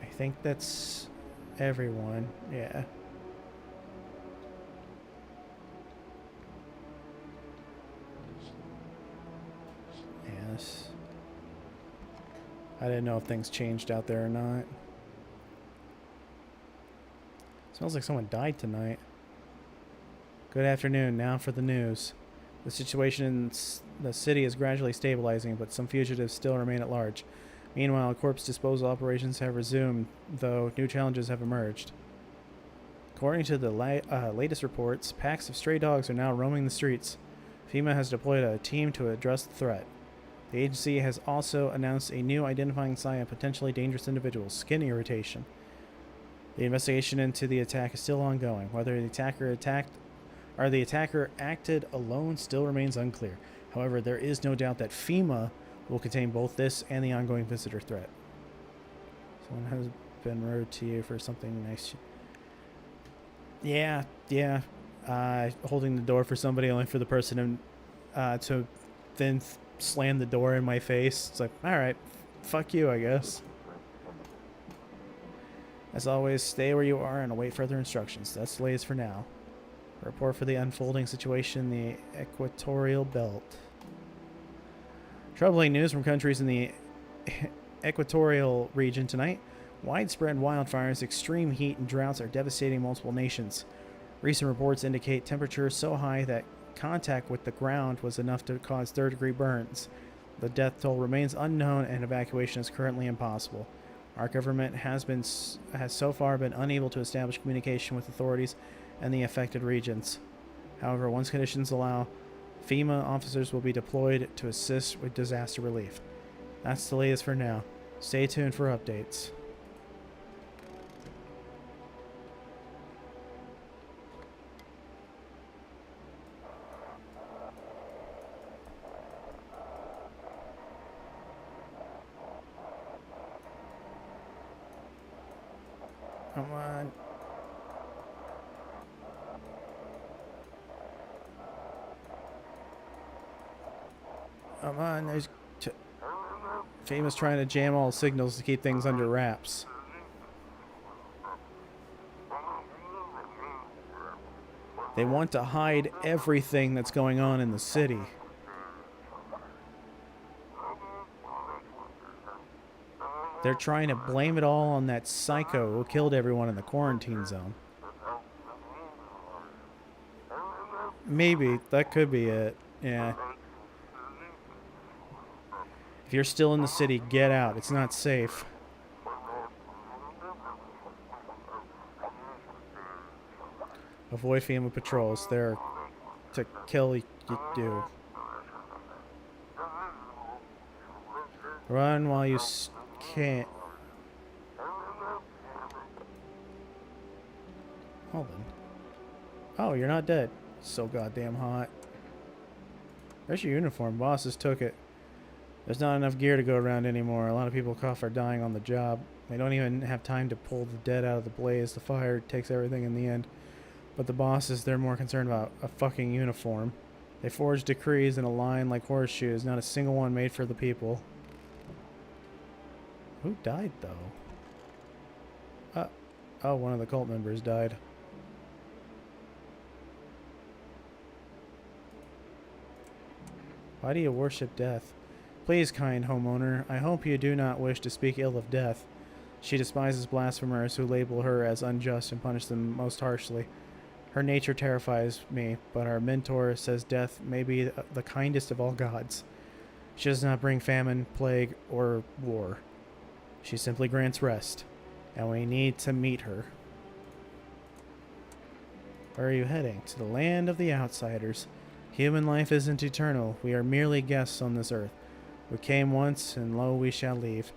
I think that's everyone. Yeah. Yes. I didn't know if things changed out there or not. Smells like someone died tonight. Good afternoon. Now for the news. The situation in the city is gradually stabilizing, but some fugitives still remain at large. Meanwhile, corpse disposal operations have resumed, though new challenges have emerged. According to the latest reports, packs of stray dogs are now roaming the streets. FEMA has deployed a team to address the threat. The agency has also announced a new identifying sign of potentially dangerous individuals, skin irritation. The investigation into the attack is still ongoing. Whether the attacker acted alone still remains unclear. However, there is no doubt that FEMA will contain both this and the ongoing visitor threat. Someone has been rude to you for something nice. Yeah. Holding the door for somebody only for the person to then slam the door in my face. It's like, alright, fuck you, I guess. As always, stay where you are and await further instructions. That's the latest for now. A report for the unfolding situation in the Equatorial Belt. Troubling news from countries in the Equatorial region tonight. Widespread wildfires, extreme heat, and droughts are devastating multiple nations. Recent reports indicate temperatures so high that contact with the ground was enough to cause third-degree burns. The death toll remains unknown and evacuation is currently impossible. Our government has so far been unable to establish communication with authorities in the affected regions. However, once conditions allow, FEMA officers will be deployed to assist with disaster relief. That's the latest for now. Stay tuned for updates. Come on. Come on, there's... FEMA's trying to jam all signals to keep things under wraps. They want to hide everything that's going on in the city. They're trying to blame it all on that psycho who killed everyone in the quarantine zone. Maybe. That could be it. Yeah. If you're still in the city, get out. It's not safe. Avoid FEMA patrols. They're to kill you, dude. Run while you can't. Hold on. Oh, you're not dead. So goddamn hot. There's your uniform. Bosses took it. There's not enough gear to go around anymore. A lot of people are dying on the job. They don't even have time to pull the dead out of the blaze. The fire takes everything in the end. But the bosses, they're more concerned about a fucking uniform. They forge decrees in a line like horseshoes. Not a single one made for the people. Who died, though? Oh, one of the cult members died. Why do you worship death? Please, kind homeowner, I hope you do not wish to speak ill of death. She despises blasphemers who label her as unjust and punish them most harshly. Her nature terrifies me, but our mentor says death may be the kindest of all gods. She does not bring famine, plague, or war. She simply grants rest, and we need to meet her. Where are you heading? To the land of the outsiders. Human life isn't eternal. We are merely guests on this earth. We came once, and lo, we shall leave.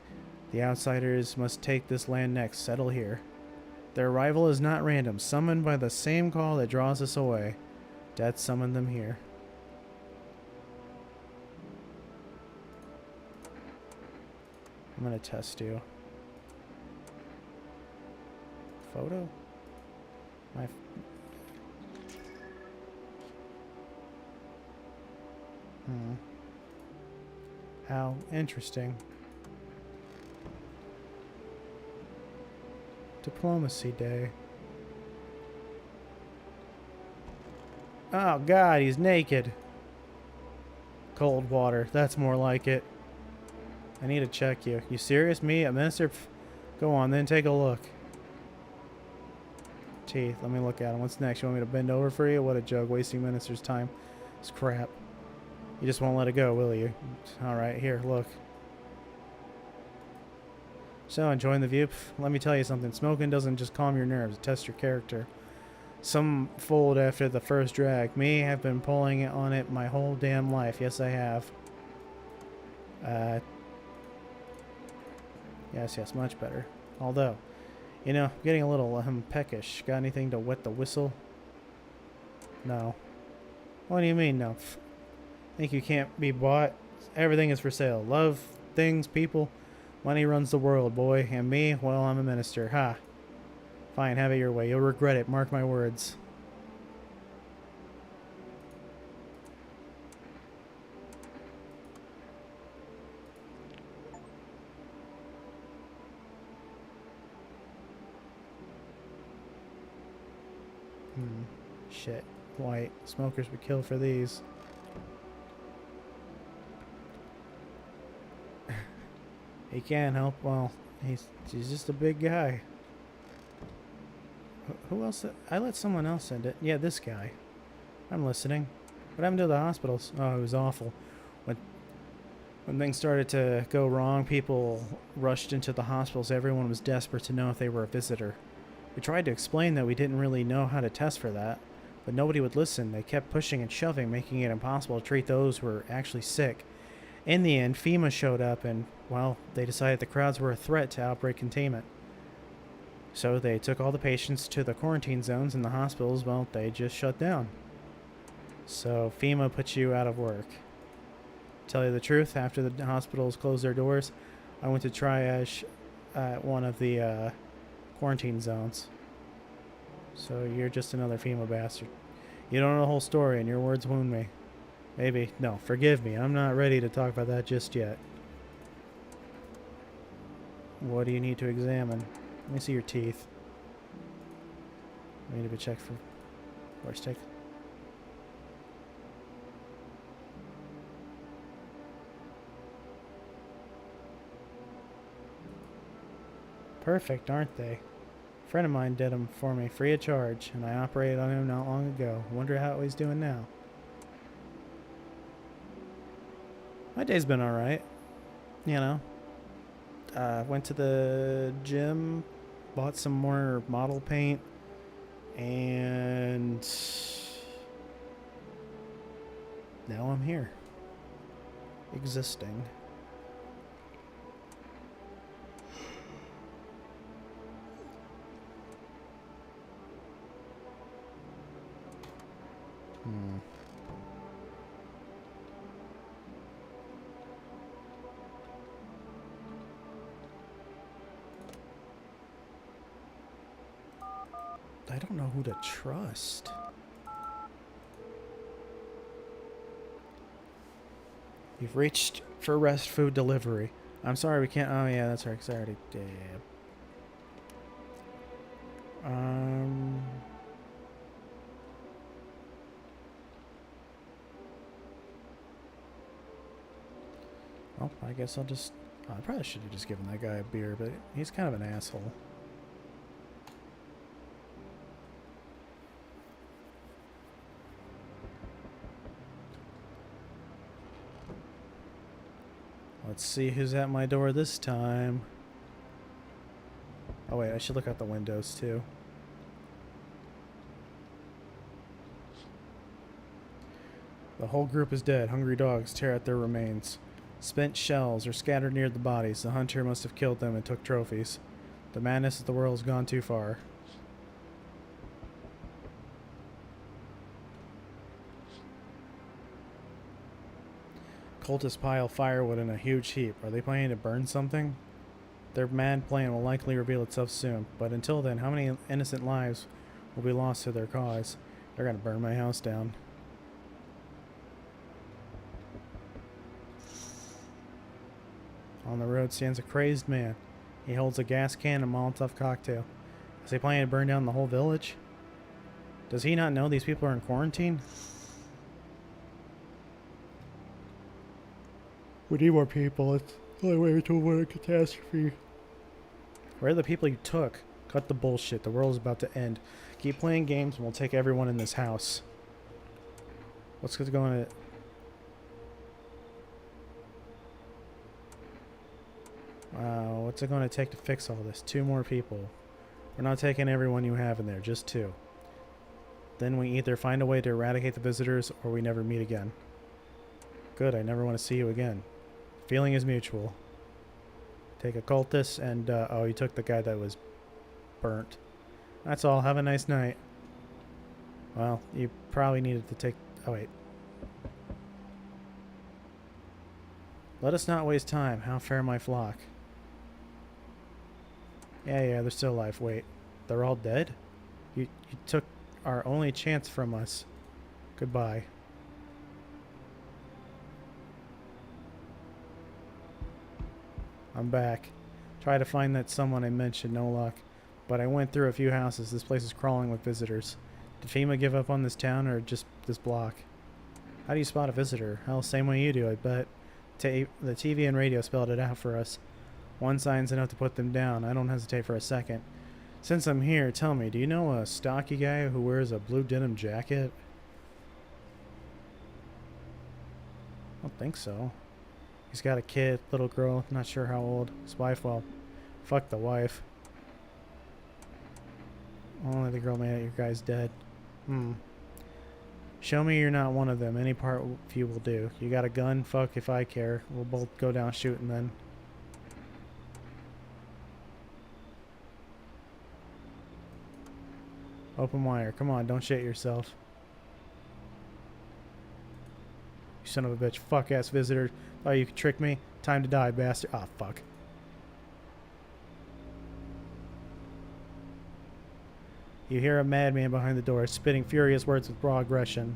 The outsiders must take this land next, settle here. Their arrival is not random, summoned by the same call that draws us away. Death summoned them here. I'm gonna test you. Photo? My... How interesting. Diplomacy Day. Oh god, he's naked. Cold water, that's more like it. I need to check you. You serious? Me? A minister? Go on then, take a look. Teeth, let me look at them. What's next? You want me to bend over for you? What a joke, wasting minister's time. It's crap. You just won't let it go, will you? Alright, here, look. So, enjoying the view? Let me tell you something. Smoking doesn't just calm your nerves, it tests your character. Some fold after the first drag. Me, I've been pulling on it my whole damn life. Yes, I have. Yes, much better. Although, you know, I'm getting a little peckish. Got anything to wet the whistle? No. What do you mean, no? Think you can't be bought? Everything is for sale. Love, things, people. Money runs the world, boy. And me, well, I'm a minister. Ha. Fine, have it your way. You'll regret it. Mark my words. Shit. White. Smokers would kill for these. He can't help. Well, he's just a big guy. Who else? I let someone else send it. Yeah, this guy. I'm listening. What happened to the hospitals? Oh, it was awful. When things started to go wrong, people rushed into the hospitals. Everyone was desperate to know if they were a visitor. We tried to explain that we didn't really know how to test for that, but nobody would listen. They kept pushing and shoving, making it impossible to treat those who were actually sick. In the end, FEMA showed up and, well, they decided the crowds were a threat to outbreak containment. So they took all the patients to the quarantine zones, and the hospitals, well, they just shut down. So FEMA put you out of work. Tell you the truth, after the hospitals closed their doors, I went to triage at one of the quarantine zones. So you're just another FEMA bastard. You don't know the whole story, and your words wound me. Maybe. No, forgive me. I'm not ready to talk about that just yet. What do you need to examine? Let me see your teeth. I need to be checked for worst take. Perfect, aren't they? A friend of mine did them for me free of charge, and I operated on him not long ago. Wonder how he's doing now. My day's been alright. You know. Went to the gym, bought some more model paint, and now I'm here. Existing. I don't know who to trust. You've reached for rest food delivery. I'm sorry we can't. Oh yeah, that's right. 'Cause I already did. Well, I guess I'll just. I probably should have just given that guy a beer, but he's kind of an asshole. Let's see who's at my door this time. Oh wait, I should look out the windows too. The whole group is dead. Hungry dogs tear at their remains. Spent shells are scattered near the bodies. The hunter must have killed them and took trophies. The madness of the world has gone too far. Cultists pile firewood in a huge heap. Are they planning to burn something? Their mad plan will likely reveal itself soon, but until then, how many innocent lives will be lost to their cause? They're gonna burn my house down. On the road stands a crazed man. He holds a gas can and a Molotov cocktail. Is he planning to burn down the whole village? Does he not know these people are in quarantine? We need more people. It's the only way to avoid a catastrophe. Where are the people you took? Cut the bullshit. The world is about to end. Keep playing games and we'll take everyone in this house. What's going to... Wow, what's it going to take to fix all this? 2 more people. We're not taking everyone you have in there, just 2. Then we either find a way to eradicate the visitors or we never meet again. Good, I never want to see you again. Feeling is mutual. Take a cultist and, oh, you took the guy that was burnt. That's all. Have a nice night. Well, you probably needed to take... Oh, wait. Let us not waste time. How fare my flock? Yeah, they're still alive. Wait, they're all dead? You took our only chance from us. Goodbye. I'm back. Try to find that someone I mentioned, no luck. But I went through a few houses. This place is crawling with visitors. Did FEMA give up on this town or just this block? How do you spot a visitor? Hell, same way you do, I bet. The TV and radio spelled it out for us. One sign's enough to put them down. I don't hesitate for a second. Since I'm here, tell me, do you know a stocky guy who wears a blue denim jacket? I don't think so. He's got a kid, little girl, not sure how old. His wife, well, fuck the wife. Only the girl made it, your guy's dead. Show me you're not one of them. Any part of you will do. You got a gun? Fuck if I care. We'll both go down shooting then. Open wire. Come on, don't shit yourself. You son of a bitch. Fuck ass visitor. Thought you could trick me? Time to die, bastard. Ah, fuck. You hear a madman behind the door, spitting furious words with raw aggression.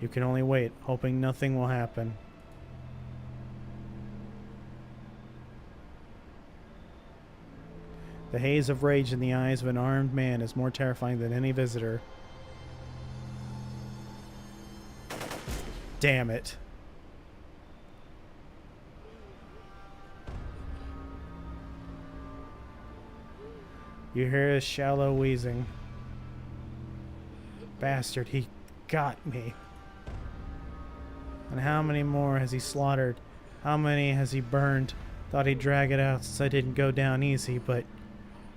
You can only wait, hoping nothing will happen. The haze of rage in the eyes of an armed man is more terrifying than any visitor. Damn it. You hear his shallow wheezing. Bastard, he got me. And how many more has he slaughtered? How many has he burned? Thought he'd drag it out since I didn't go down easy, but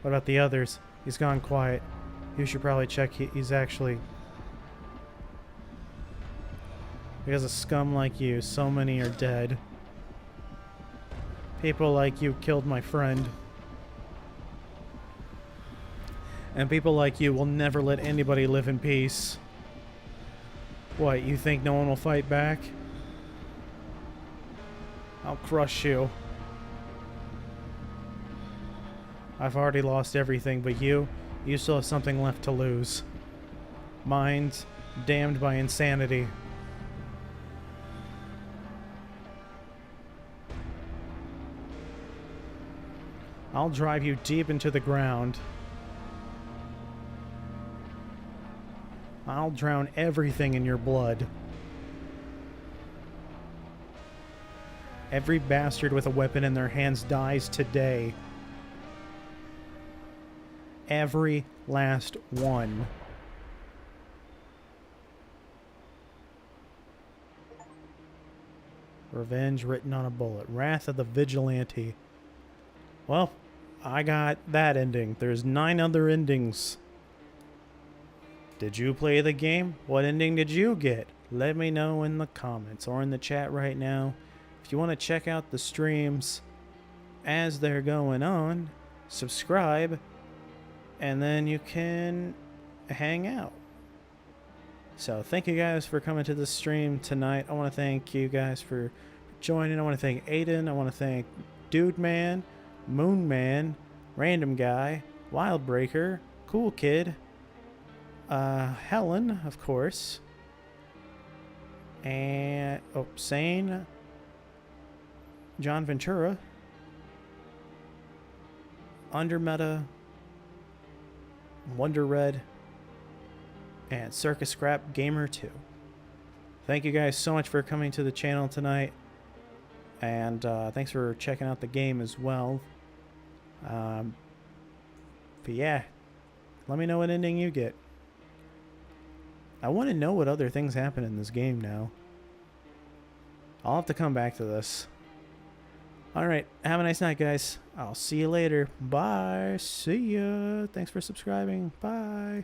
what about the others? He's gone quiet. You should probably check he's actually... Because of scum like you, so many are dead. People like you killed my friend. And people like you will never let anybody live in peace. What, you think no one will fight back? I'll crush you. I've already lost everything, but you still have something left to lose. Minds damned by insanity. I'll drive you deep into the ground. I'll drown everything in your blood. Every bastard with a weapon in their hands dies today. Every last one. Revenge written on a bullet. Wrath of the Vigilante. Well, I got that ending. There's 9 other endings. Did you play the game? What ending did you get? Let me know in the comments or in the chat right now. If you want to check out the streams as they're going on, subscribe, and then you can hang out. So thank you guys for coming to the stream tonight. I want to thank you guys for joining. I want to thank Aiden. I want to thank Dude Man, Moon Man, Random Guy, Wildbreaker, Cool Kid, Helen, of course, and Sane, John Ventura, Undermeta, Wonder Red, and Circus Scrap Gamer 2. Thank you guys so much for coming to the channel tonight, and thanks for checking out the game as well. But yeah, let me know what ending you get. I want to know what other things happen in this game now. I'll have to come back to this. Alright, have a nice night, guys. I'll see you later. Bye. See ya. Thanks for subscribing. Bye.